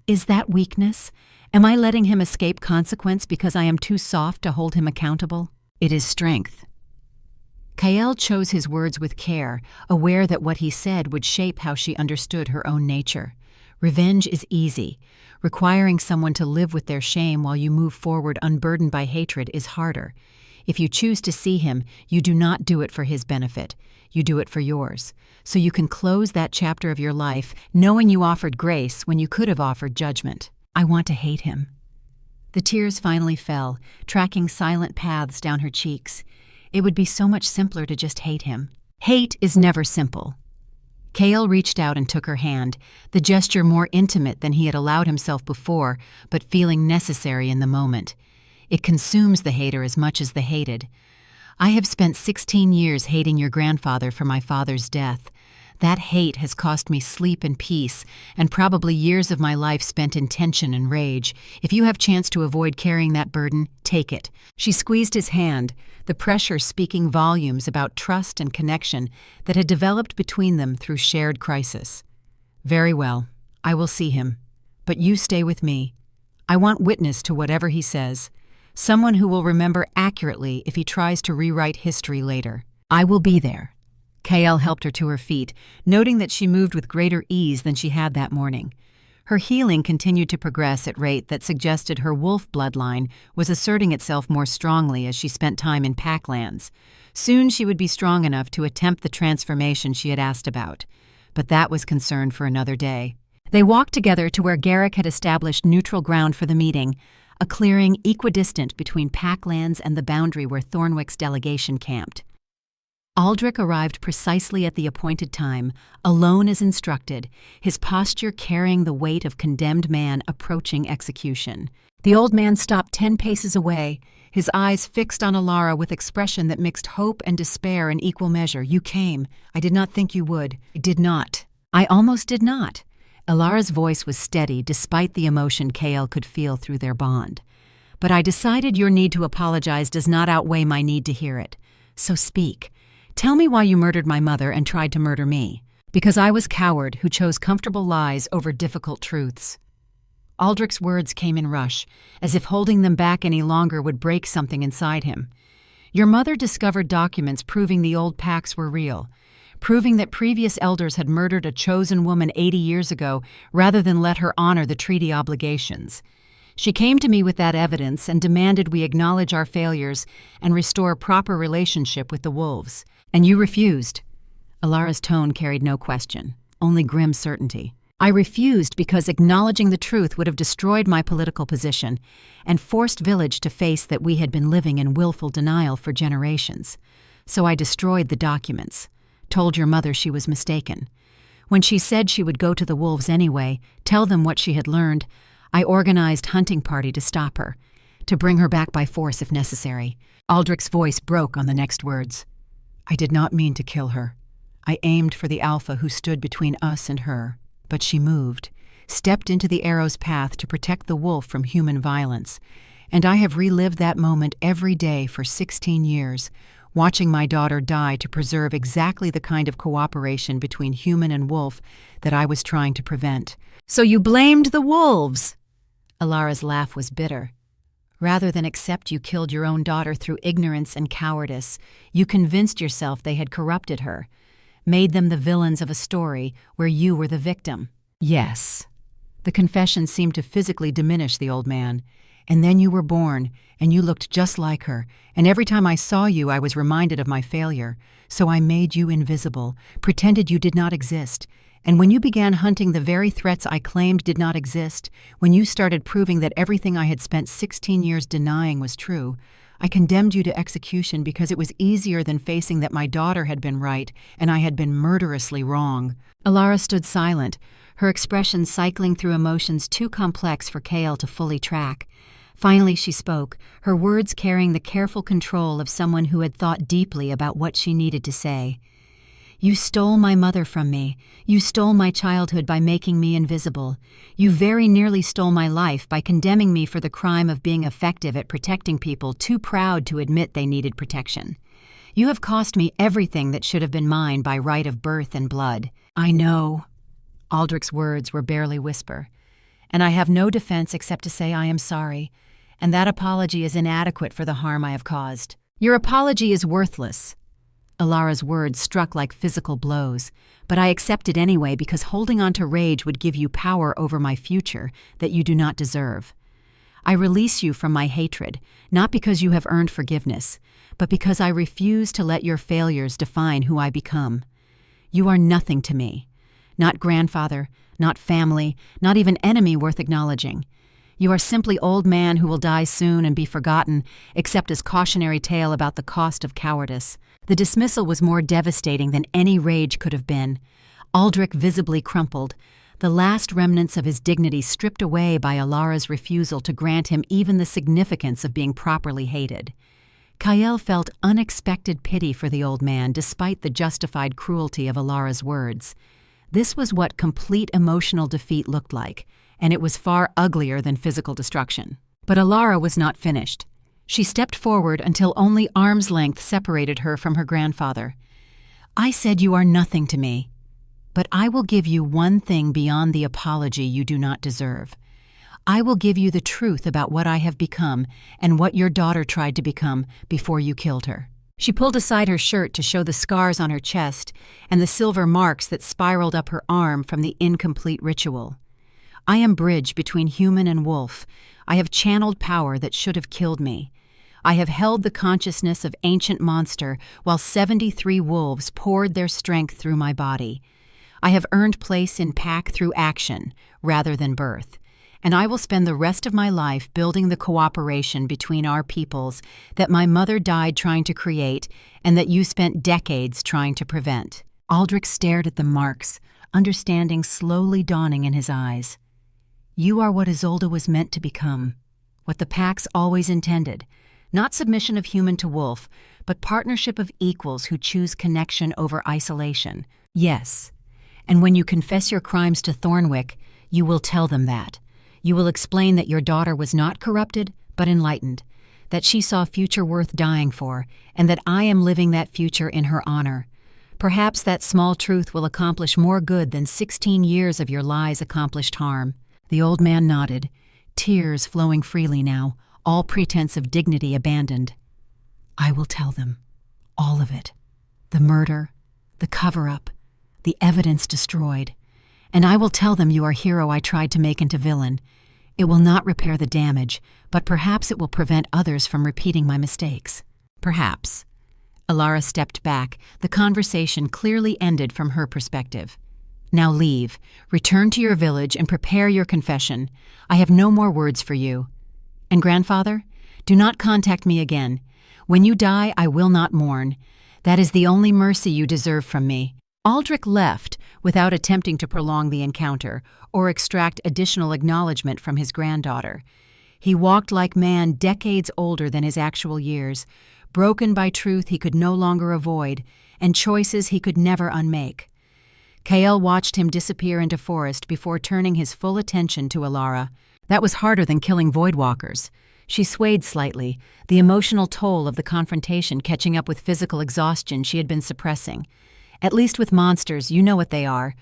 A: "Is that weakness? Am I letting him escape consequence because I am too soft to hold him accountable?" "It is strength." Kael chose his words with care, aware that what he said would shape how she understood her own nature. Revenge is easy. Requiring someone to live with their shame while you move forward unburdened by hatred is harder. If you choose to see him, you do not do it for his benefit. You do it for yours. So you can close that chapter of your life knowing you offered grace when you could have offered judgment. "I want to hate him." The tears finally fell, tracking silent paths down her cheeks. It would be so much simpler to just hate him. Hate is never simple. Kael reached out and took her hand, the gesture more intimate than he had allowed himself before, but feeling necessary in the moment. It consumes the hater as much as the hated. "I have spent 16 years hating your grandfather for my father's death. That hate has cost me sleep and peace, and probably years of my life spent in tension and rage. If you have chance to avoid carrying that burden, take it." She squeezed his hand, the pressure speaking volumes about trust and connection that had developed between them through shared crisis. "Very well, I will see him. But you stay with me. I want witness to whatever he says. Someone who will remember accurately if he tries to rewrite history later. I will be there." Kael helped her to her feet, noting that she moved with greater ease than she had that morning. Her healing continued to progress at rate that suggested her wolf bloodline was asserting itself more strongly as she spent time in packlands. Soon she would be strong enough to attempt the transformation she had asked about. But that was concern for another day. They walked together to where Garrick had established neutral ground for the meeting, a clearing equidistant between packlands and the boundary where Thornwick's delegation camped. Aldrich arrived precisely at the appointed time, alone as instructed, his posture carrying the weight of condemned man approaching execution. The old man stopped 10 paces away, his eyes fixed on Elara with expression that mixed hope and despair in equal measure. "You came. I did not think you would." "I did not. I almost did not." Elara's voice was steady despite the emotion Kael could feel through their bond. "But I decided your need to apologize does not outweigh my need to hear it. So speak. Tell me why you murdered my mother and tried to murder me." "Because I was coward who chose comfortable lies over difficult truths." Aldrich's words came in rush, as if holding them back any longer would break something inside him. "Your mother discovered documents proving the old pacts were real, proving that previous elders had murdered a chosen woman 80 years ago rather than let her honor the treaty obligations. She came to me with that evidence and demanded we acknowledge our failures and restore a proper relationship with the wolves. And you refused." Elara's tone carried no question, only grim certainty. "I refused because acknowledging the truth would have destroyed my political position and forced Village to face that we had been living in willful denial for generations. So I destroyed the documents, told your mother she was mistaken. When she said she would go to the wolves anyway, tell them what she had learned, I organized hunting party to stop her, to bring her back by force if necessary." Aldrich's voice broke on the next words. "I did not mean to kill her. I aimed for the alpha who stood between us and her. But she moved, stepped into the arrow's path to protect the wolf from human violence, and I have relived that moment every day for 16 years, watching my daughter die to preserve exactly the kind of cooperation between human and wolf that I was trying to prevent. So you blamed the wolves? Elara's laugh was bitter. Rather than accept you killed your own daughter through ignorance and cowardice, you convinced yourself they had corrupted her, made them the villains of a story where you were the victim. Yes. The confession seemed to physically diminish the old man. And then you were born, and you looked just like her, and every time I saw you I was reminded of my failure, so I made you invisible, pretended you did not exist. And when you began hunting the very threats I claimed did not exist, when you started proving that everything I had spent 16 years denying was true, I condemned you to execution because it was easier than facing that my daughter had been right and I had been murderously wrong. Elara stood silent, her expression cycling through emotions too complex for Kael to fully track. Finally she spoke, her words carrying the careful control of someone who had thought deeply about what she needed to say. You stole my mother from me. You stole my childhood by making me invisible. You very nearly stole my life by condemning me for the crime of being effective at protecting people too proud to admit they needed protection. You have cost me everything that should have been mine by right of birth and blood. I know. Aldrich's words were barely whisper. And I have no defense except to say I am sorry, and that apology is inadequate for the harm I have caused. Your apology is worthless. Elara's words struck like physical blows, but I accepted anyway because holding on to rage would give you power over my future that you do not deserve. I release you from my hatred, not because you have earned forgiveness, but because I refuse to let your failures define who I become. You are nothing to me. Not grandfather, not family, not even enemy worth acknowledging. You are simply old man who will die soon and be forgotten, except as cautionary tale about the cost of cowardice. The dismissal was more devastating than any rage could have been. Aldrich visibly crumpled, the last remnants of his dignity stripped away by Elara's refusal to grant him even the significance of being properly hated. Kael felt unexpected pity for the old man despite the justified cruelty of Elara's words. This was what complete emotional defeat looked like, and it was far uglier than physical destruction. But Elara was not finished. She stepped forward until only arm's length separated her from her grandfather. I said you are nothing to me, but I will give you one thing beyond the apology you do not deserve. I will give you the truth about what I have become and what your daughter tried to become before you killed her. She pulled aside her shirt to show the scars on her chest and the silver marks that spiraled up her arm from the incomplete ritual. I am bridge between human and wolf. I have channeled power that should have killed me. I have held the consciousness of ancient monster while 73 wolves poured their strength through my body. I have earned place in pack through action rather than birth. And I will spend the rest of my life building the cooperation between our peoples that my mother died trying to create and that you spent decades trying to prevent. Aldrich stared at the marks, understanding slowly dawning in his eyes. You are what Isolde was meant to become, what the packs always intended, not submission of human to wolf, but partnership of equals who choose connection over isolation. Yes, and when you confess your crimes to Thornwick, you will tell them that. You will explain that your daughter was not corrupted, but enlightened, that she saw a future worth dying for, and that I am living that future in her honor. Perhaps that small truth will accomplish more good than 16 years of your lies accomplished harm. The old man nodded, tears flowing freely now, all pretense of dignity abandoned. I will tell them. All of it. The murder, the cover-up, the evidence destroyed. And I will tell them you are hero I tried to make into villain. It will not repair the damage, but perhaps it will prevent others from repeating my mistakes. Perhaps. Elara stepped back, the conversation clearly ended from her perspective. Now leave, return to your village and prepare your confession. I have no more words for you. And grandfather, do not contact me again. When you die, I will not mourn. That is the only mercy you deserve from me. Aldrich left without attempting to prolong the encounter or extract additional acknowledgement from his granddaughter. He walked like man decades older than his actual years, broken by truth he could no longer avoid and choices he could never unmake. Kael watched him disappear into forest before turning his full attention to Elara. That was harder than killing voidwalkers. She swayed slightly, the emotional toll of the confrontation catching up with physical exhaustion she had been suppressing. At least with monsters, you know what they are.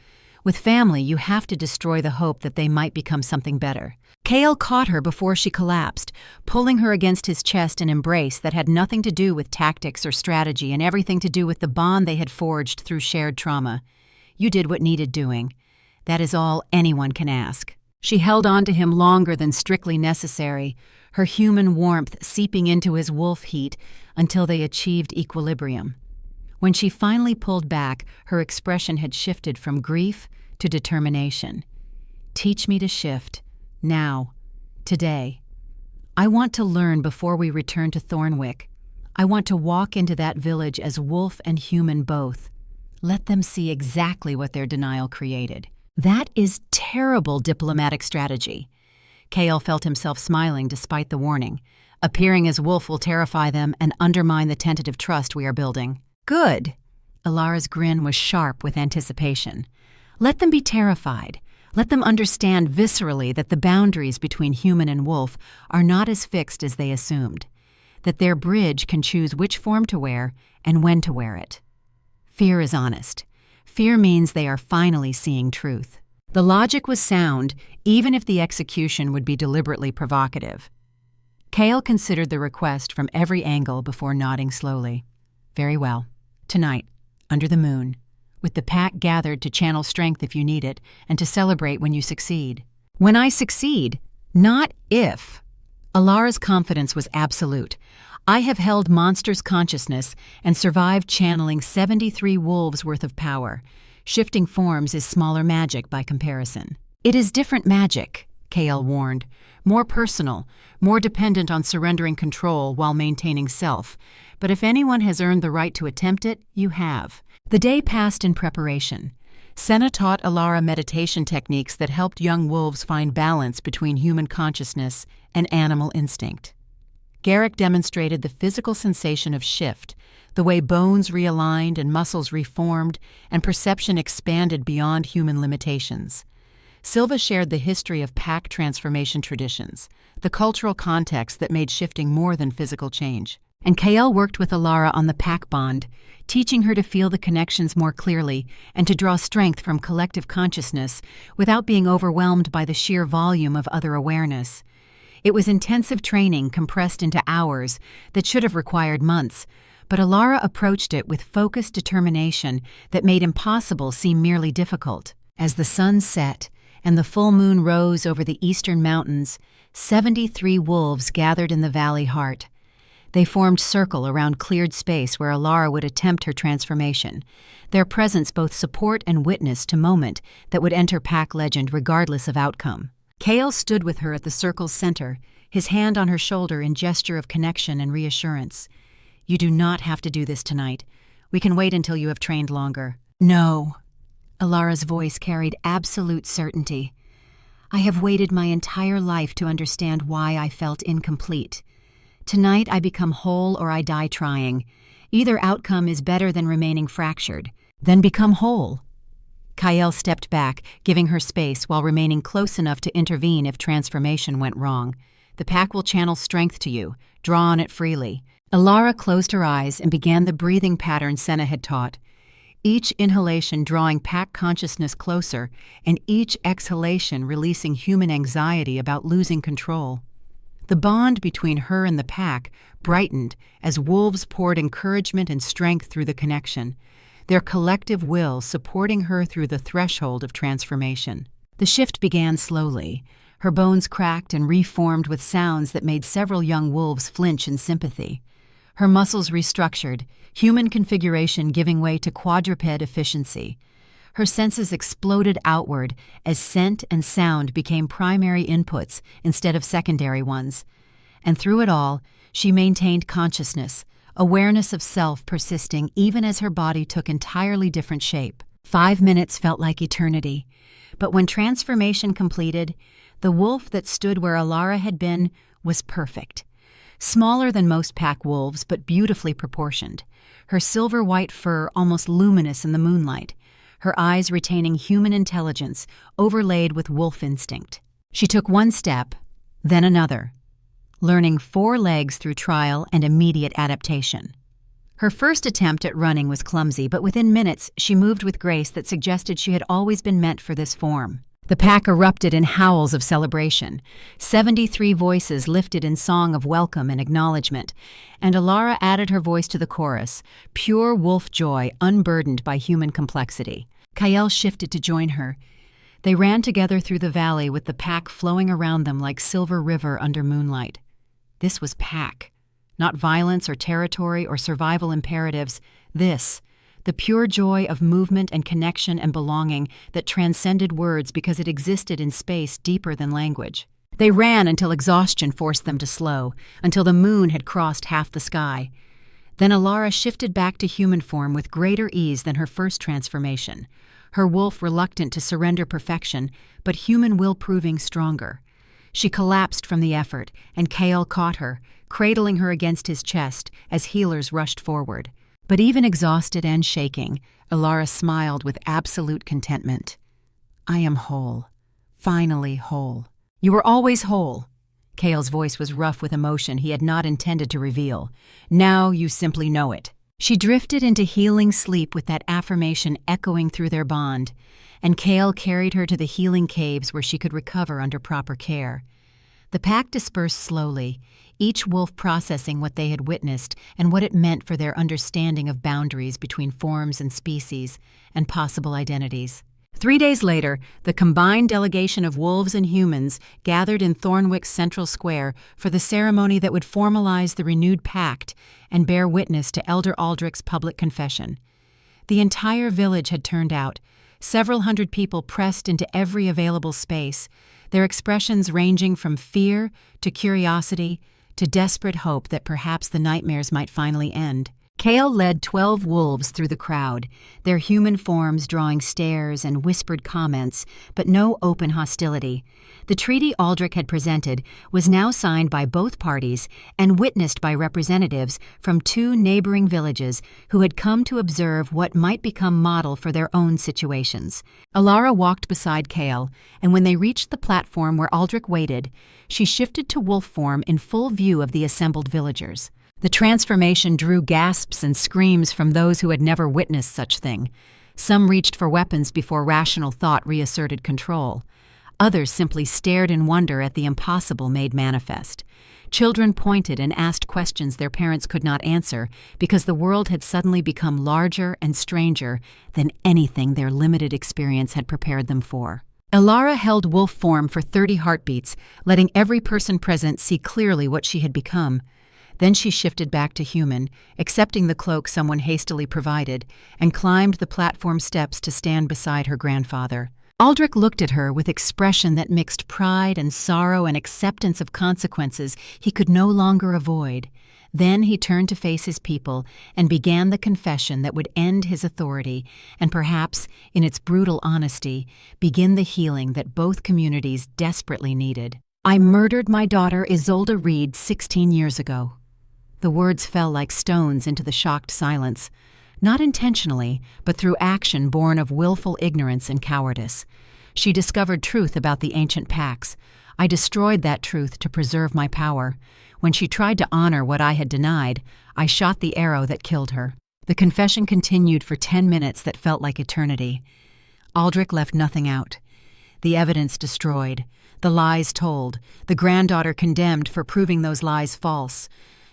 A: With family, you have to destroy the hope that they might become something better. Kael caught her before she collapsed, pulling her against his chest in an embrace that had nothing to do with tactics or strategy and everything to do with the bond they had forged through shared trauma. You did what needed doing. That is all anyone can ask. She held on to him longer than strictly necessary, her human warmth seeping into his wolf heat until they achieved equilibrium. When she finally pulled back, her expression had shifted from grief to determination. Teach me to shift. Now. Today. I want to learn before we return to Thornwick. I want to walk into that village as wolf and human both. Let them see exactly what their denial created. That is terrible diplomatic strategy. Kael felt himself smiling despite the warning. Appearing as wolf will terrify them and undermine the tentative trust we are building. Good. Elara's grin was sharp with anticipation. Let them be terrified. Let them understand viscerally that the boundaries between human and wolf are not as fixed as they assumed. That their bridge can choose which form to wear and when to wear it. Fear is honest. Fear means they are finally seeing truth. The logic was sound, even if the execution would be deliberately provocative. Kael considered the request from every angle before nodding slowly. Very well. Tonight, under the moon, with the pack gathered to channel strength if you need it, and to celebrate when you succeed. When I succeed, not if. Elara's confidence was absolute. I have held monsters' consciousness and survived channeling 73 wolves' worth of power. Shifting forms is smaller magic by comparison. It is different magic, Kael warned. More personal, more dependent on surrendering control while maintaining self. But if anyone has earned the right to attempt it, you have. The day passed in preparation. Senna taught Elara meditation techniques that helped young wolves find balance between human consciousness and animal instinct. Garrick demonstrated the physical sensation of shift, the way bones realigned and muscles reformed, and perception expanded beyond human limitations. Silva shared the history of pack transformation traditions, the cultural context that made shifting more than physical change. And Kael worked with Elara on the pack bond, teaching her to feel the connections more clearly and to draw strength from collective consciousness without being overwhelmed by the sheer volume of other awareness. It was intensive training compressed into hours that should have required months, but Elara approached it with focused determination that made impossible seem merely difficult. As the sun set and the full moon rose over the eastern mountains, 73 wolves gathered in the valley heart. They formed circle around cleared space where Elara would attempt her transformation, their presence both support and witness to moment that would enter pack legend regardless of outcome. Kael stood with her at the circle's center, his hand on her shoulder in gesture of connection and reassurance. You do not have to do this tonight. We can wait until you have trained longer. No. Elara's voice carried absolute certainty. I have waited my entire life to understand why I felt incomplete. Tonight I become whole or I die trying. Either outcome is better than remaining fractured. Then become whole. Kael stepped back, giving her space while remaining close enough to intervene if transformation went wrong. The pack will channel strength to you. Draw on it freely. Elara closed her eyes and began the breathing pattern Senna had taught. Each inhalation drawing pack consciousness closer, and each exhalation releasing human anxiety about losing control. The bond between her and the pack brightened as wolves poured encouragement and strength through the connection, their collective will supporting her through the threshold of transformation. The shift began slowly. Her bones cracked and reformed with sounds that made several young wolves flinch in sympathy. Her muscles restructured, human configuration giving way to quadruped efficiency. Her senses exploded outward as scent and sound became primary inputs instead of secondary ones. And through it all, she maintained consciousness, awareness of self persisting even as her body took entirely different shape. 5 minutes felt like eternity. But when transformation completed, the wolf that stood where Elara had been was perfect. Smaller than most pack wolves, but beautifully proportioned. Her silver-white fur almost luminous in the moonlight. Her eyes retaining human intelligence, overlaid with wolf instinct. She took one step, then another. learning 4 legs through trial and immediate adaptation. Her first attempt at running was clumsy, but within minutes she moved with grace that suggested she had always been meant for this form. The pack erupted in howls of celebration. 73 voices lifted in song of welcome and acknowledgement, and Elara added her voice to the chorus, pure wolf joy unburdened by human complexity. Kael shifted to join her. They ran together through the valley with the pack flowing around them like silver river under moonlight. This was pack. Not violence or territory or survival imperatives. This, the pure joy of movement and connection and belonging that transcended words because it existed in space deeper than language. They ran until exhaustion forced them to slow, until the moon had crossed half the sky. Then Elara shifted back to human form with greater ease than her first transformation, her wolf reluctant to surrender perfection, but human will proving stronger. She collapsed from the effort, and Kael caught her, cradling her against his chest as healers rushed forward. But even exhausted and shaking, Elara smiled with absolute contentment. I am whole. Finally whole. You were always whole. Kael's voice was rough with emotion he had not intended to reveal. Now you simply know it. She drifted into healing sleep with that affirmation echoing through their bond, and Kael carried her to the healing caves where she could recover under proper care. The pack dispersed slowly, each wolf processing what they had witnessed and what it meant for their understanding of boundaries between forms and species and possible identities. 3 days later, the combined delegation of wolves and humans gathered in Thornwick's central square for the ceremony that would formalize the renewed pact and bear witness to Elder Aldrich's public confession. The entire village had turned out, several hundred people pressed into every available space, their expressions ranging from fear to curiosity to desperate hope that perhaps the nightmares might finally end. Kael led 12 wolves through the crowd, their human forms drawing stares and whispered comments, but no open hostility. The treaty Aldrich had presented was now signed by both parties and witnessed by representatives from 2 neighboring villages who had come to observe what might become model for their own situations. Elara walked beside Kael, and when they reached the platform where Aldrich waited, she shifted to wolf form in full view of the assembled villagers. The transformation drew gasps and screams from those who had never witnessed such thing. Some reached for weapons before rational thought reasserted control. Others simply stared in wonder at the impossible made manifest. Children pointed and asked questions their parents could not answer because the world had suddenly become larger and stranger than anything their limited experience had prepared them for. Elara held wolf form for 30 heartbeats, letting every person present see clearly what she had become. Then she shifted back to human, accepting the cloak someone hastily provided, and climbed the platform steps to stand beside her grandfather. Aldrich looked at her with expression that mixed pride and sorrow and acceptance of consequences he could no longer avoid. Then he turned to face his people and began the confession that would end his authority and perhaps, in its brutal honesty, begin the healing that both communities desperately needed. I murdered my daughter Isolde Reed 16 years ago. The words fell like stones into the shocked silence, not intentionally, but through action born of willful ignorance and cowardice. She discovered truth about the ancient pacts. I destroyed that truth to preserve my power. When she tried to honor what I had denied, I shot the arrow that killed her. The confession continued for 10 minutes that felt like eternity. Aldrich left nothing out. The evidence destroyed, the lies told, the granddaughter condemned for proving those lies false.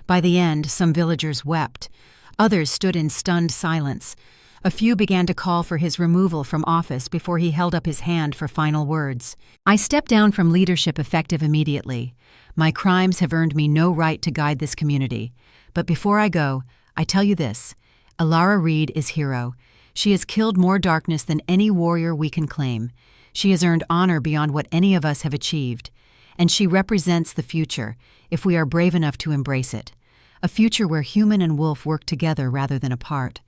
A: By the end, some villagers wept. Others stood in stunned silence. A few began to call for his removal from office before he held up his hand for final words. I stepped down from leadership effective immediately. My crimes have earned me no right to guide this community. But before I go, I tell you this. Elara Reed is hero. She has killed more darkness than any warrior we can claim. She has earned honor beyond what any of us have achieved. And she represents the future, if we are brave enough to embrace it. A future where human and wolf work together rather than apart,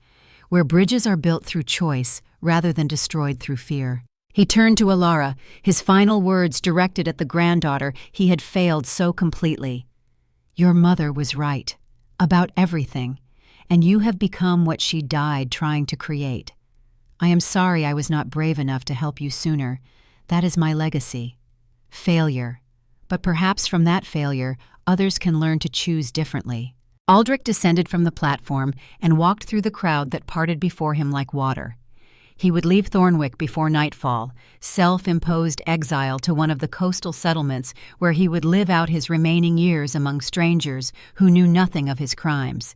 A: where bridges are built through choice rather than destroyed through fear. He turned to Elara, his final words directed at the granddaughter he had failed so completely. Your mother was right, about everything, and you have become what she died trying to create. I am sorry I was not brave enough to help you sooner. That is my legacy. Failure. but perhaps from that failure, others can learn to choose differently. Aldrich descended from the platform and walked through the crowd that parted before him like water. He would leave Thornwick before nightfall, self-imposed exile to one of the coastal settlements where he would live out his remaining years among strangers who knew nothing of his crimes.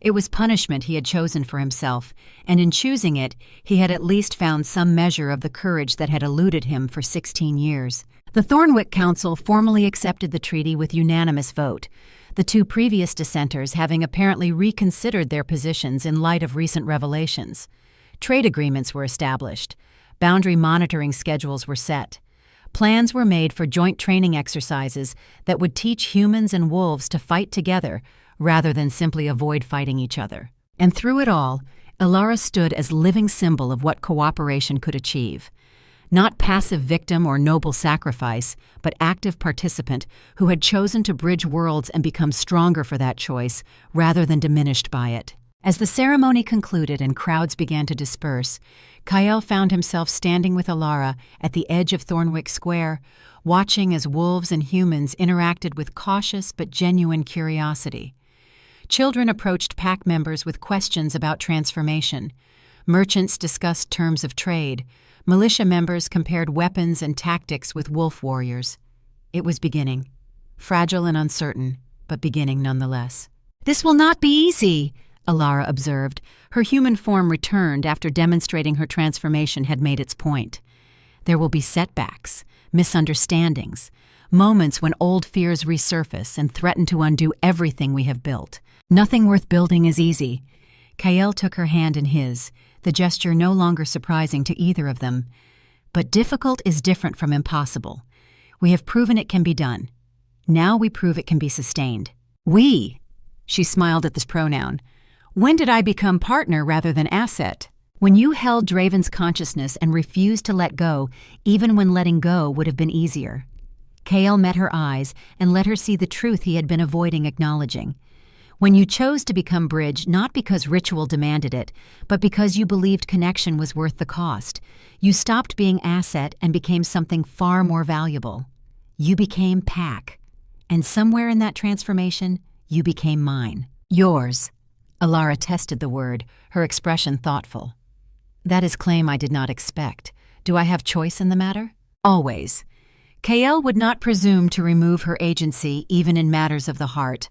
A: It was punishment he had chosen for himself, and in choosing it, he had at least found some measure of the courage that had eluded him for 16 years. The Thornwick Council formally accepted the treaty with unanimous vote, the two previous dissenters having apparently reconsidered their positions in light of recent revelations. Trade agreements were established. Boundary monitoring schedules were set. Plans were made for joint training exercises that would teach humans and wolves to fight together rather than simply avoid fighting each other. And through it all, Elara stood as living symbol of what cooperation could achieve. Not passive victim or noble sacrifice, but active participant who had chosen to bridge worlds and become stronger for that choice rather than diminished by it. As the ceremony concluded and crowds began to disperse, Kael found himself standing with Elara at the edge of Thornwick Square, watching as wolves and humans interacted with cautious but genuine curiosity. Children approached pack members with questions about transformation. Merchants discussed terms of trade. Militia members compared weapons and tactics with wolf warriors. It was beginning. Fragile and uncertain, but beginning nonetheless. "This will not be easy," Elara observed. Her human form returned after demonstrating her transformation had made its point. "There will be setbacks, misunderstandings, moments when old fears resurface and threaten to undo everything we have built. Nothing worth building is easy." Kael took her hand in his, the gesture no longer surprising to either of them. "But difficult is different from impossible. We have proven it can be done. Now we prove it can be sustained." "We," she smiled at this pronoun. "When did I become partner rather than asset?" "When you held Draven's consciousness and refused to let go, even when letting go would have been easier." Kael met her eyes and let her see the truth he had been avoiding acknowledging. "When you chose to become bridge not because ritual demanded it, but because you believed connection was worth the cost, you stopped being asset and became something far more valuable. You became pack. And somewhere in that transformation, you became mine. Yours." Elara tested the word, her expression thoughtful. "That is claim I did not expect. Do I have choice in the matter?" "Always." Kael would not presume to remove her agency even in matters of the heart.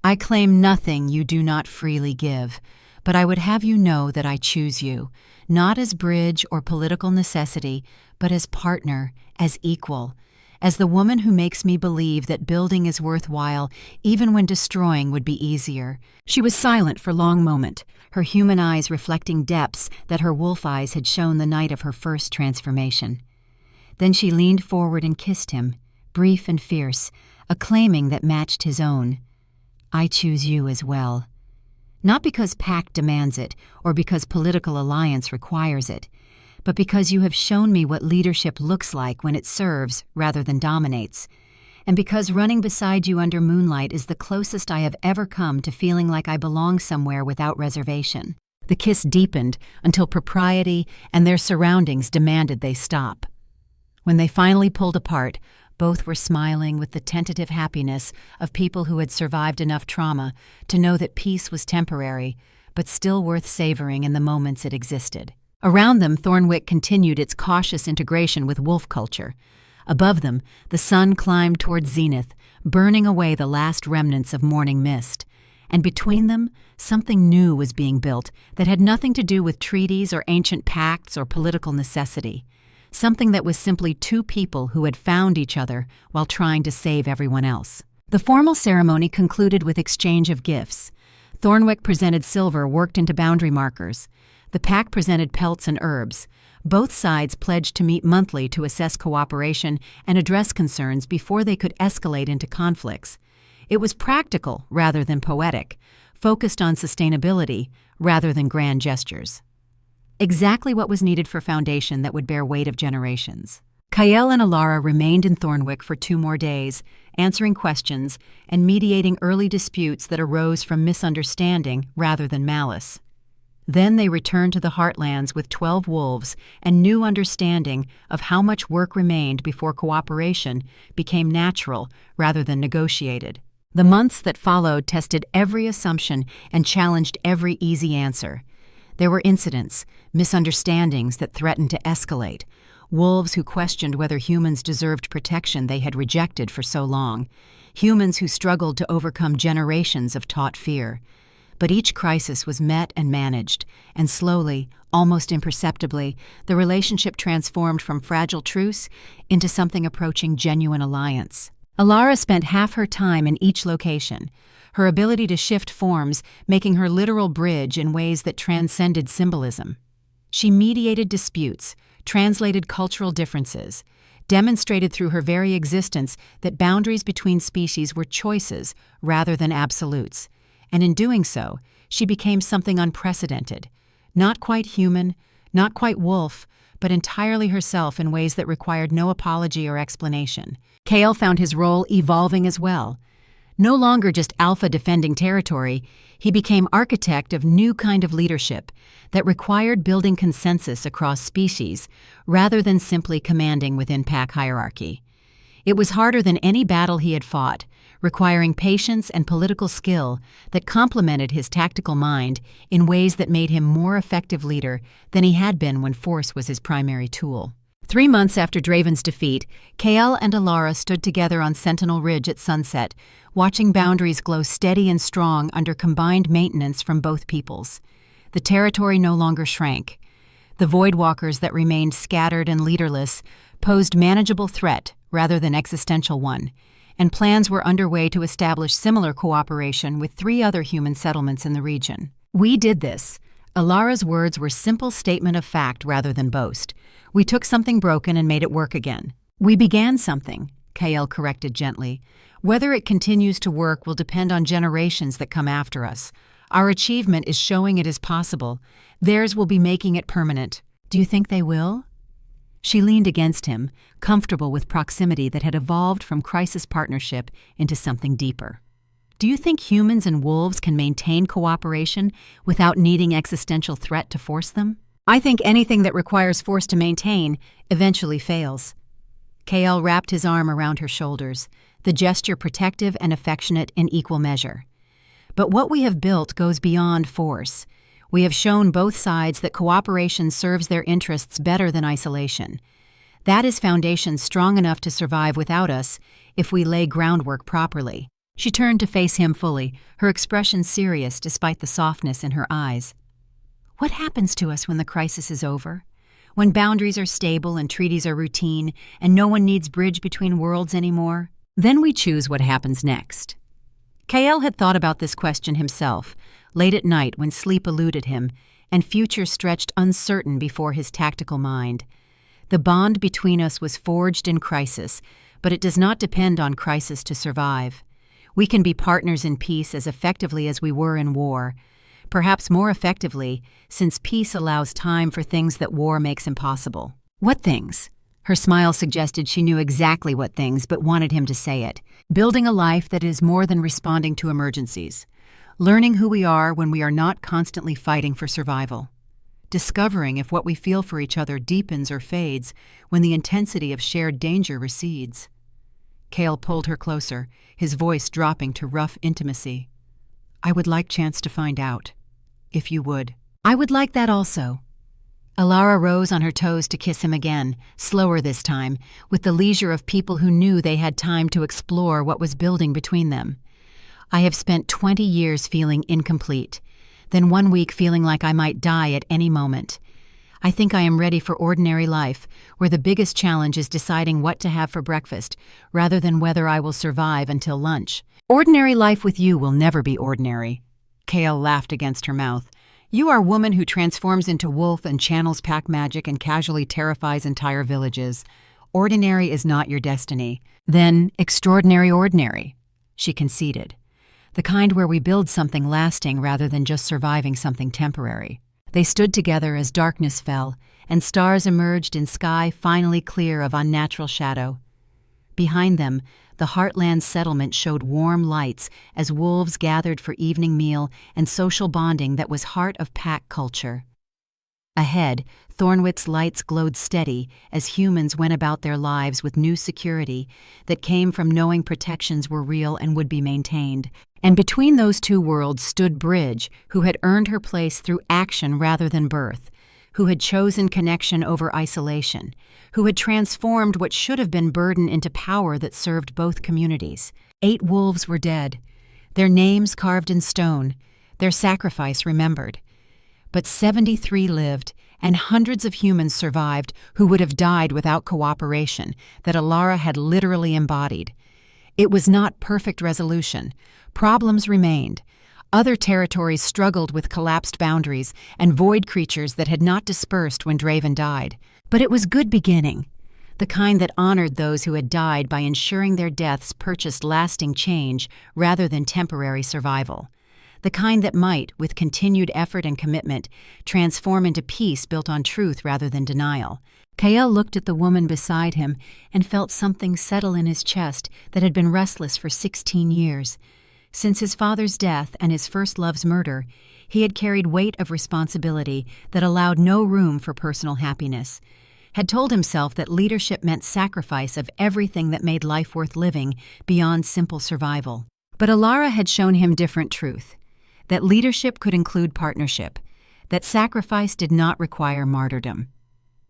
A: "I claim nothing you do not freely give, but I would have you know that I choose you, not as bridge or political necessity, but as partner, as equal, as the woman who makes me believe that building is worthwhile even when destroying would be easier." She was silent for a long moment, her human eyes reflecting depths that her wolf eyes had shown the night of her first transformation. Then she leaned forward and kissed him, brief and fierce, a claiming that matched his own. "I choose you as well. Not because pact demands it or because political alliance requires it, but because you have shown me what leadership looks like when it serves rather than dominates, and because running beside you under moonlight is the closest I have ever come to feeling like I belong somewhere without reservation." The kiss deepened until propriety and their surroundings demanded they stop. When they finally pulled apart, both were smiling with the tentative happiness of people who had survived enough trauma to know that peace was temporary, but still worth savoring in the moments it existed. Around them, Thornwick continued its cautious integration with wolf culture. Above them, the sun climbed toward zenith, burning away the last remnants of morning mist. And between them, something new was being built that had nothing to do with treaties or ancient pacts or political necessity. Something that was simply two people who had found each other while trying to save everyone else. The formal ceremony concluded with exchange of gifts. Thornwick presented silver worked into boundary markers. The pack presented pelts and herbs. Both sides pledged to meet monthly to assess cooperation and address concerns before they could escalate into conflicts. It was practical rather than poetic, focused on sustainability rather than grand gestures. Exactly what was needed for foundation that would bear weight of generations. Kael and Elara remained in Thornwick for 2 more days, answering questions and mediating early disputes that arose from misunderstanding rather than malice. Then they returned to the heartlands with 12 wolves and new understanding of how much work remained before cooperation became natural rather than negotiated. The months that followed tested every assumption and challenged every easy answer. There were incidents, misunderstandings that threatened to escalate, wolves who questioned whether humans deserved protection they had rejected for so long, humans who struggled to overcome generations of taught fear. But each crisis was met and managed, and slowly, almost imperceptibly, the relationship transformed from fragile truce into something approaching genuine alliance. Elara spent half her time in each location, her ability to shift forms making her literal bridge in ways that transcended symbolism. She mediated disputes, translated cultural differences, demonstrated through her very existence that boundaries between species were choices rather than absolutes. And in doing so, she became something unprecedented, not quite human, not quite wolf, but entirely herself in ways that required no apology or explanation. Kael found his role evolving as well. No longer just alpha defending territory, he became architect of new kind of leadership that required building consensus across species rather than simply commanding within pack hierarchy. It was harder than any battle he had fought, requiring patience and political skill that complemented his tactical mind in ways that made him more effective leader than he had been when force was his primary tool. 3 months after Draven's defeat, Kael and Elara stood together on Sentinel Ridge at sunset, watching boundaries glow steady and strong under combined maintenance from both peoples. The territory no longer shrank. The Voidwalkers that remained scattered and leaderless posed manageable threat rather than existential one, and plans were underway to establish similar cooperation with 3 other human settlements in the region. "We did this." Elara's words were simple statement of fact rather than boast. "We took something broken and made it work again." "We began something," Kael corrected gently. "Whether it continues to work will depend on generations that come after us. Our achievement is showing it is possible. Theirs will be making it permanent." "Do you think they will?" She leaned against him, comfortable with proximity that had evolved from crisis partnership into something deeper. "Do you think humans and wolves can maintain cooperation without needing existential threat to force them?" "I think anything that requires force to maintain eventually fails." Kael wrapped his arm around her shoulders, the gesture protective and affectionate in equal measure. "But what we have built goes beyond force. We have shown both sides that cooperation serves their interests better than isolation. That is foundation strong enough to survive without us if we lay groundwork properly." She turned to face him fully, her expression serious despite the softness in her eyes. "What happens to us when the crisis is over? When boundaries are stable and treaties are routine and no one needs bridge between worlds anymore? Then we choose what happens next." Kael had thought about this question himself, late at night when sleep eluded him and future stretched uncertain before his tactical mind. The bond between us was forged in crisis, but it does not depend on crisis to survive. We can be partners in peace as effectively as we were in war, perhaps more effectively, since peace allows time for things that war makes impossible. "What things?" Her smile suggested she knew exactly what things, but wanted him to say it. "Building a life that is more than responding to emergencies. Learning who we are when we are not constantly fighting for survival. Discovering if what we feel for each other deepens or fades when the intensity of shared danger recedes." Kael pulled her closer, his voice dropping to rough intimacy. "I would like chance to find out, if you would." "I would like that also." Elara rose on her toes to kiss him again, slower this time, with the leisure of people who knew they had time to explore what was building between them. "I have spent 20 years feeling incomplete, then 1 week feeling like I might die at any moment. I think I am ready for ordinary life, where the biggest challenge is deciding what to have for breakfast, rather than whether I will survive until lunch." "Ordinary life with you will never be ordinary." Kael laughed against her mouth. "You are a woman who transforms into wolf and channels pack magic and casually terrifies entire villages. Ordinary is not your destiny." "Then extraordinary ordinary," she conceded. "The kind where we build something lasting rather than just surviving something temporary." They stood together as darkness fell, and stars emerged in sky finally clear of unnatural shadow. Behind them, the Heartland settlement showed warm lights as wolves gathered for evening meal and social bonding that was heart of pack culture. Ahead, Thornwick's lights glowed steady as humans went about their lives with new security that came from knowing protections were real and would be maintained. And between those two worlds stood Bridge, who had earned her place through action rather than birth, who had chosen connection over isolation, who had transformed what should have been burden into power that served both communities. 8 wolves were dead, their names carved in stone, their sacrifice remembered. But 73 lived, and hundreds of humans survived who would have died without cooperation that Elara had literally embodied. It was not perfect resolution. Problems remained. Other territories struggled with collapsed boundaries and void creatures that had not dispersed when Draven died. But it was good beginning, the kind that honored those who had died by ensuring their deaths purchased lasting change rather than temporary survival. The kind that might, with continued effort and commitment, transform into peace built on truth rather than denial. Kael looked at the woman beside him and felt something settle in his chest that had been restless for 16 years. Since his father's death and his first love's murder, he had carried weight of responsibility that allowed no room for personal happiness. Had told himself that leadership meant sacrifice of everything that made life worth living beyond simple survival. But Elara had shown him different truth. That leadership could include partnership, that sacrifice did not require martyrdom.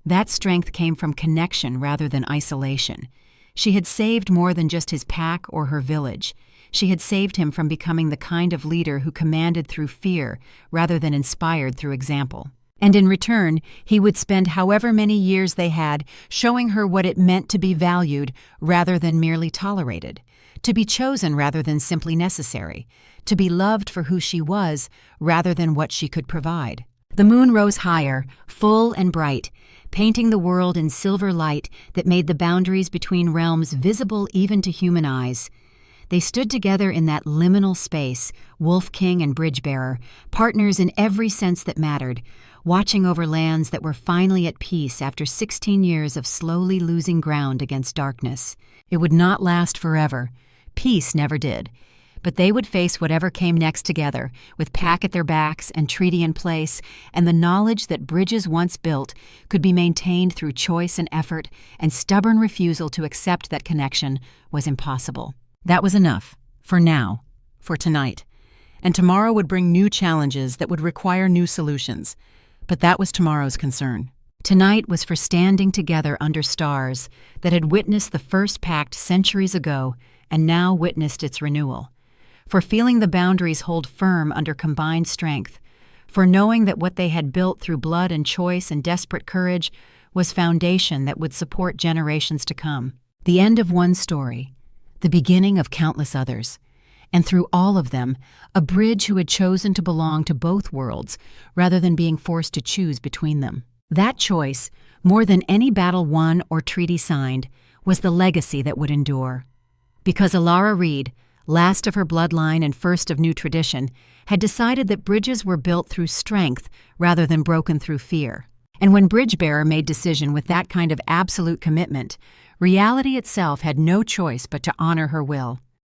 A: That strength came from connection rather than isolation. She had saved more than just his pack or her village. She had saved him from becoming the kind of leader who commanded through fear rather than inspired through example. And in return, he would spend however many years they had showing her what it meant to be valued rather than merely tolerated, to be chosen rather than simply necessary, to be loved for who she was rather than what she could provide. The moon rose higher, full and bright, painting the world in silver light that made the boundaries between realms visible even to human eyes. They stood together in that liminal space, Wolf King and Bridgebearer, partners in every sense that mattered, watching over lands that were finally at peace after 16 years of slowly losing ground against darkness. It would not last forever. Peace never did. But they would face whatever came next together, with pack at their backs and treaty in place, and the knowledge that bridges once built could be maintained through choice and effort, and stubborn refusal to accept that connection was impossible. That was enough, for now, for tonight. And tomorrow would bring new challenges that would require new solutions. But that was tomorrow's concern. Tonight was for standing together under stars that had witnessed the first pact centuries ago and now witnessed its renewal. For feeling the boundaries hold firm under combined strength, for knowing that what they had built through blood and choice and desperate courage was foundation that would support generations to come. The end of one story, the beginning of countless others, and through all of them, a bridge who had chosen to belong to both worlds rather than being forced to choose between them. That choice, more than any battle won or treaty signed, was the legacy that would endure. Because Elara Reed, last of her bloodline and first of new tradition, had decided that bridges were built through strength rather than broken through fear. And when Bridgebearer made decision with that kind of absolute commitment, reality itself had no choice but to honor her will.